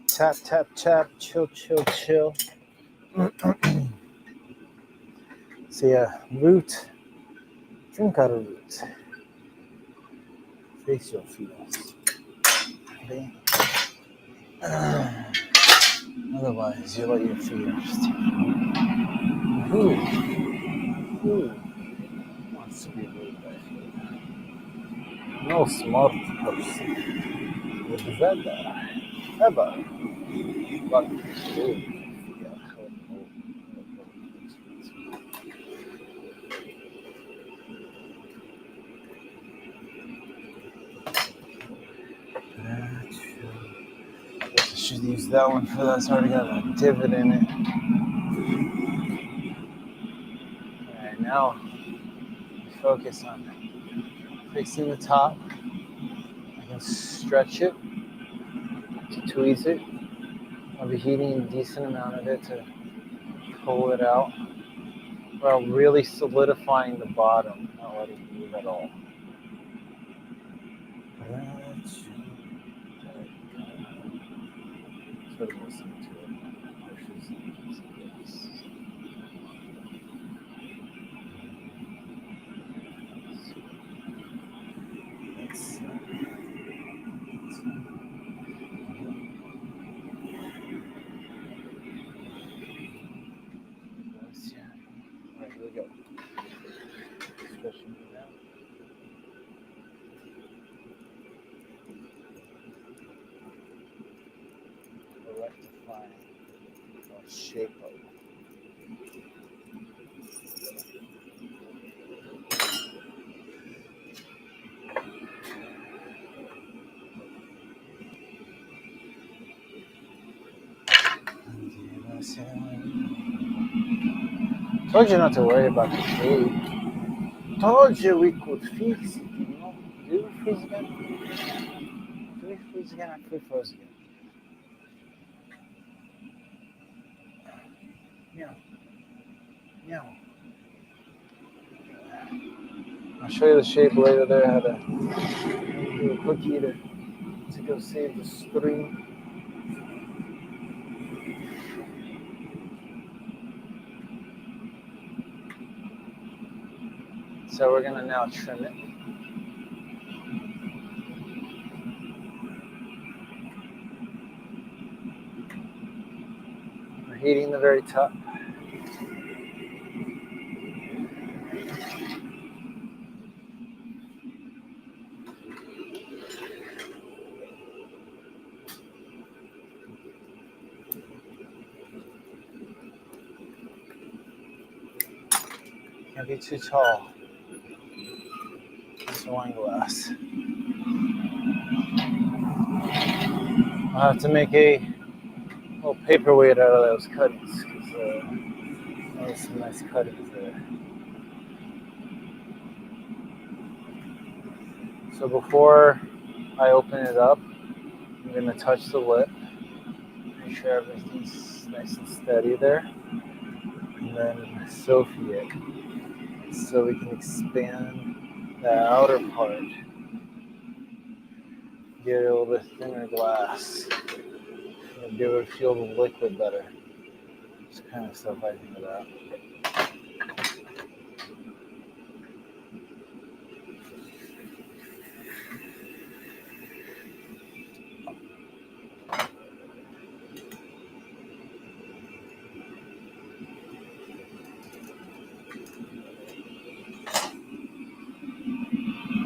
Tap, tap, tap, chill, chill, chill. See, root. Drink out of root. Face your feels. Okay? Otherwise, you'll let your fears. Ooh. Who wants to be rude by food? No smart person would that ever but food. I should use that one for that's already got a divot in it. Alright, now focus on fixing the top. I can stretch it to tweeze it. I'll be heating a decent amount of it to pull it out while really solidifying the bottom, not letting it move at all. Sort of listen to it. Alright, here we go. Stretching it out. Rectifying our shape of it. Told you not to worry about the shape. Told you we could fix it, you know? Do we freeze again? Do we freeze again? I could freeze again. Meow. Meow. I'll show you the shape later there. How to do a cookie to go save the stream. So we're gonna now trim it. We're heating the very top. Can't be too tall. It's a wine glass. I'll have to make a little paperweight out of those cuttings because there's some nice cuttings there. So before I open it up, I'm going to touch the lip, make sure everything's nice and steady there, and then Sophie it so we can expand the outer part, get a little bit thinner glass, and be able to feel the liquid better. It's the kind of stuff I think about.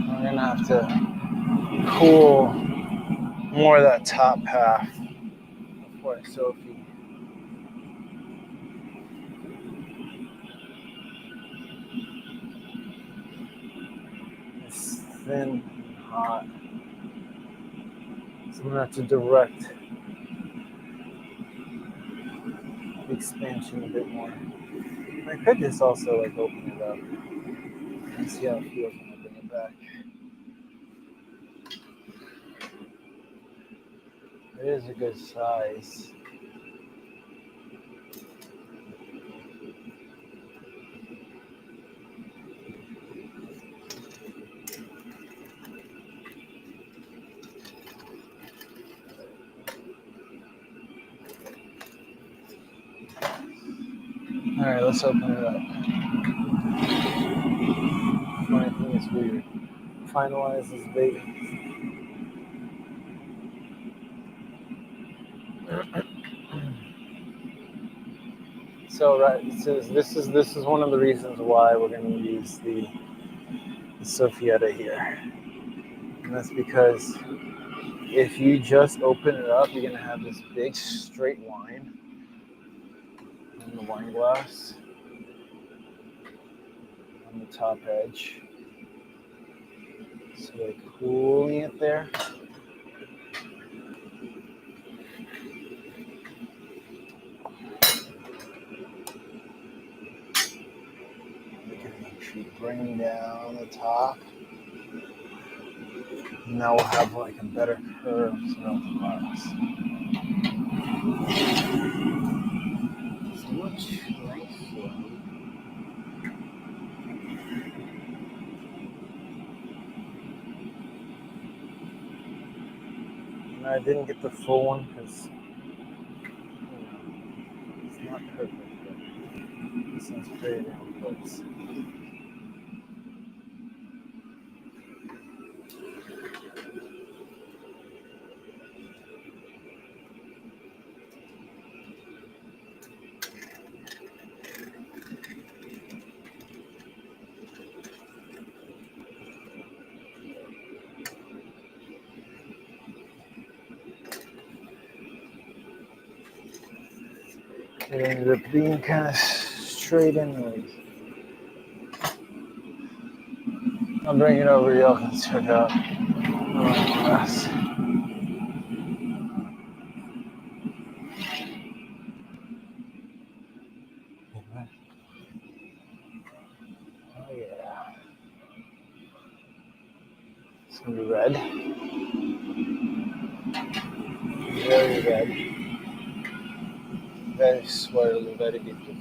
We're gonna have to cool more of that top half before Sophie. It's thin and hot. So I'm gonna have to direct the expansion a bit more. I could just also like open it up and see how it feels when I bring it back. It is a good size. All right, let's open it up. Funny thing is weird. Finalize this baby. So right, so this is one of the reasons why we're going to use the Sophietta here, and that's because if you just open it up, you're going to have this big straight line in the wine glass on the top edge. So like cooling it there. Bring down the top. Now we'll have like a better curve throughout the glass. So much nicer. And I didn't get the full one because it's not perfect, but this one's pretty damn close. It ended up being kind of straight anyways. I'll bring it over, y'all can check out the glass. Oh yeah. It's gonna be red. Very red. Very swirly, very beautiful.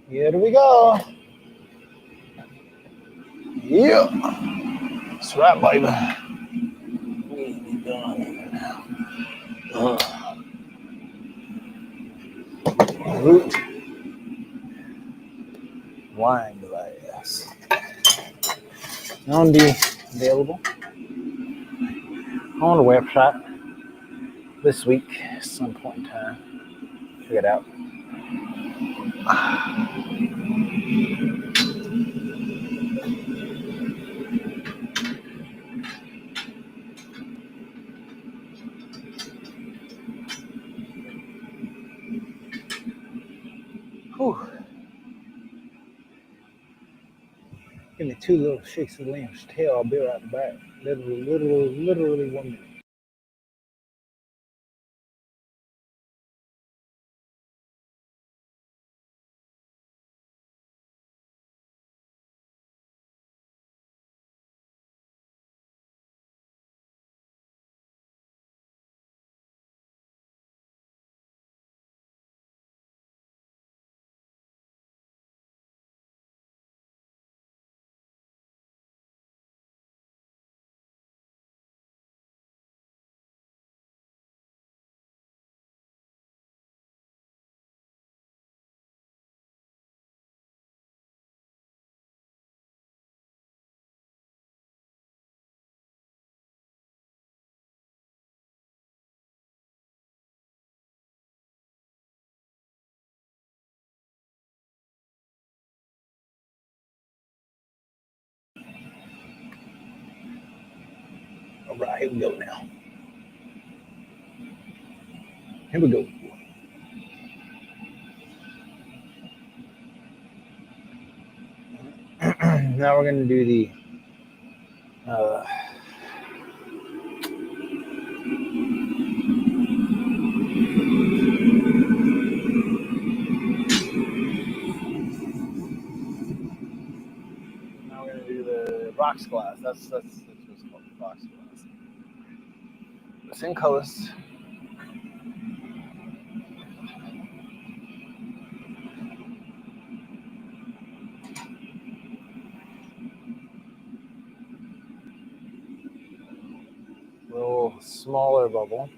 Here we go. Yeah. That's right, baby. We be done here now. Root wine glass. Now be available on the website this week, some point in time. Check it out. Whew. Give me 2 little shakes of the lamb's tail. I'll be right back. Literally 1 minute. All right, here we go now. Here we go. Now we're going to do the rocks glass. That's what's called, rocks glass. Same colors. Little smaller bubble.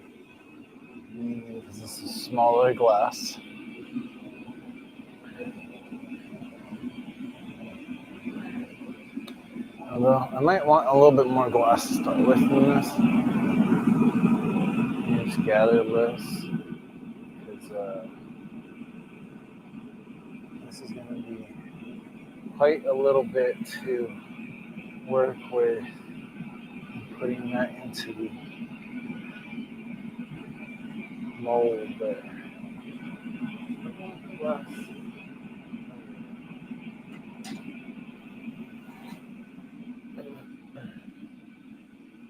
This is smaller glass. Although I might want a little bit more glass to start with than this. Just gather this because this is going to be quite a little bit to work with putting that into the mold there. Glass.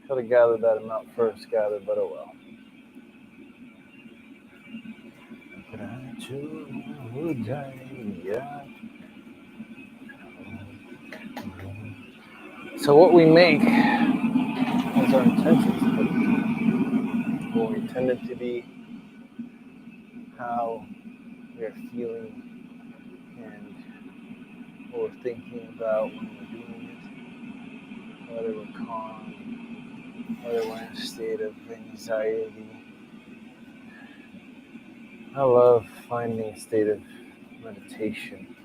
Could have gathered that amount first, but oh well. So what we make is our intentions. What we intend it to be, how we are feeling, and what we're thinking about when we're doing it, whether we're calm, whether we're in a state of anxiety. I love finding a state of meditation.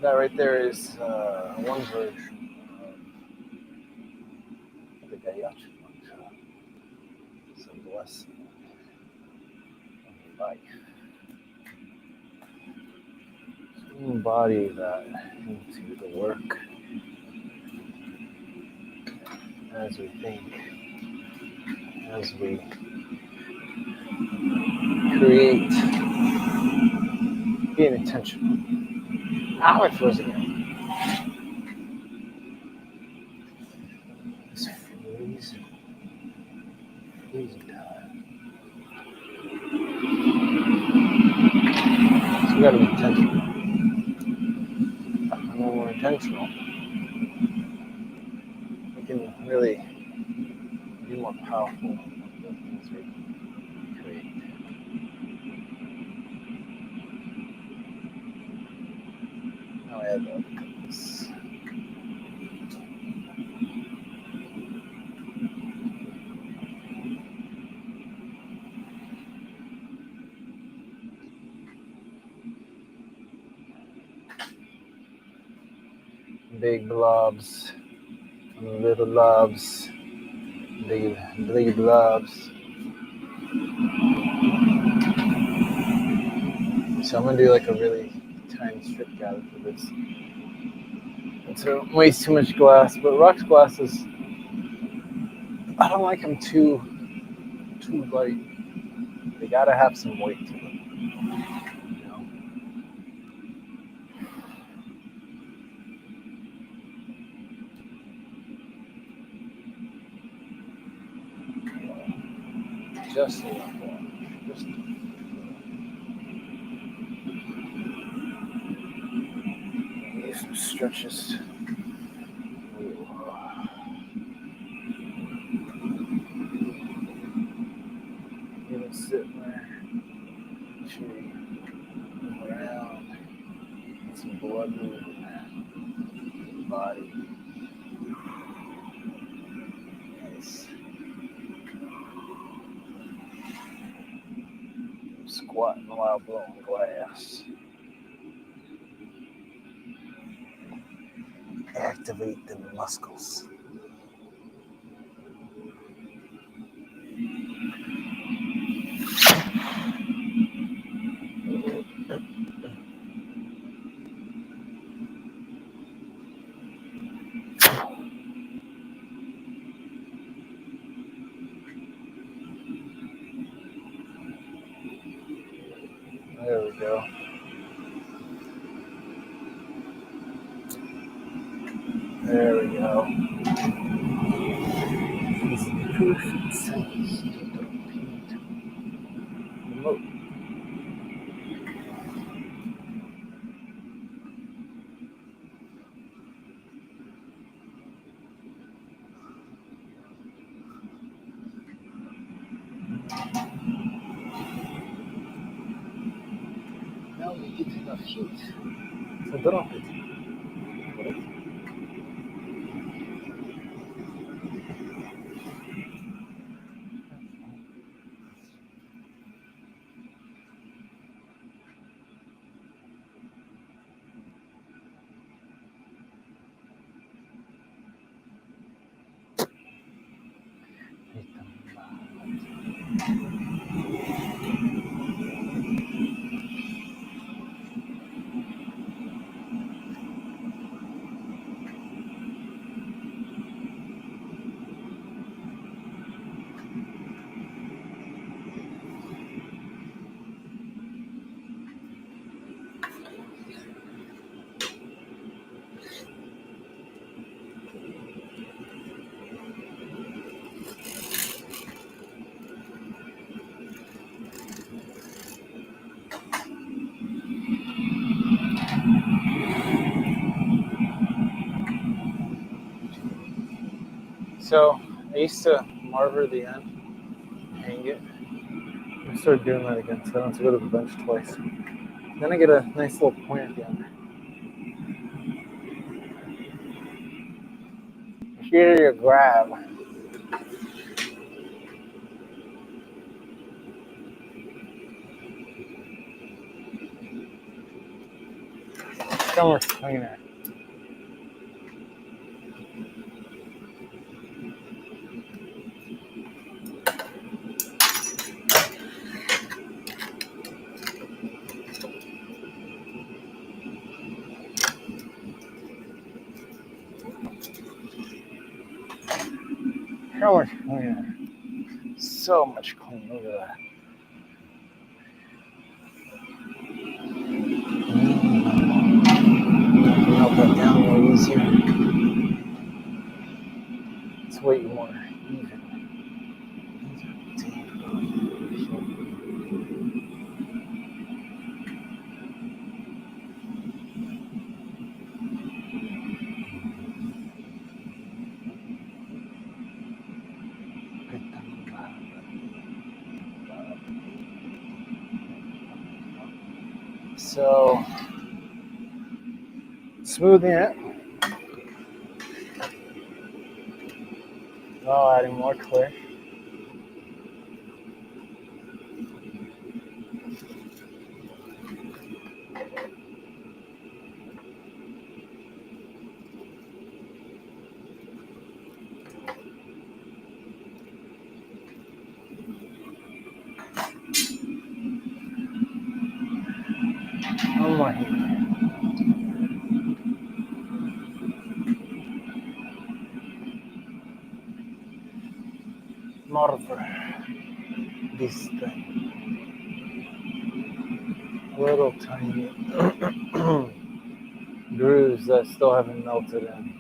That right there is one version of the Gayatri mantra. It's a blessing of life. So embody that into the work as we think, as we create, being intentional. Ow, it froze again. It's freezing time. So we gotta be intentional. And when we're intentional, we can really be more powerful with the things we create. Now I add the other colors. Big blobs, little blobs, big blobs. So I'm gonna do like a really tiny strip gather for this. It's way too much glass, but rocks glasses, I don't like them too light. They gotta have some weight to them. Just enough water. Just need some stretches. Even sitting there, move around, get some blood moving in the body. Nice. what while blowing glass? Activate the muscles. There we go. There we go. It's the perfect size to repeat. Remote. Now we get enough heat. So drop it. So I used to marver the end, hang it. I started doing that again, so I don't have to go to the bench twice. Then I get a nice little point at the end. Here you grab. Somewhere cleaner. So much cleaner. So much cleaner. Look at that. Melt that down a little easier. It's way more even. So, smoothing it. Now adding more clear. One more heat. Mortar. This thing. Little tiny grooves that still haven't melted in.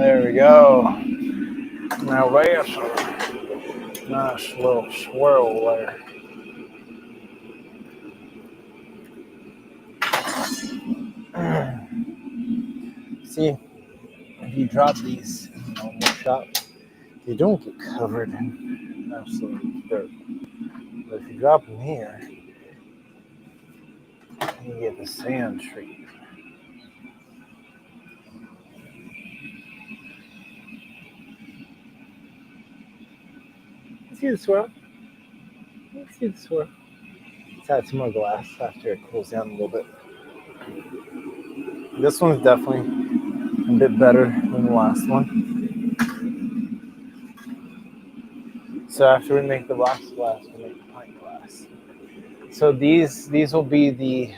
There we go. Now there's a nice little swirl there. See, if you drop these in a normal shop, you don't get covered in absolute dirt. But if you drop them here, you get the sand treatment. See the swirl? See the swirl? Let's add some more glass after it cools down a little bit. This one's definitely a bit better than the last one. So after we make the rocks glass, we make the pint glass. So these will be the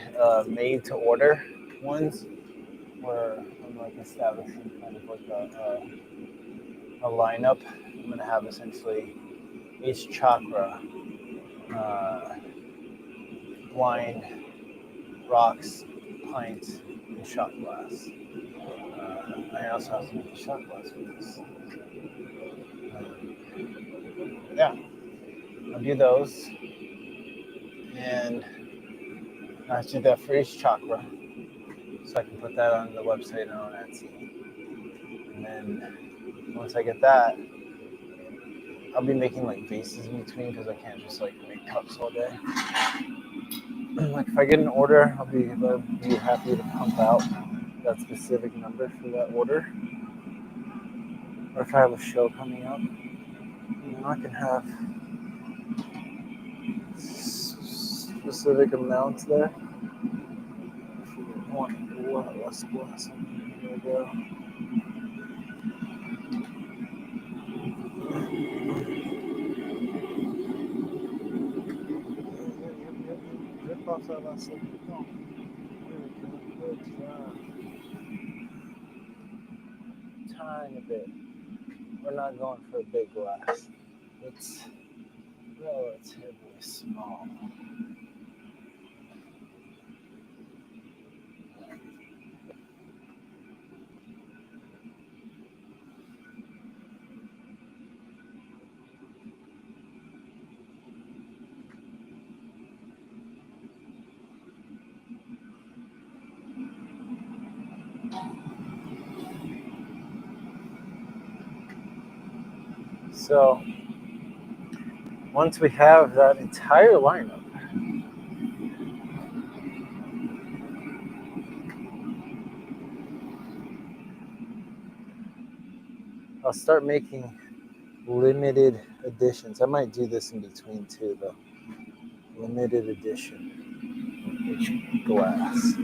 made to order ones, where I'm like establishing kind of like a lineup. I'm gonna have essentially each chakra, wine, rocks, pint, and shot glass. I also have to make a shot glass for this. Yeah, I'll do those. And I do that for each chakra. So I can put that on the website and on Etsy. And then once I get that, I'll be making like vases in between because I can't just like make cups all day. Like if I get an order, I'll be happy to pump out that specific number for that order. Or if I have a show coming up, I can have specific amounts there. I want a lot less glass. There we go. Rip off that last little bit. Oh, good job. Tiny bit. We're not going for a big glass. It's relatively small. So once we have that entire lineup, I'll start making limited editions. I might do this in between too, though. Limited edition of each glass.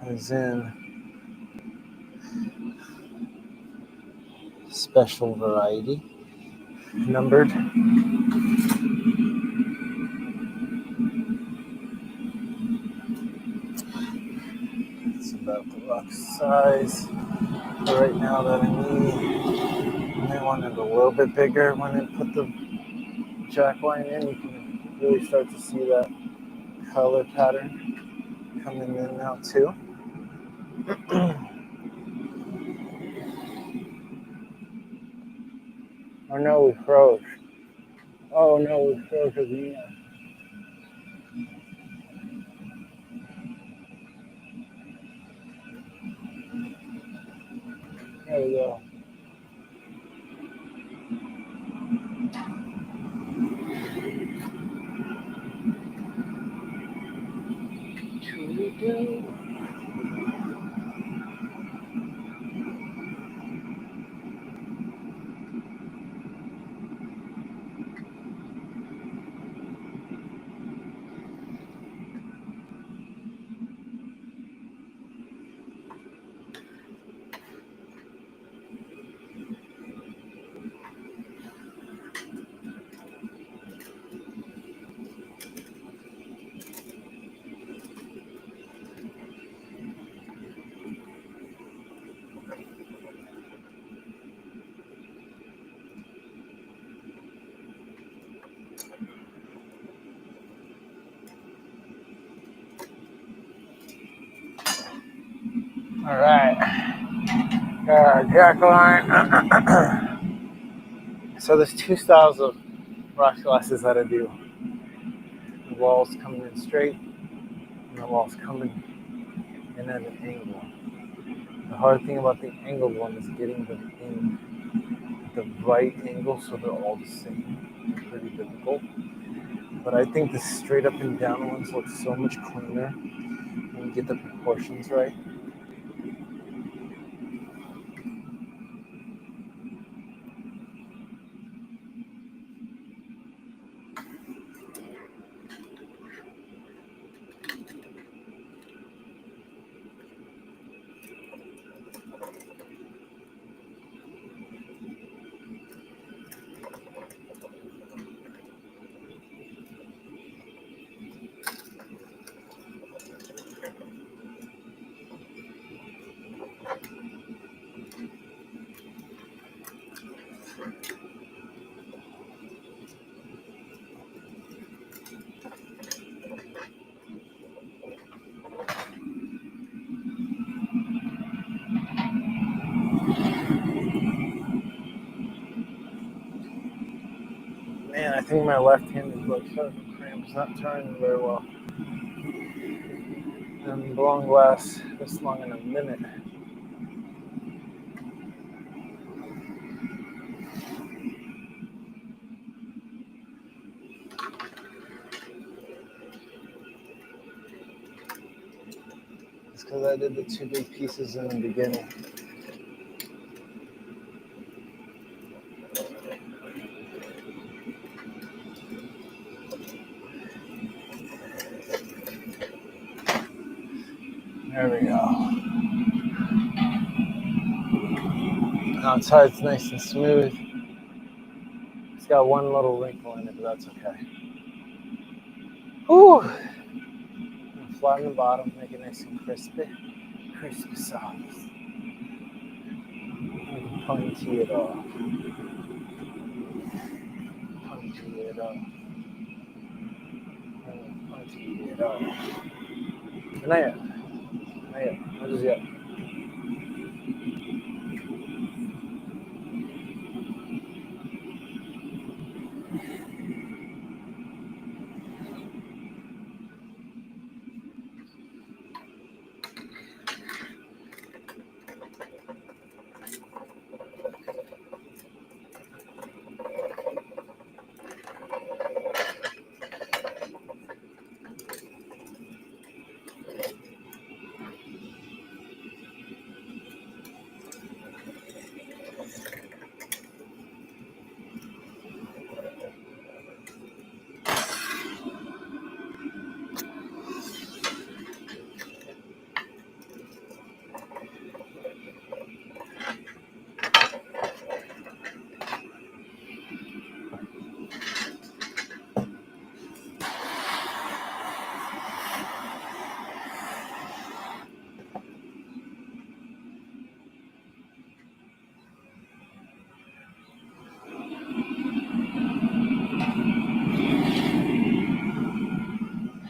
As in special variety, numbered. It's about the rock size right now that I need. I may want it a little bit bigger when I put the jack line in. You can really start to see that color pattern coming in now too. Oh no, we froze. Oh no, we froze again. There we go. All right. Got our jack line. So there's two styles of rock glasses that I do. The wall's coming in straight, and the wall's coming in at an angle. The hard thing about the angled one is getting them in the right angle so they're all the same. It's pretty difficult. But I think the straight up and down ones look so much cleaner when you get the proportions right. Man, I think my left hand is like starting to cramp. It's not turning very well. And blowing glass this long in a minute. It's because I did the two big pieces in the beginning. There we go. Outside's nice and smooth. It's got one little wrinkle in it, but that's okay. Whew. Flatten the bottom, make it nice and crispy. Crispy soft. You can punchy it off. Punchy it off. Punchy it off. Not yet. Not yet. Not just yet.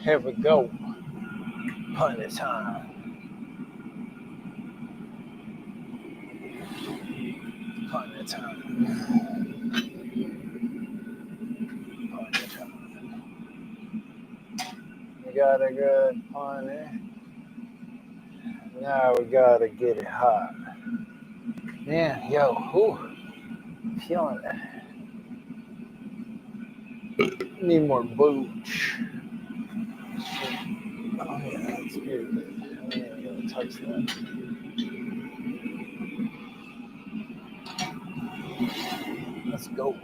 Here we go. Plenty of time. Plenty of time. Plenty of time. We got a good plenty. Now we gotta get it hot. Man, yo, whew. Feeling it. Need more booch. Oh yeah, that's good. I ain't even gonna touch that. Let's go.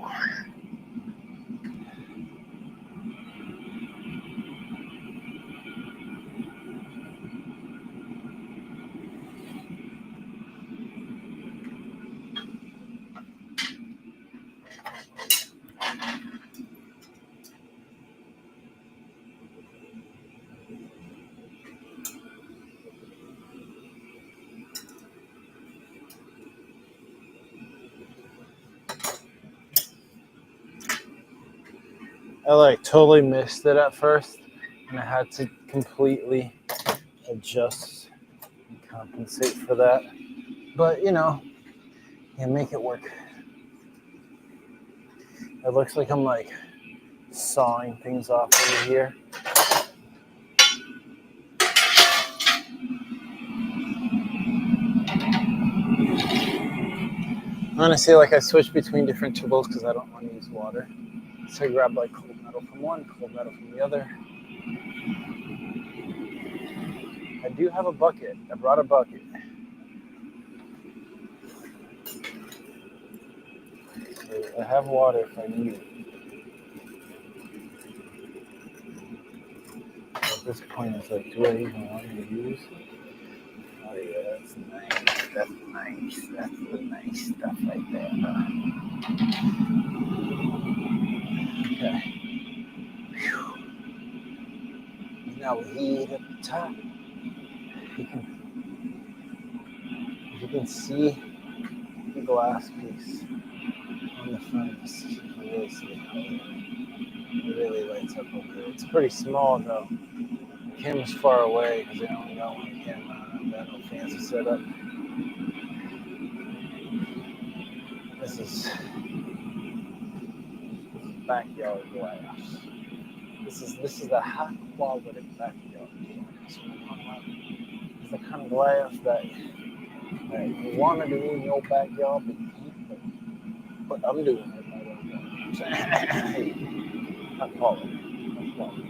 I like totally missed it at first, and I had to completely adjust and compensate for that. But, make it work. It looks like I'm like sawing things off over here. Honestly, like I switch between different tools because I don't want to use water. So I grab like cold metal from one, cold metal from the other. I do have a bucket. I brought a bucket. So I have water if I need it. At this point, it's like, do I even want to use it? Oh yeah, that's nice. That's nice. That's the nice stuff right there. Okay. Whew. Now we heat at the top. If you can see the glass piece on the furnace, you can really see the color. It really lights up over there. It's pretty small though. The camera's far away because I only got one camera. I've got no fancy setup. This is backyard glass. This is the high quality backyard glass. It's the kind of glass that you want to do in your backyard, but you can't. But I'm doing it. High quality. High quality.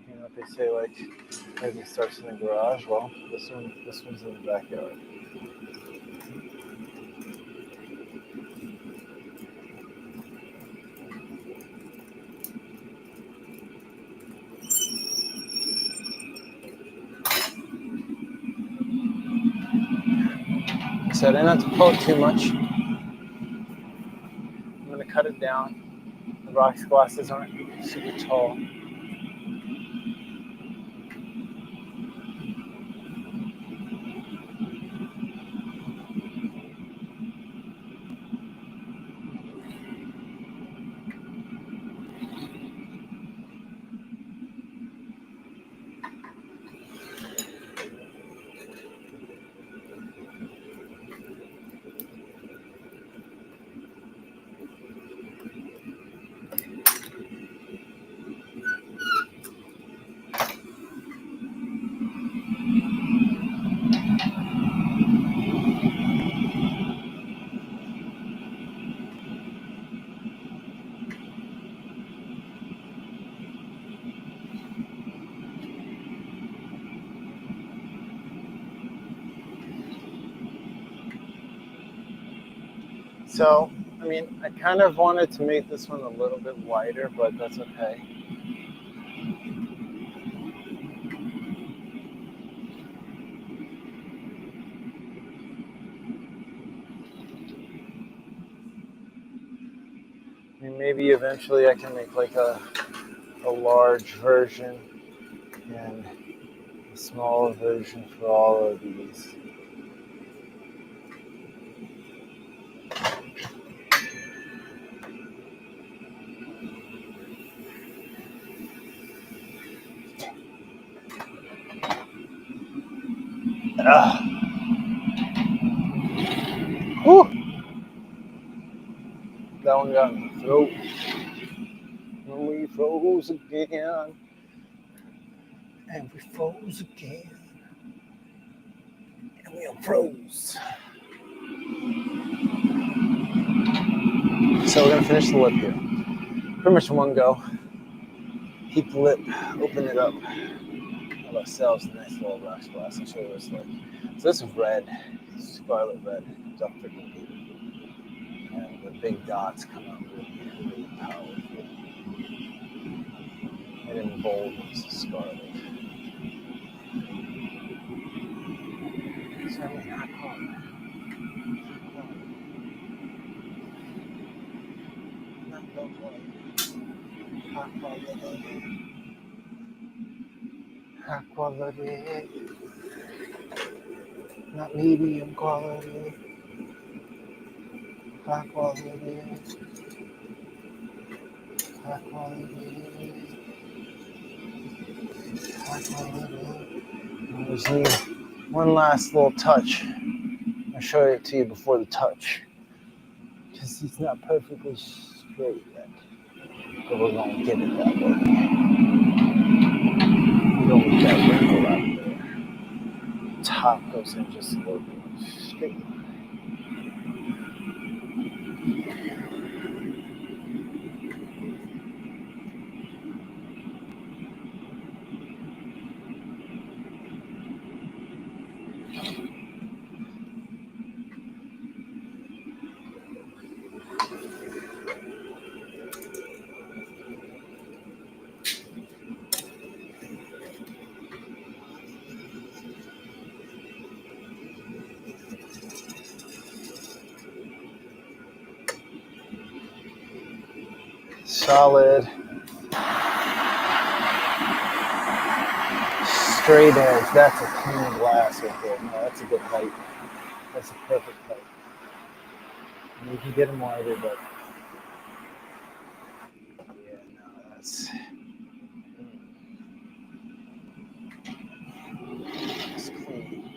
You know what they say, like everything starts in the garage. Well, this one's in the backyard. So I didn't have to pull it too much. I'm gonna cut it down. The rocks glasses aren't super tall. So, I mean, I kind of wanted to make this one a little bit wider, but that's okay. I mean, maybe eventually I can make like a large version and a smaller version for all of these. Whew. That one got in the throat. And we froze again. And we froze again. And we unfroze. So we're gonna finish the lip here. Pretty much in one go. Heat the lip, open it up. Have ourselves a nice little rocks glass. I'll show you what it's like. So this is red, scarlet red. It's up freaking beautiful. And the big dots come out really powerful. And in bold is scarlet. So I mean, high quality. Not low quality. High quality. High quality. Not medium quality. High quality. High quality. High quality. I just need one last little touch. I'll show it to you before the touch. Because he's not perfectly straight yet. But we're going to get it that way. We don't get that wrinkle out there. Top goes in just a little bit straight. Solid. Straight edge. That's a clean glass right there. No, that's a good height. That's a perfect height. And you can get them wider, but yeah, no, that's clean.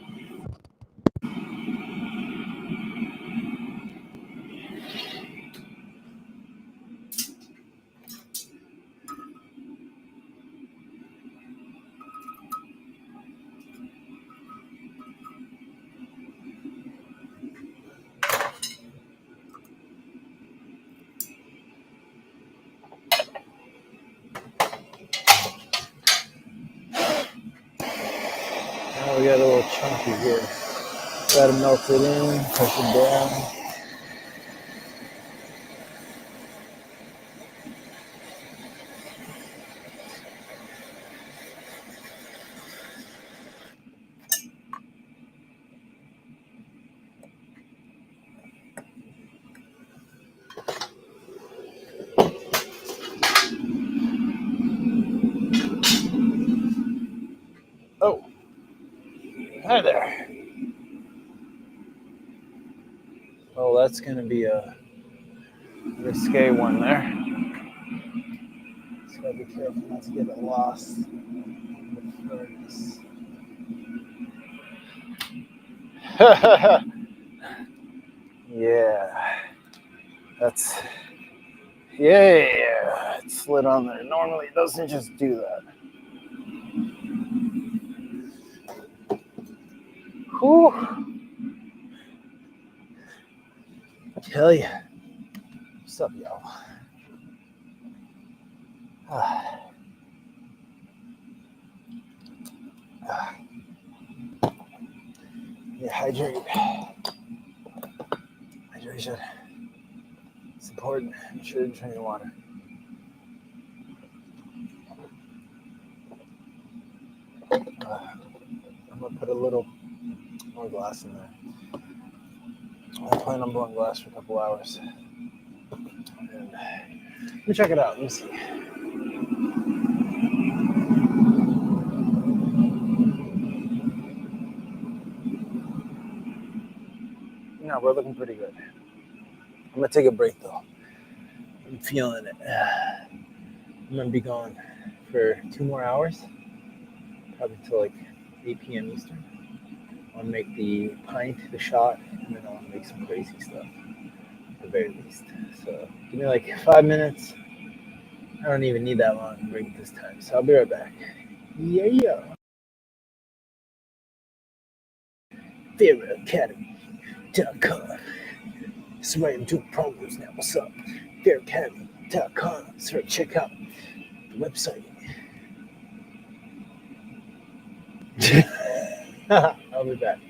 Now we got a little chunky here. Gotta melt it in, push it down. Oh, hi there. Well, that's gonna be a risque one there. Just gotta be careful not to get it lost in the furnace. Yeah, that's yeah. It slid on there. Normally, it doesn't just do that. Whew. I tell you. What's up, y'all? Yeah, hydrate. Hydration. It's important. I'm sure to drink water. I'm gonna put a little more glass in there. I plan on blowing glass for a couple hours. And let me check it out. Let me see. No, we're looking pretty good. I'm gonna take a break though. I'm feeling it. I'm gonna be gone for 2 more hours, probably till like 8 p.m. Eastern. I'll make the pint, the shot, and then I'll make some crazy stuff at the very least. So give me like 5 minutes. I don't even need that long to break this time. So I'll be right back. Yeah. FairAcademy.com. That's right, I'm doing promos now. What's up? FairAcademy.com. So check out the website. I'll be back.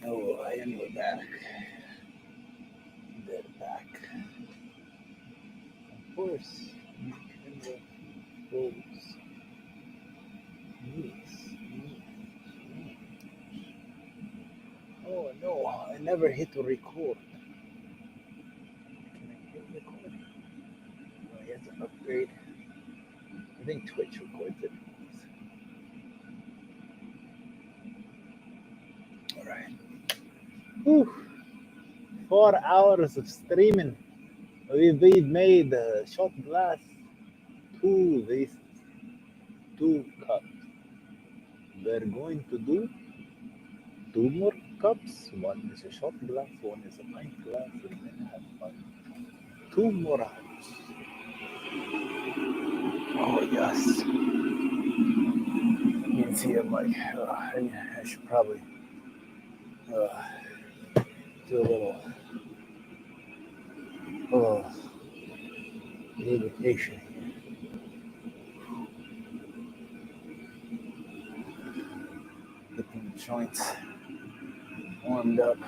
Oh, and we're back. They're back. Of course, you can fools. Yes. Oh no, I never hit record. Can I hit record? Oh, I have to upgrade. I think Twitch records it. Alright. Whew. 4 hours of streaming. We've made shot glass 2 vases, 2 cups. We're going to do 2 more cups. One is a shot glass, one is a pint glass, and then have fun. 2 more hours. Oh yes. You can see I'm like, I should probably do a little lubrication here. Getting the joints warmed up.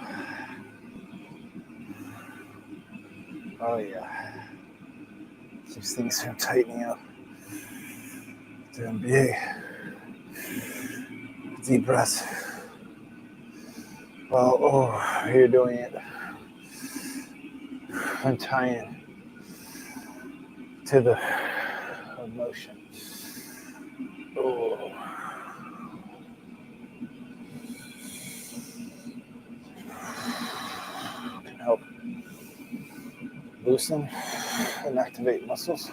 Oh yeah. These things are tightening up. Doing big. Deep breaths. Oh, you're doing it. I'm tying to the emotion. Oh. Can help loosen and activate muscles.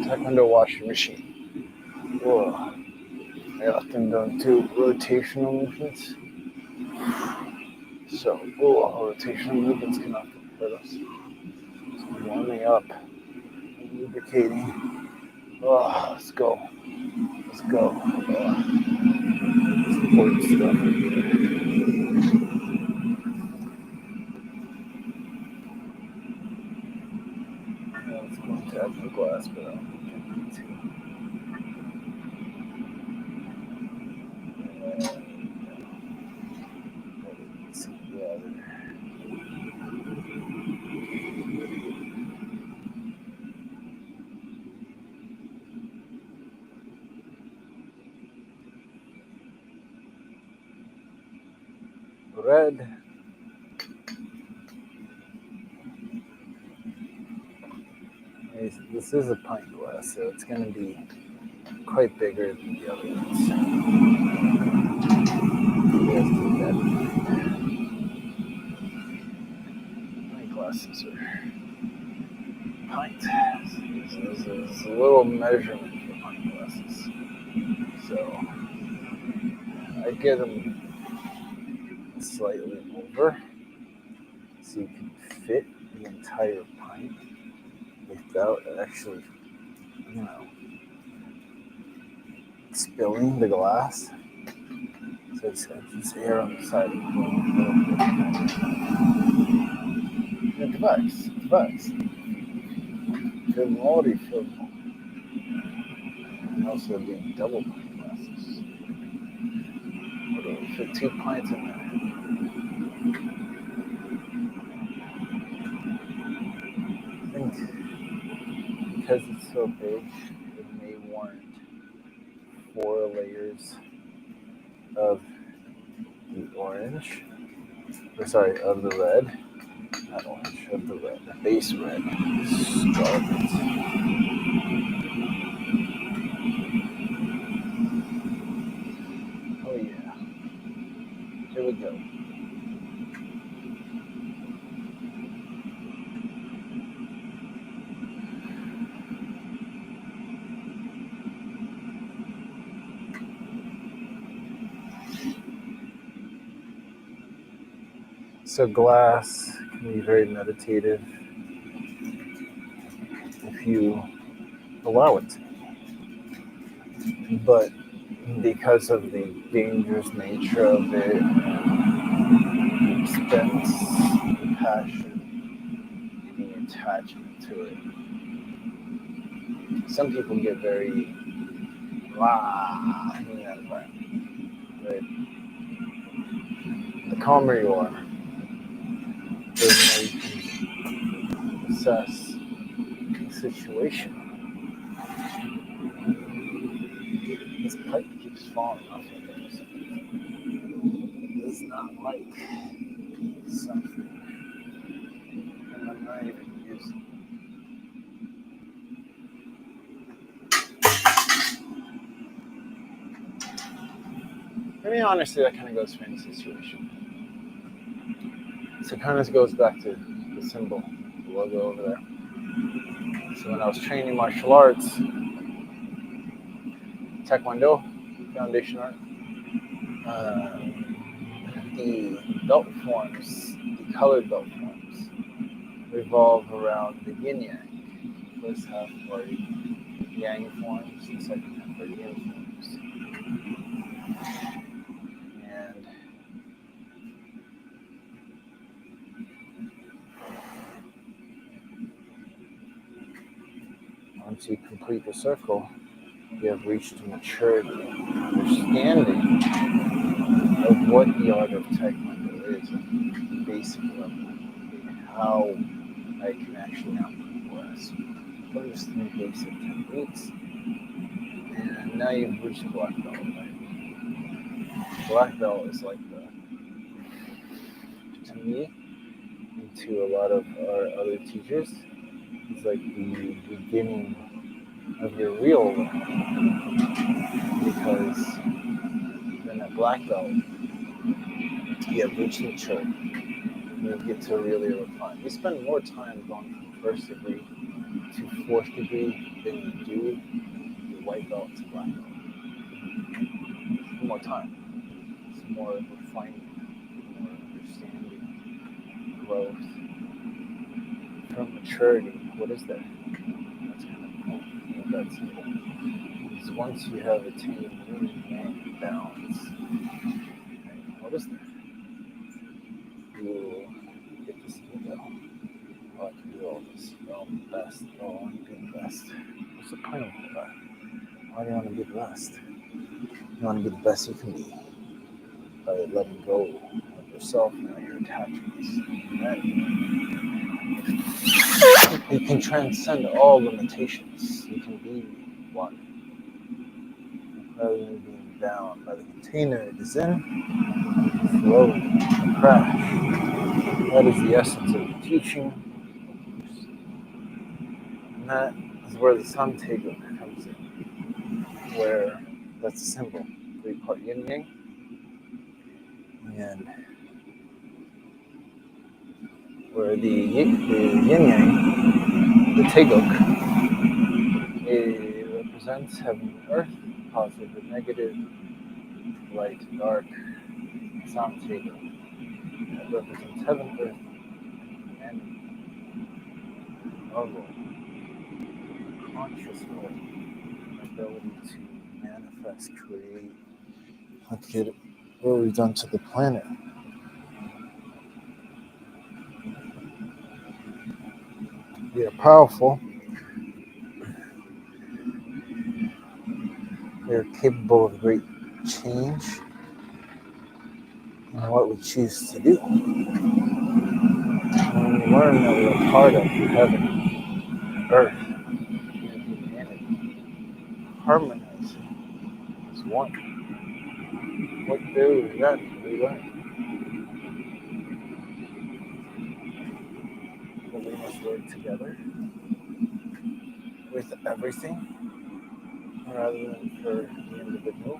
Taekwondo washing machine. Whoa. I often don't do rotational movements. So, rotational movements can often hurt us. So I'm warming up, lubricating. Oh, let's go. Let's go. It's important stuff. Let's go into the glass, but I don't think I need to. Red. This is a pint glass, so it's going to be quite bigger than the other ones. Pint glasses are pint. This is a little measurement for pint glasses. So I get them slightly over so you can fit the entire pint without actually, spilling the glass. So it's air on the side of the device. Good quality film. And also doing double pint glasses. What do we fit 2 pints in there? I think because it's so big, it may warrant 4 layers of the orange. Of the red. Not orange, of the red. The base red. Scarlet. Oh yeah. Here we go. So glass can be very meditative if you allow it to. But because of the dangerous nature of it, the expense, the passion, any attachment to it. Some people get very in that environment. But the calmer you are, the more you can assess the situation. This pipe keeps falling off of things. It does not like something. And I'm not even using it. I mean, honestly, that kind of goes for any situation. So it kind of goes back to the symbol, the logo over there. So when I was training martial arts, Taekwondo, foundation art, the belt forms, the colored belt forms, revolve around the yin yang. The first half are yang forms, the second half are yin forms. And once you complete the circle, you have reached maturity, understanding of what the art of Taekwondo is, at the basic level, how I can actually outpress. First, three basic techniques, and now you've reached black belt. Right? Black belt is like to me, and to a lot of our other teachers, it's like the beginning of your real learning, because then at black belt, you have reached maturity. You get to really refine. You spend more time going from first degree to fourth degree than you do the white belt to black belt. More time. It's more refinement, more understanding, growth. From maturity, what is that? That's kind of cool. That's cool. Because once you have attained yin yang balance, what is that? You get this ego. Oh, I can do all this. Oh, I'm the best. Oh, I want to be the best. What's the point of all that? Why do you want to be the best? You want to be the best you can be by letting go of yourself and your attachments. Right? You can transcend all limitations. You can be one. Rather than being bound by the container it is in, flow, crash. That is the essence of the teaching. And that is where the sun takeover comes in. Where that's a symbol. 3-part yin yang. And where the yin yang, the takeover, it represents heaven and earth, positive and negative, light and dark, sound takeover. It represents heaven, earth, and our role, conscious role, ability to manifest, create. Look at what we've done to the planet. We are powerful. We are capable of great change in what we choose to do. When we learn that we are part of heaven, earth, and humanity, harmonizing as one. What do we then we learn? That we must work together with everything rather than for the individual.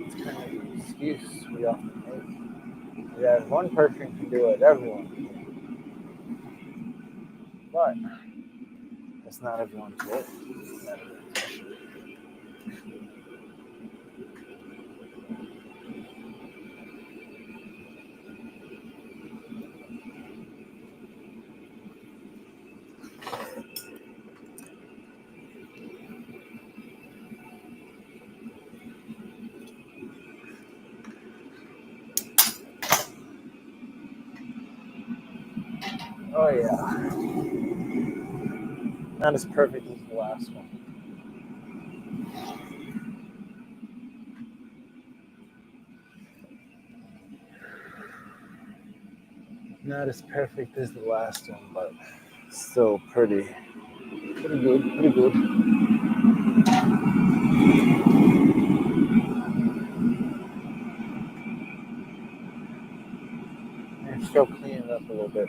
It's kind of an excuse we often make. That one person can do it, everyone can. But that's not everyone's way. It's not everyone's mission. Oh yeah. Not as perfect as the last one. Not as perfect as the last one, but still pretty good, pretty good. And still clean it up a little bit.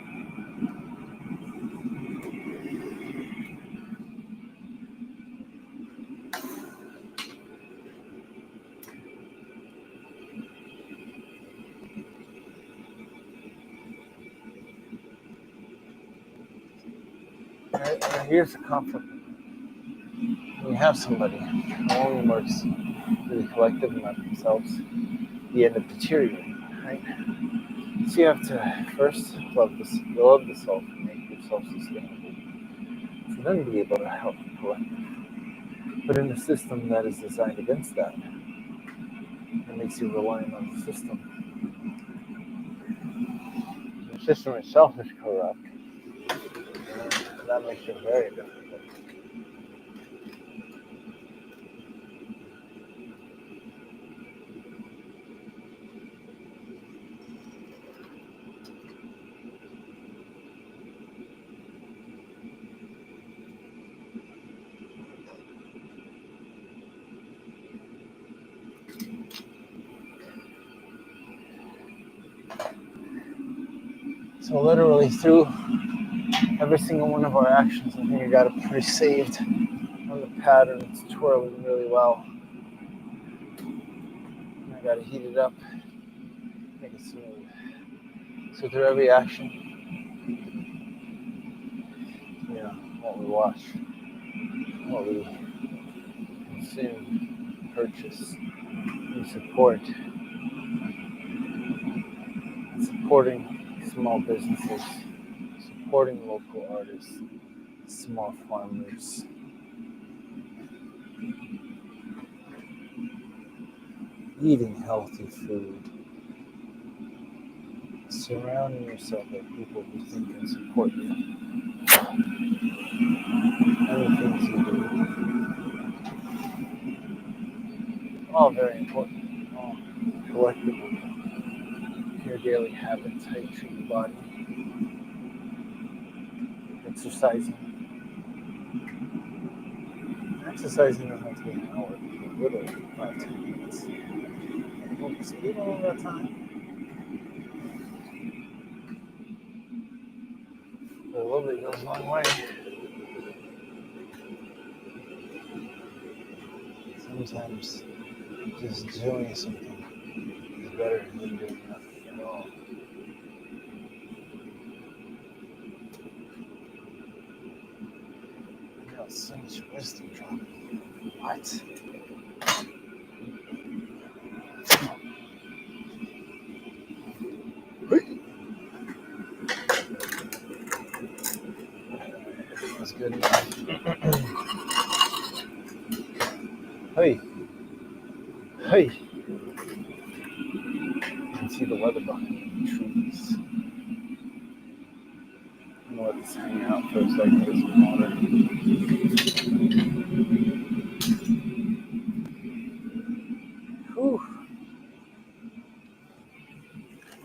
Here's the comfort. When you have somebody who only works for the collective and not themselves, you end up deteriorating, right? So you have to first love the self and make yourself sustainable. So then be able to help the collective. But in a system that is designed against that, it makes you reliant on the system. The system itself is corrupt. And that makes it very difficult. So literally through every single one of our actions, I think I got it pretty saved on the pattern. It's twirling really well. And I gotta heat it up, make it smooth. So through every action, what we watch, what we consume, purchase, we support, supporting small businesses, supporting local artists, small farmers, eating healthy food, surrounding yourself with people who think and support you, and the things you do. All very important, all collectively. Your daily habits, how you treat your body, exercising. Exercising doesn't have to be an hour, literally 5-10 minutes. So you don't have that time. But a little bit goes a long way. Sometimes just doing something is better than doing nothing at all. I got so much wisdom dropping. What? That's good enough. Hey. Hey. You can see the weather behind the trees. I'm gonna let this hang out for a second, get some water. Whew.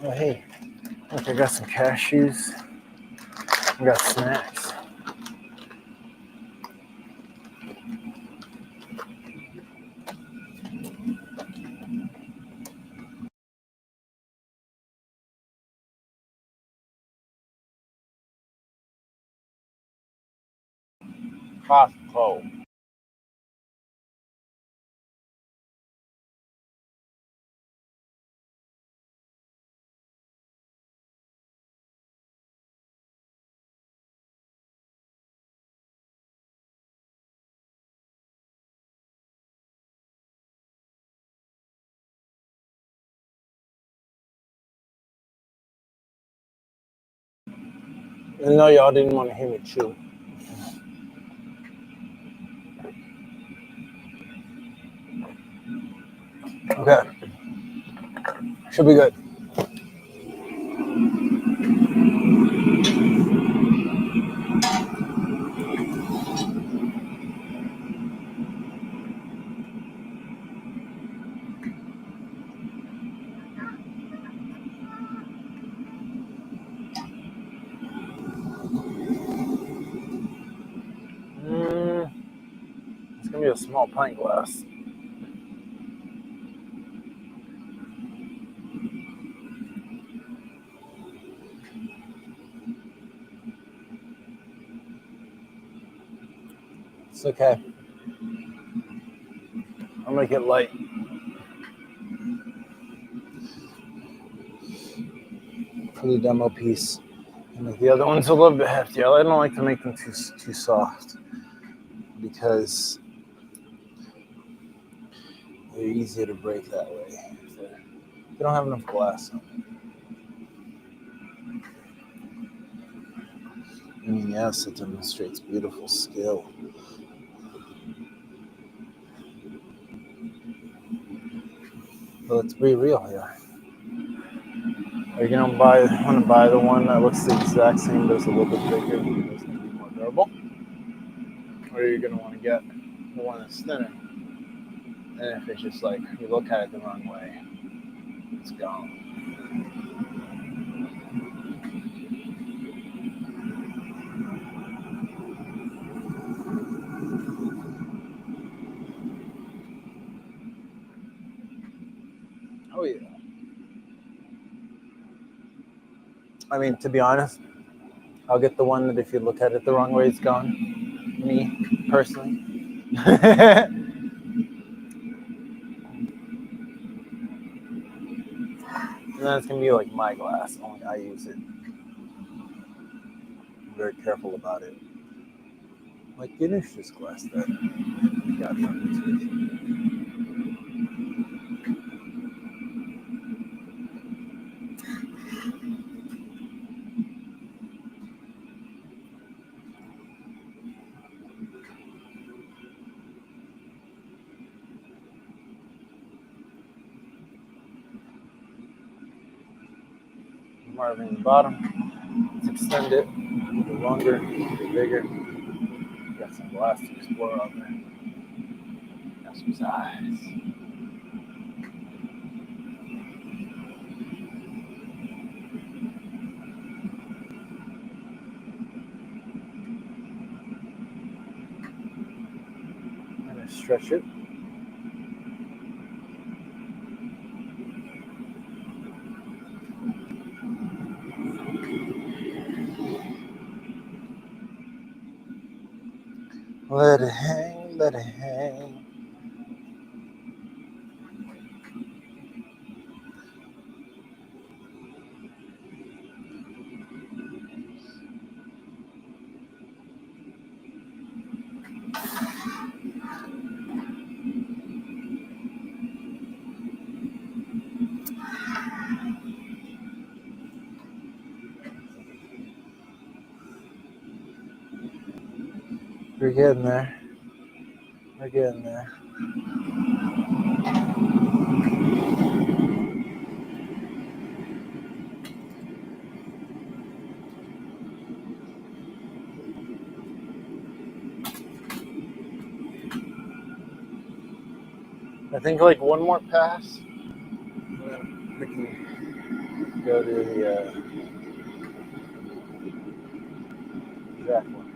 Oh, hey. Look, I got some cashews. I got snacks. Costco. I know y'all didn't want to hear me chew. Okay. Should be good. Maybe a small pint glass. It's okay. I'll make it light. For the demo piece. And the other one's a little bit hefty. I don't like to make them too soft because they're easier to break that way. They don't have enough glass on them. I mean, yes, it demonstrates beautiful skill. But let's be real here. Are you gonna want to buy the one that looks the exact same but is a little bit bigger and it's gonna be more durable? Or are you gonna want to get the one that's thinner? And if it's just like you look at it the wrong way, it's gone. Oh yeah. I mean, to be honest, I'll get the one that if you look at it the wrong way, it's gone. Me, personally. And then it's gonna be like my glass. Only I use it. I'm very careful about it. Like Ganesh's glass that we got from the tooth. Marvin the bottom. Let's extend it. A little longer, a bit bigger. Got some glass to explore out there. Got some size. I'm gonna stretch it. Let it hang, let it hang. We're getting there. We're getting there. I think like one more pass. We can go to the jack one.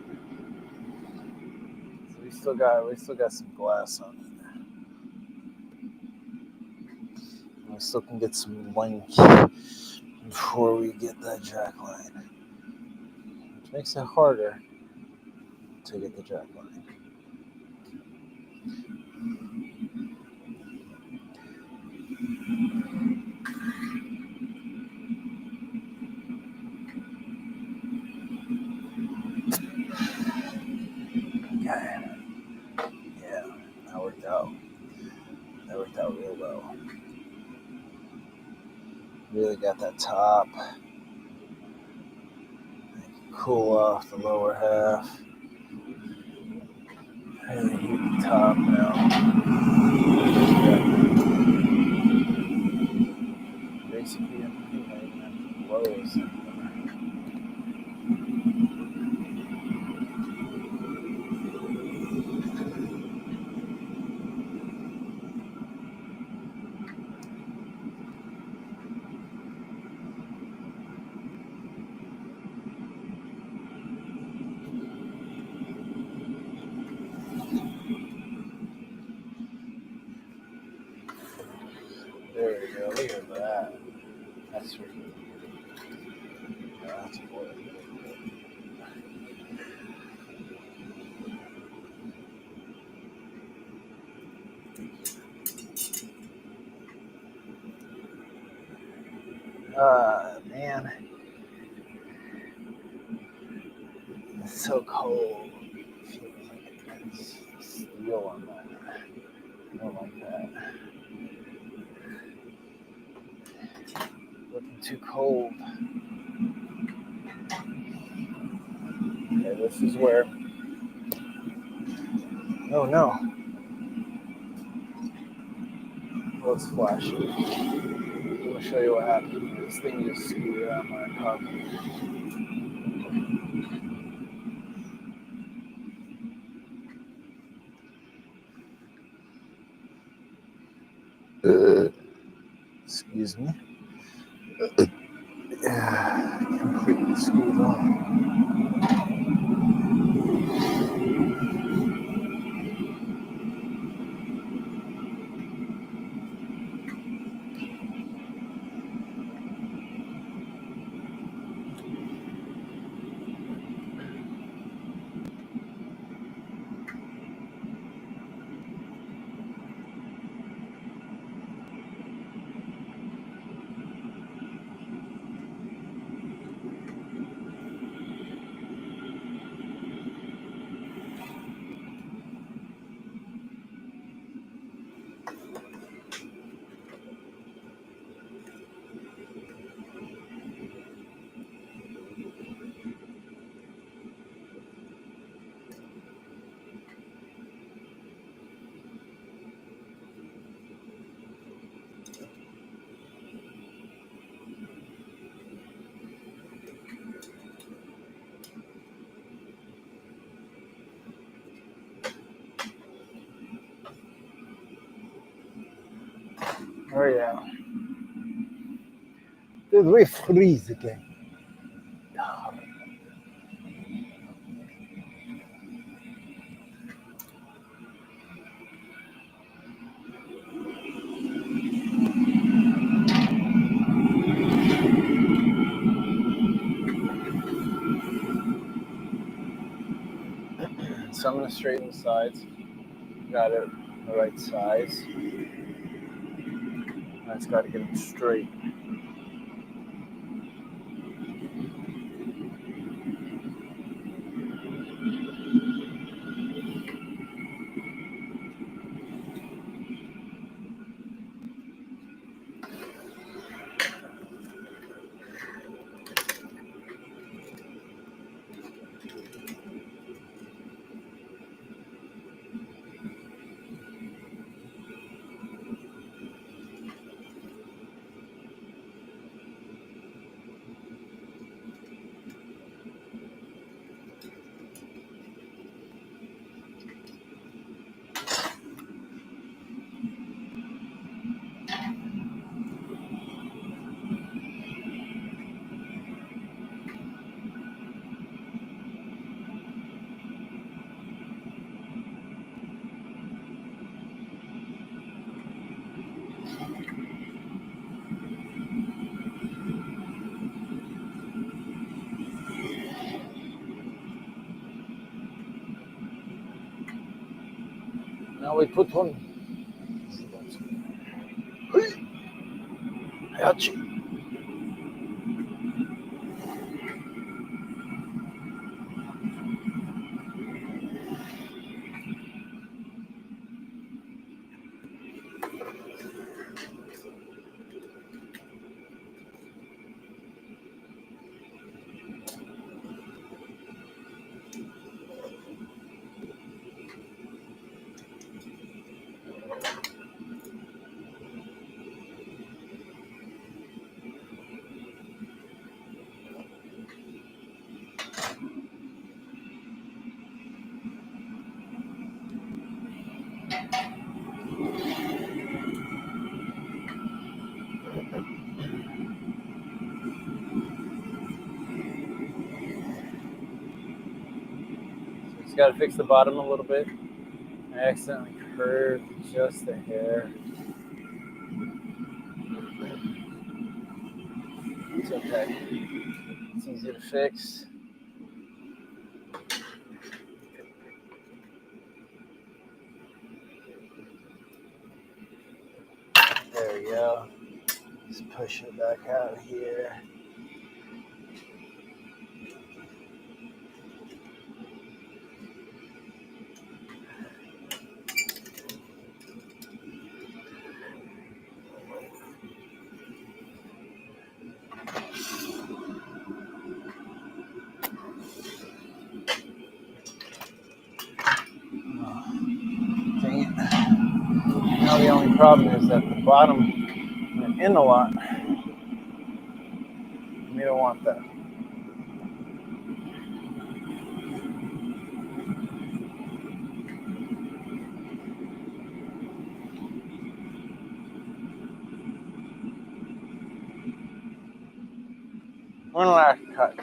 So we still got some glass on it. We still can get some length before we get that jack line, which makes it harder to get the jack line. Okay. Yeah, that worked out. That worked out real well. Really got that top. Cool off the lower half. Really heat the top now. Basically, I'm even lows. Man, it's so cold. It feels like it's steel on that. I don't like that. Looking too cold. Okay, this is where. Oh no. Let's flash it. I'm going to show you what happened. This thing just screwed out my cup. Excuse me. Completely screwed up. Oh yeah. Did we freeze again? So I'm going to straighten the sides. Got it the right size. I just got to get them straight. Now we put one. Ouch. Just got to fix the bottom a little bit. I accidentally curved just a hair. It's okay. It's easy to fix. There we go. Just push it back out here. Dang it. Now the only problem is that the bottom went in a lot. We don't want that. One last cut.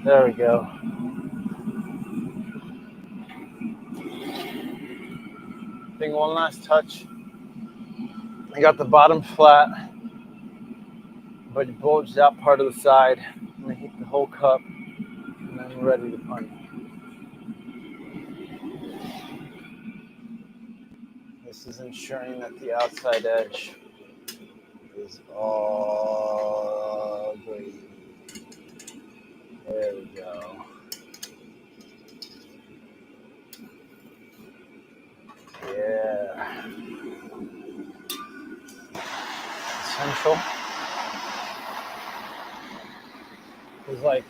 There we go. I think one last touch. I got the bottom flat, but it bulged out part of the side. I'm gonna heat the whole cup, and then we're ready to punch. This is ensuring that the outside edge is all gravy. There we go. Yeah. Essential. It's like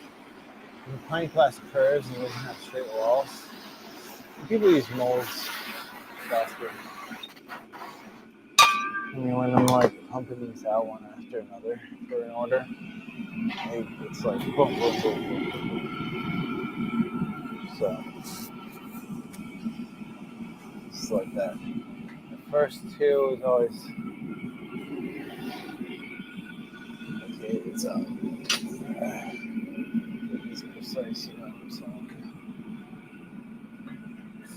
the pint glass curves and it doesn't have straight walls. People use molds faster. I mean, when I'm like pumping these out one after another for an order, it's like boom, boom, boom, boom, boom. So it's like that. The first two is always okay. It's it's precise, you know what I'm saying?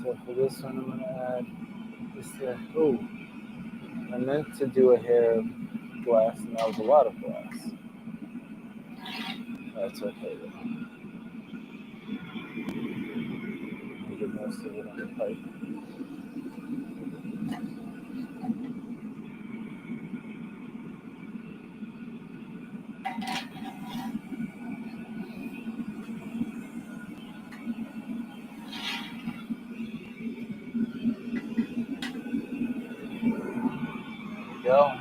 So for this one, I'm gonna add this there. Oh, I meant to do a hair of glass, and that was a lot of glass. That's okay though. I'll get most of it on the pipe. Go.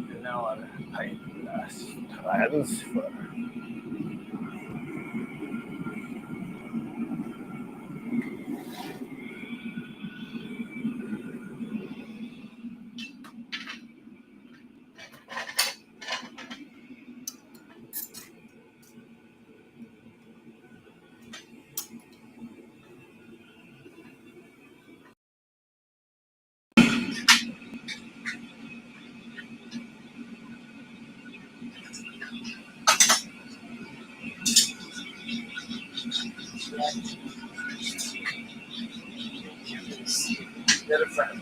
And now on pipe glass transfer. Get a friend.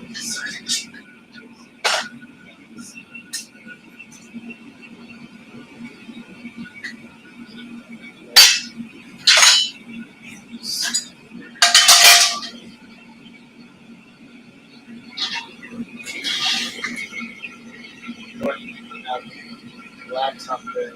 Laptop there.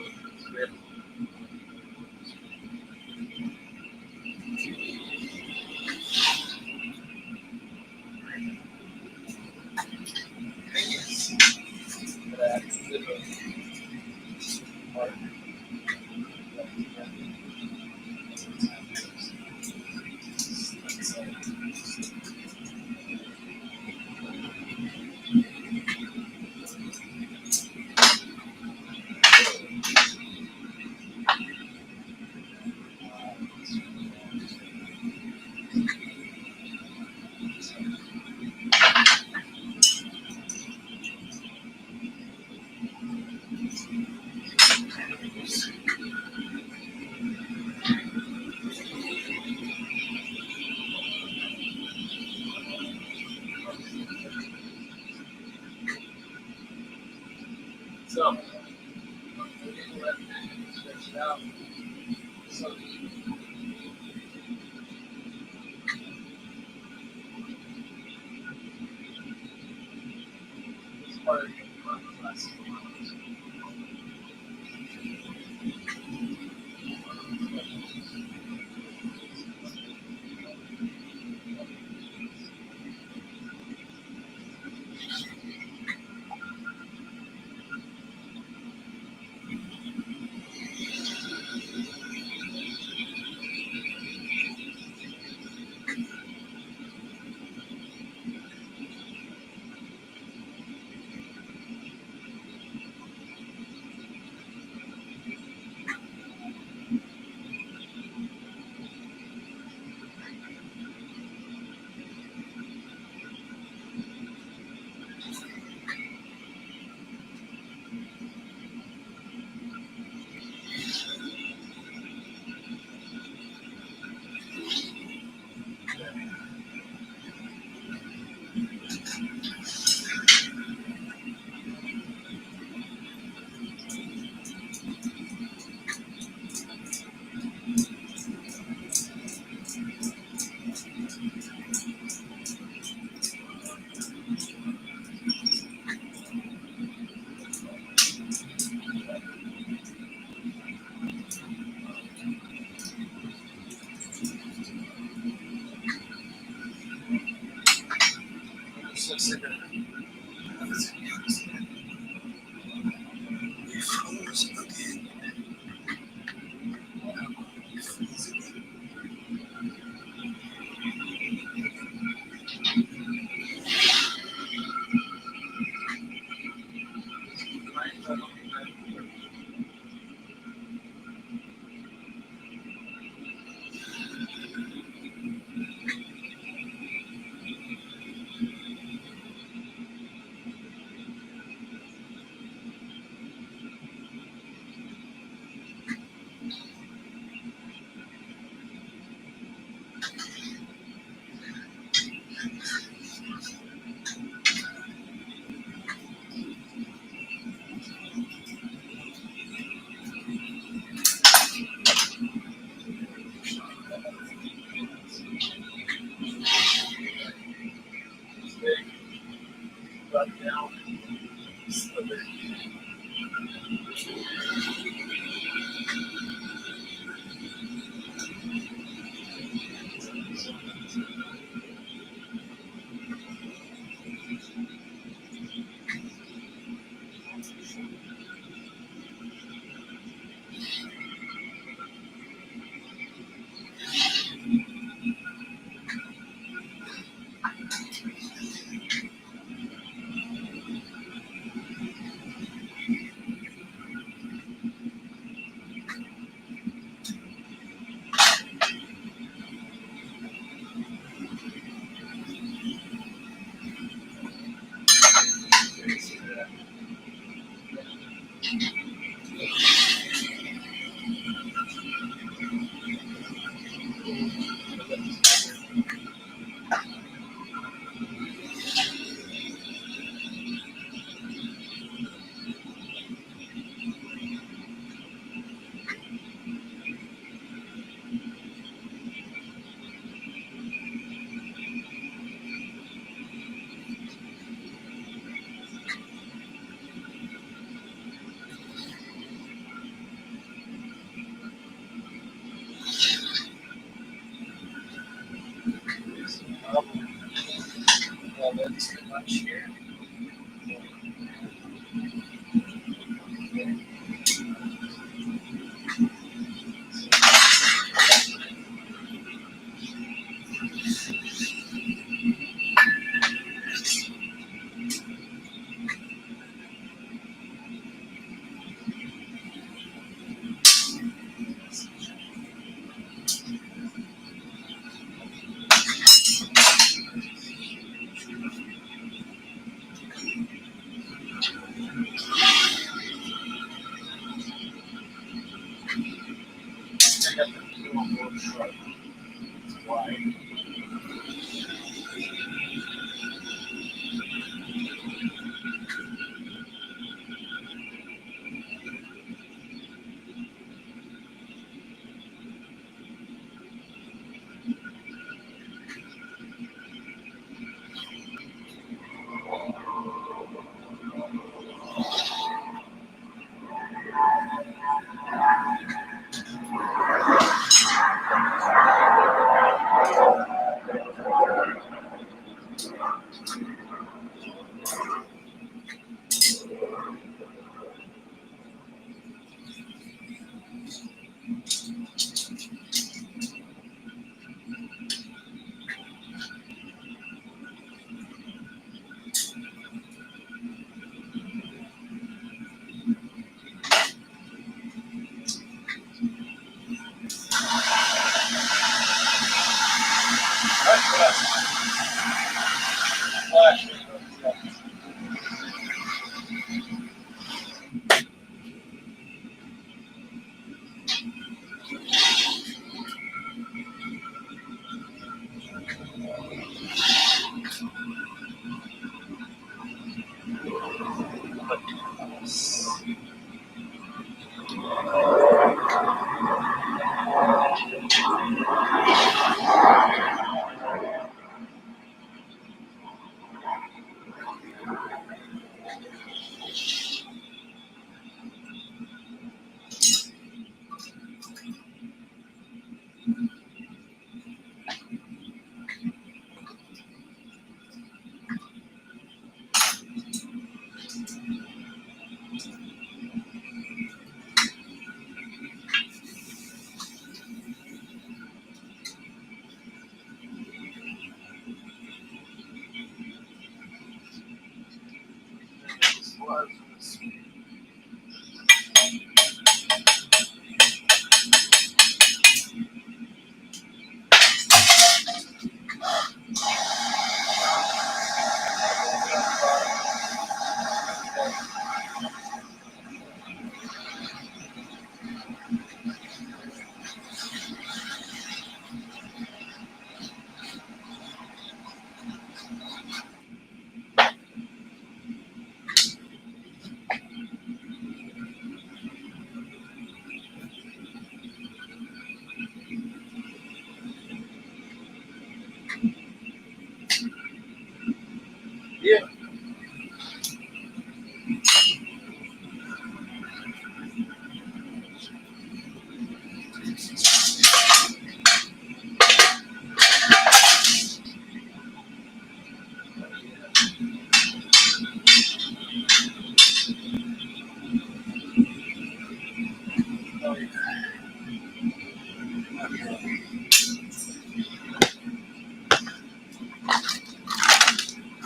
Yeah.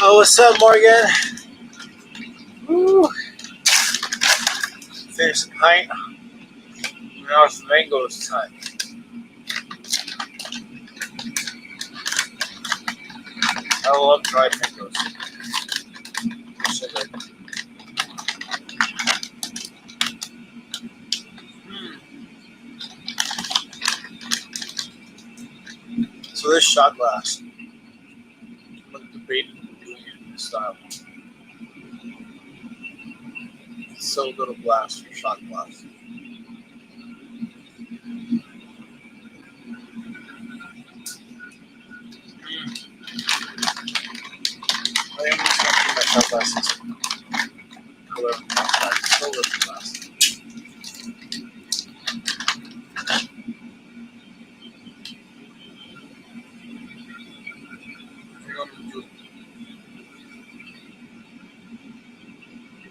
Oh, what's up, Morgan? Woo. Finished the pint. Now it's mangoes time. I love dried mangoes. So good. So this shot glass, I'm debating doing it in this style. So little glass for shot glass. I am just going to my shot glasses. So little glass.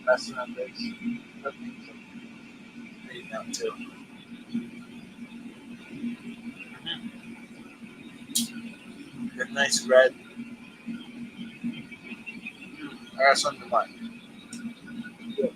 Passing that base. Made that too. Good, nice red. I got something to buy. Good.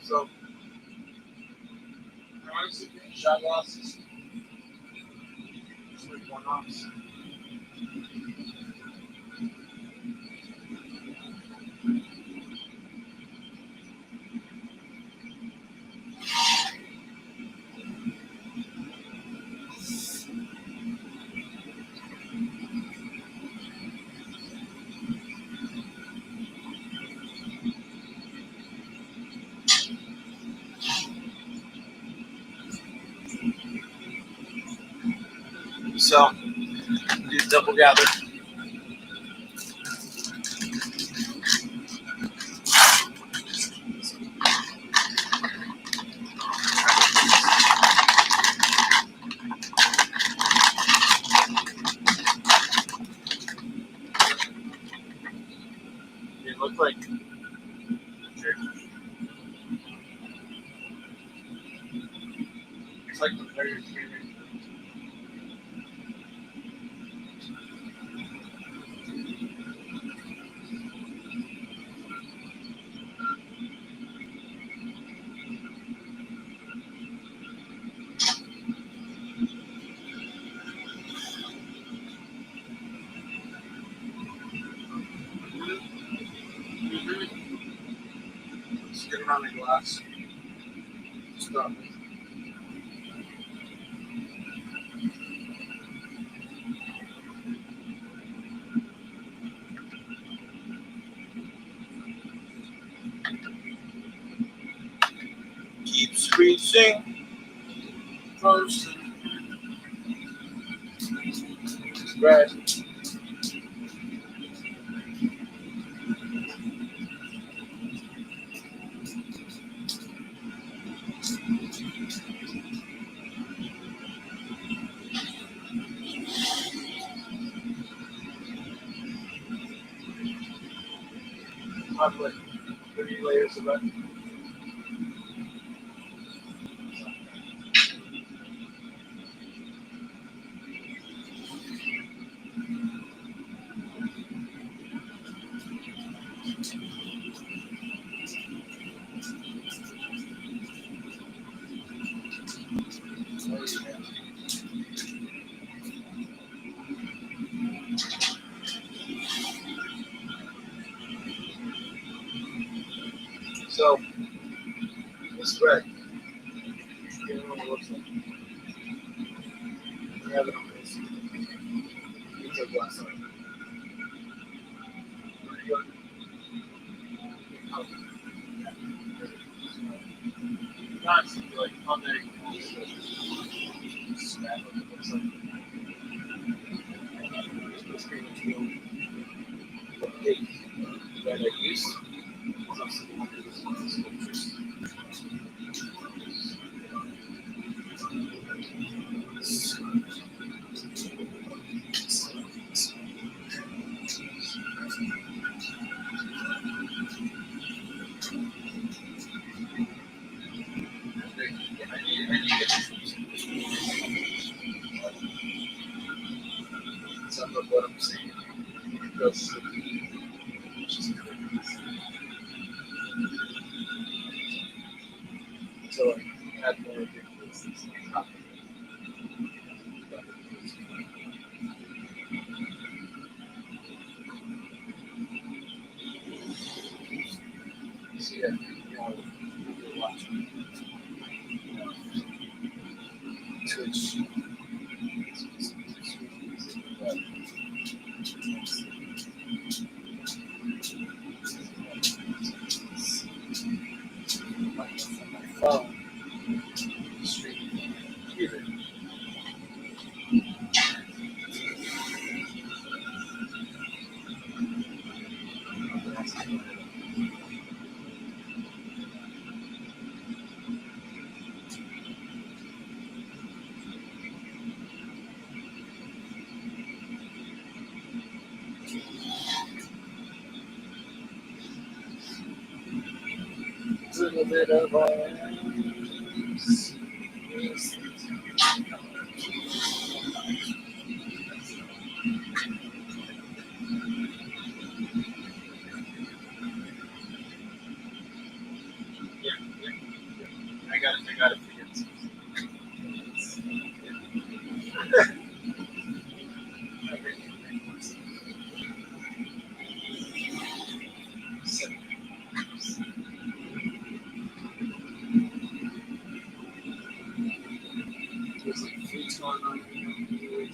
So, honestly, shot glasses. It's like 1 ounce. So, do double gather. They look like it's like the very experience. Just get around the glass. Stop. Keeps reaching close. Red. Probably 30 layers of onion. So, this bread, you know what it looks like. We have it on this. It's a glass onion. Not like on the snap of it looks like. It's pretty much the cake that I use. It's also the one that is some of what I'm saying. It goes to so I add more ridiculous on top of it. So yeah, you're watching Twitch. My phone streaming computer. A little bit of arms. I got it. There's like fruits going on here.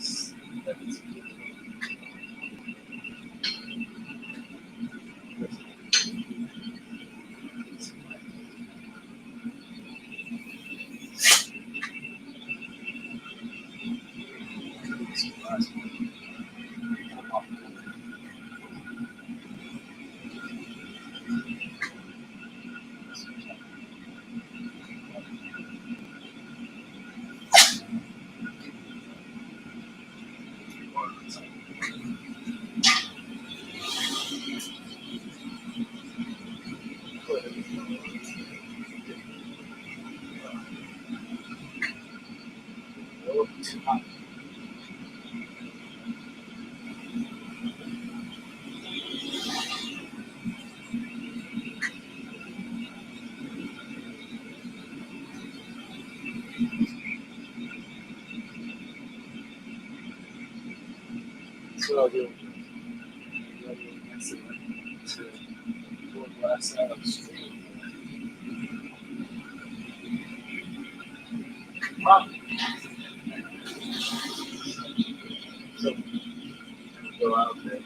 That's what I'll do. To one last out of the stream. Wow. So go out there.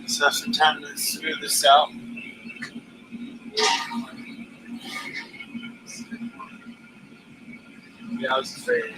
So have some time to smooth this out. Yeah, I was afraid.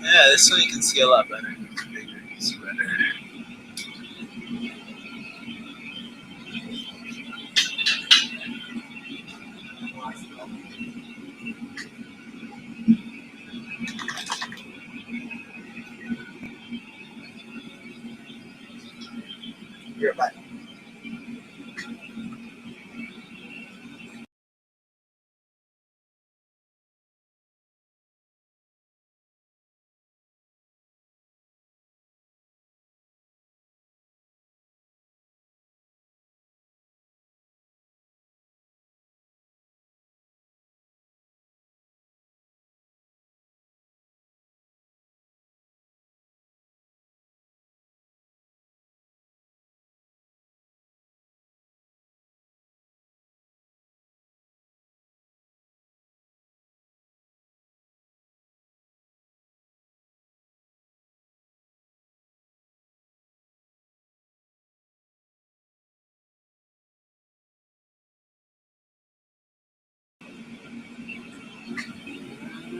Yeah, this one you can see a lot better. It's bigger, you see better. Here, bye.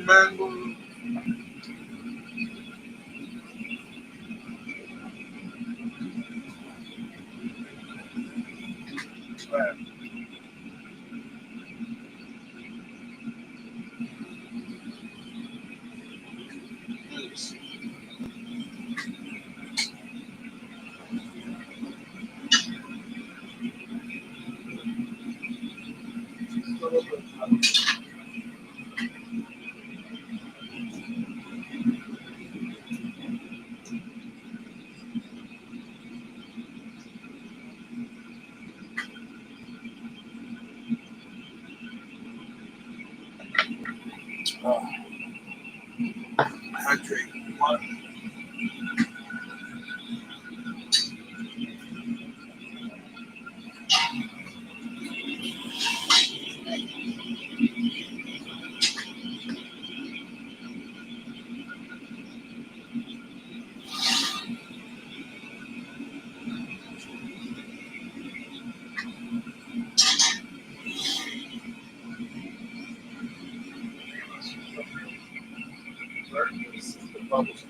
Mango. Right. Oh, I drink water. The bubbles.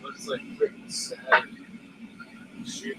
Looks like freaking sad. Shit.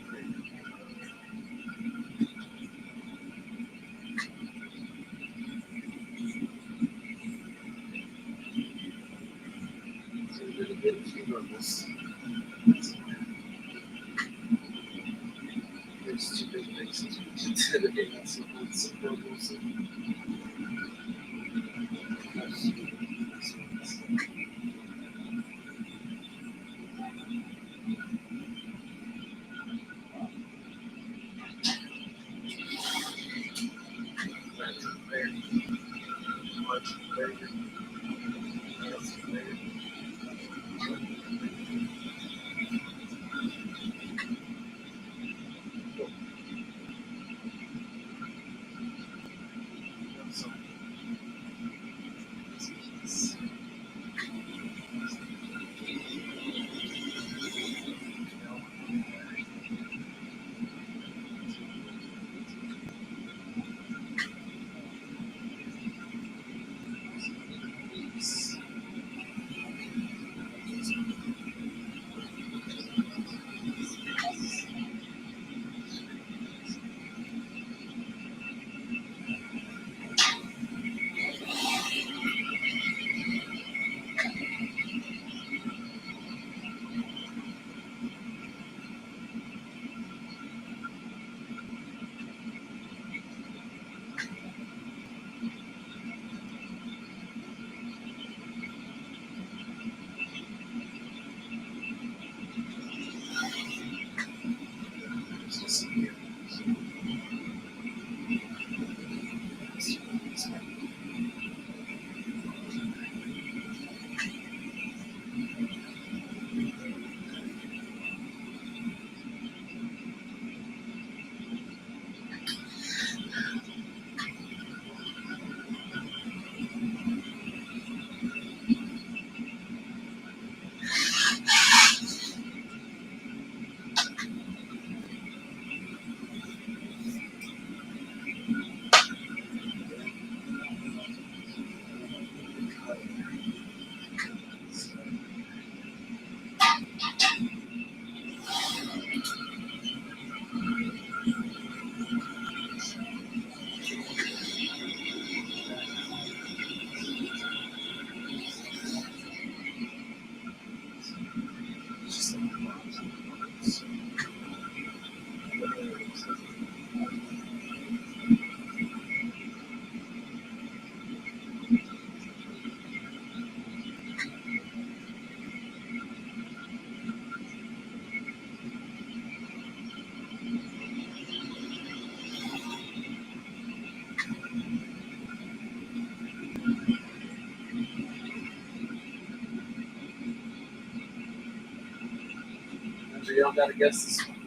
You don't gotta guess this one.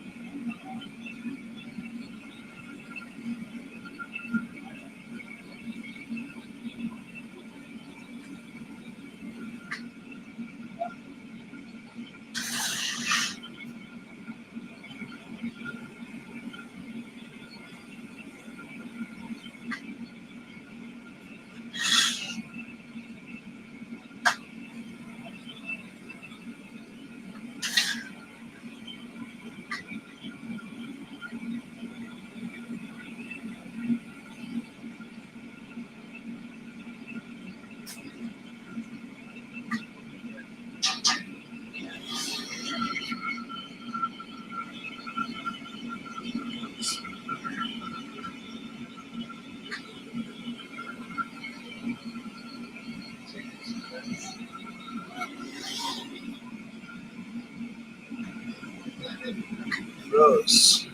Rose.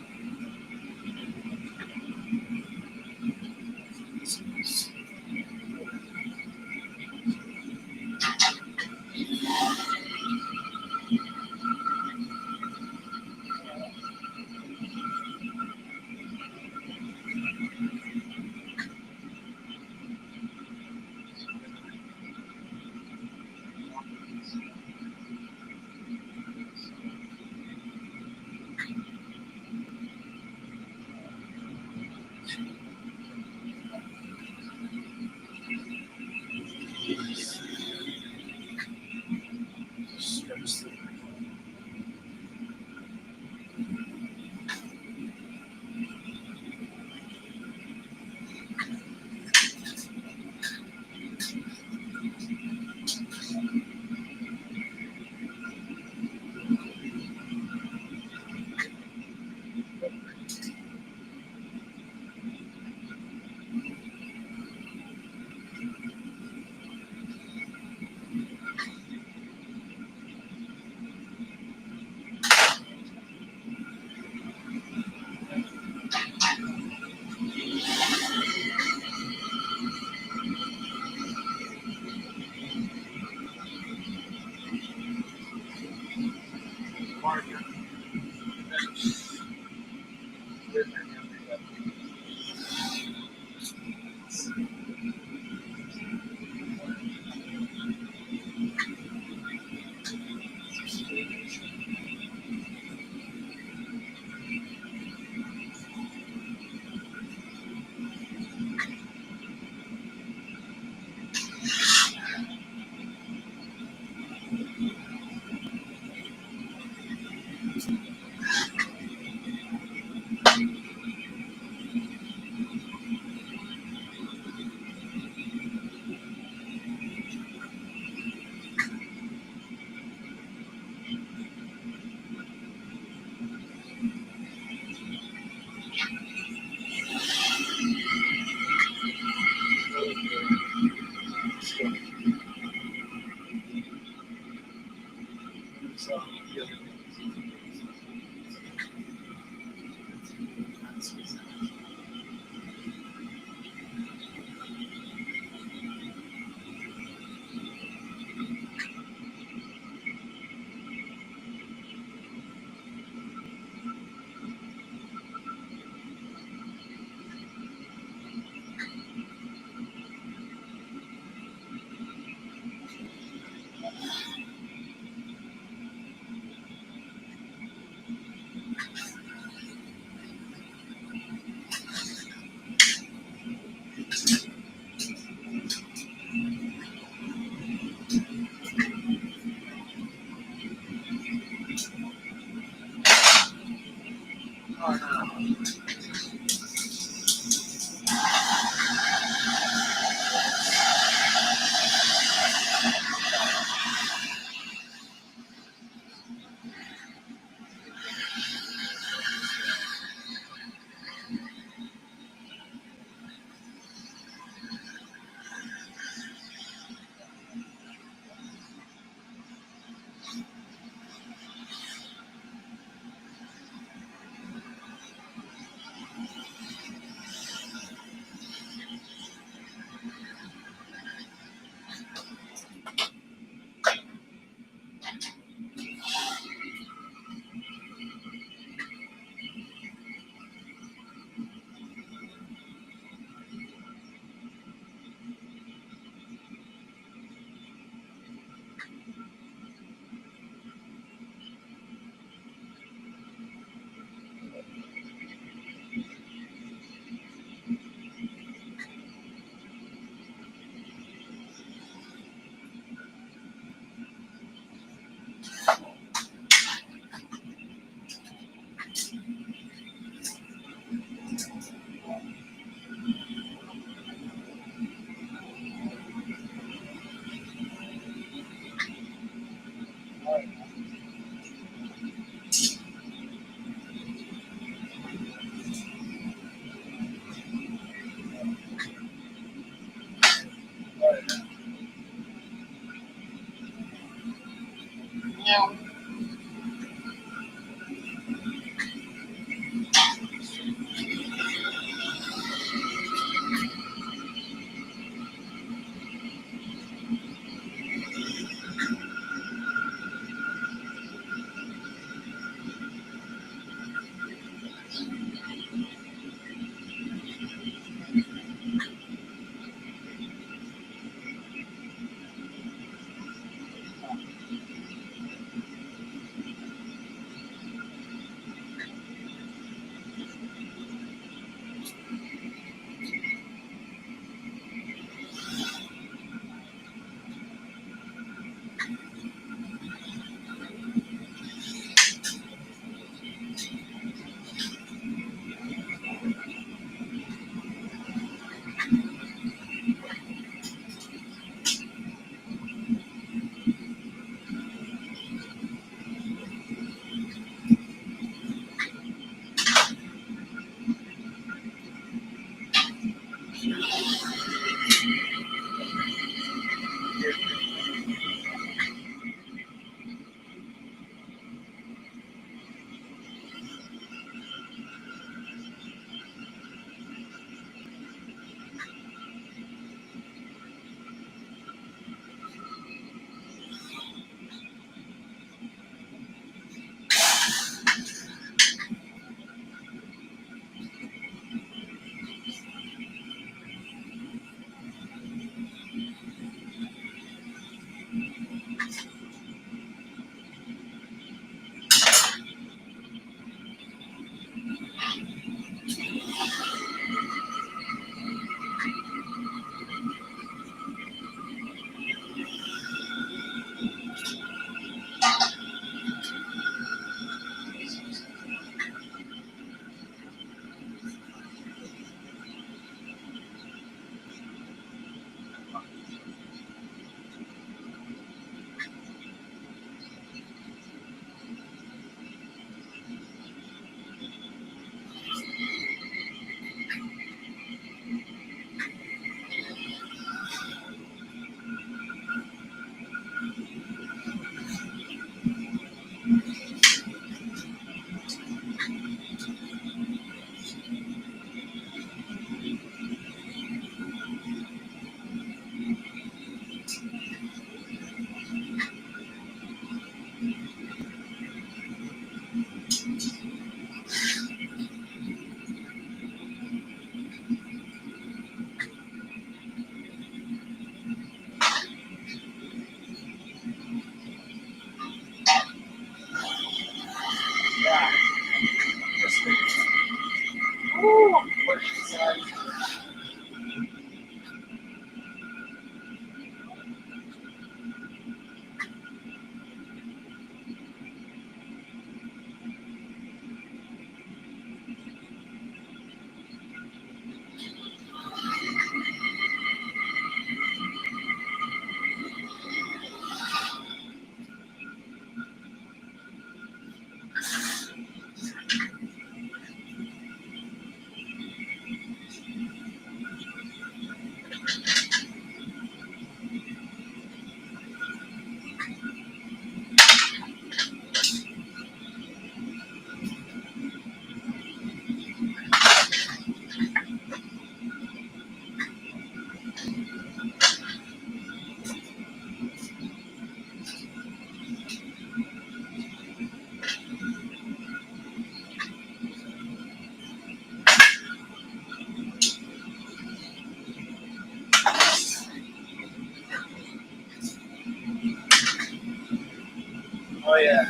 Oh yeah.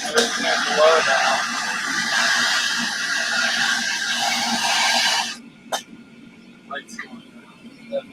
Everything is below now. Lights going down.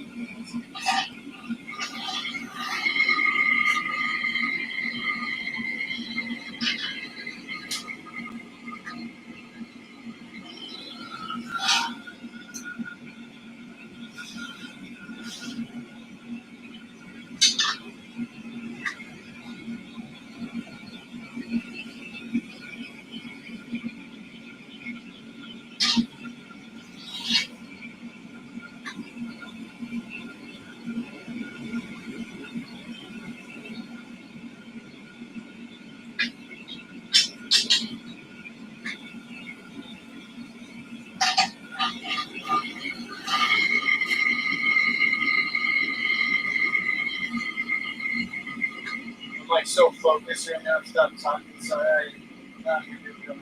I'm like so focused right now. Stop talking. Sorry, I'm not gonna do it.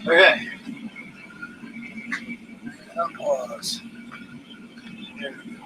Okay. Pause. There we go.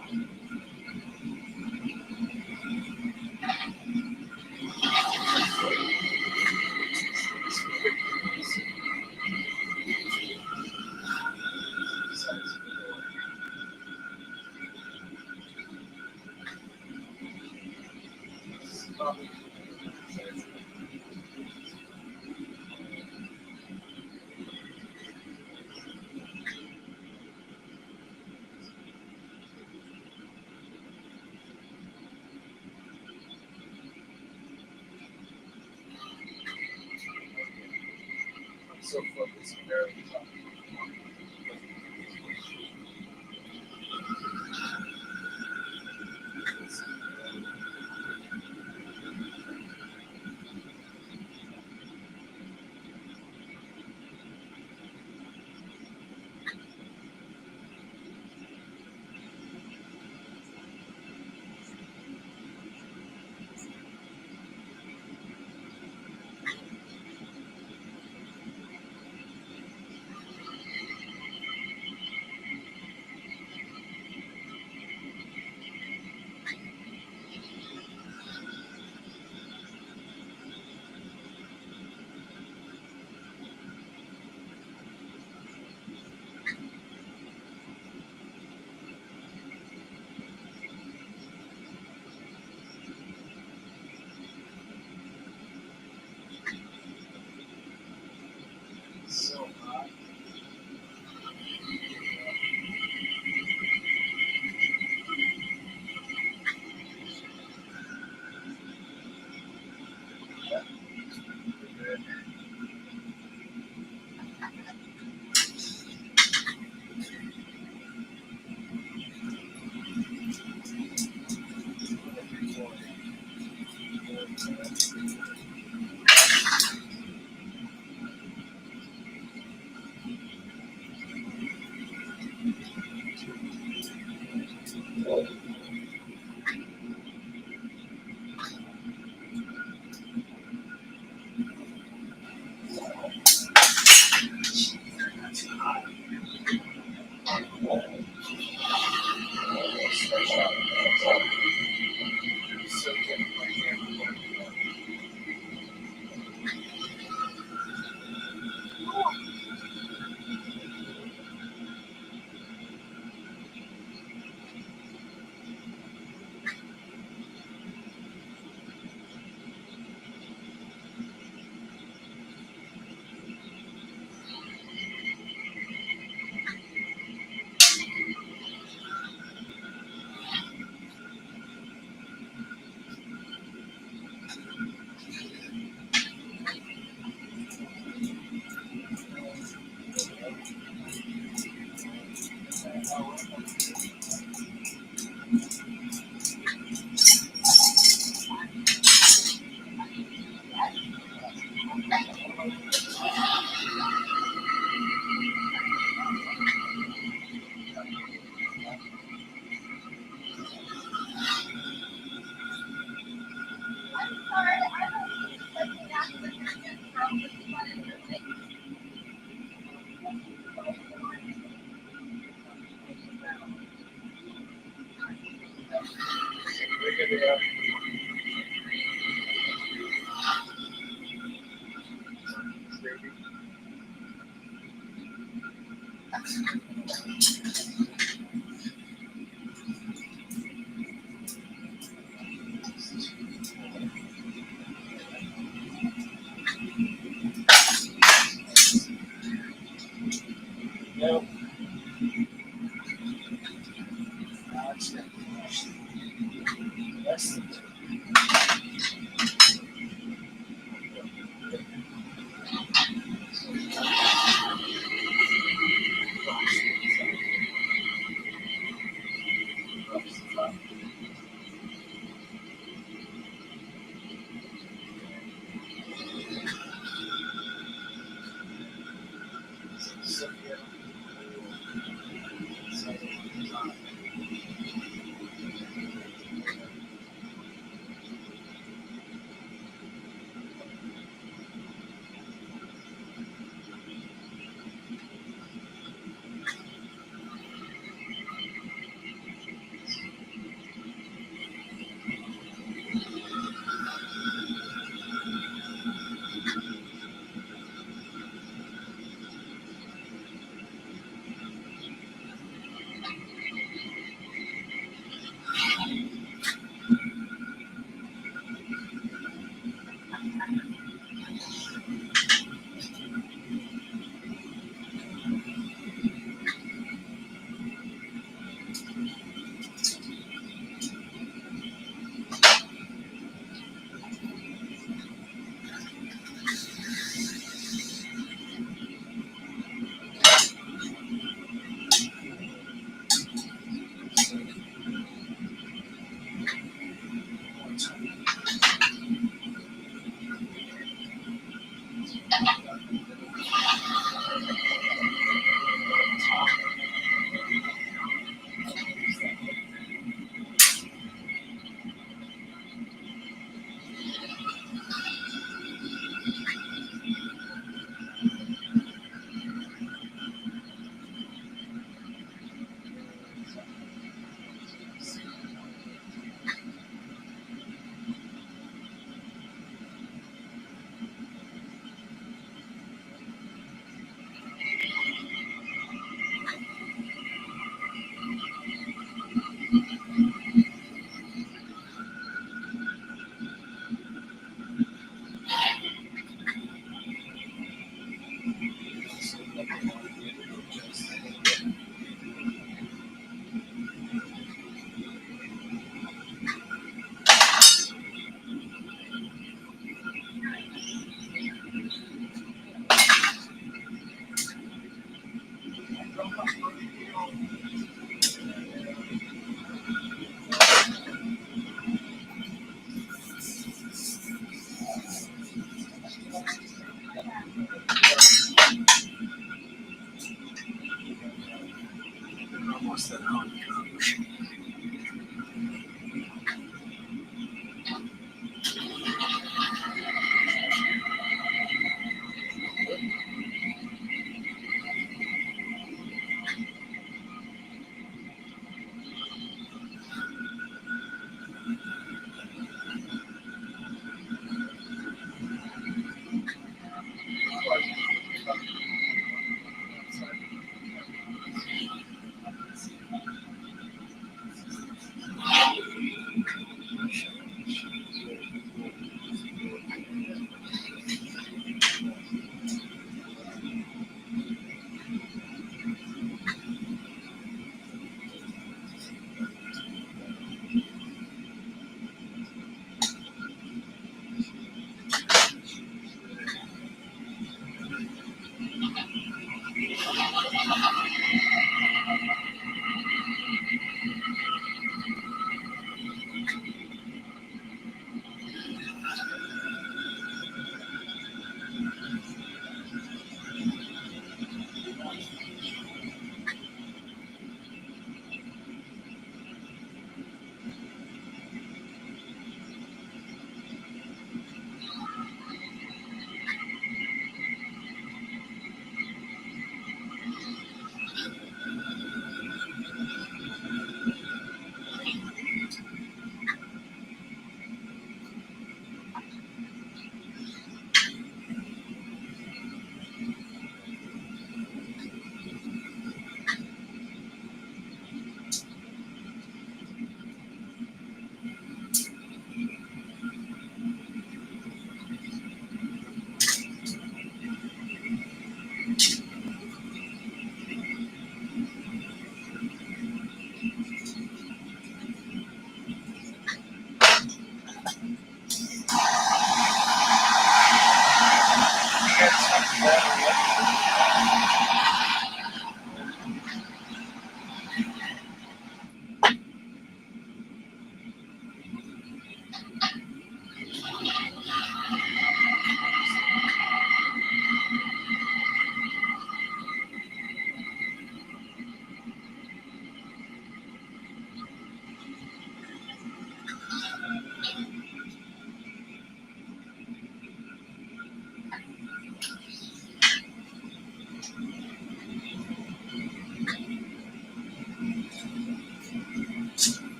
I'm so focused. I'm barely talking. So,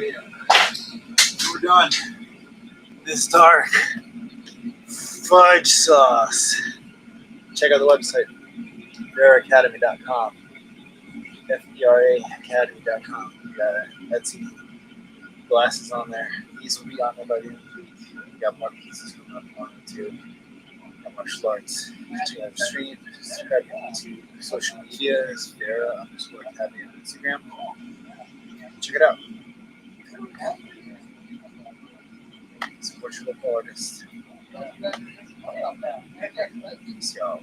We're done. This dark fudge sauce. Check out the website, ferracademy.com. FERA Academy.com. We got Etsy glasses on there. These will be on there by the end of the week. We got more pieces coming up on it too. Got more shorts. Check out Restream. Subscribe to social media. It's Ferra_Academy on Instagram. Check it out. Support your local artist. Peace, y'all.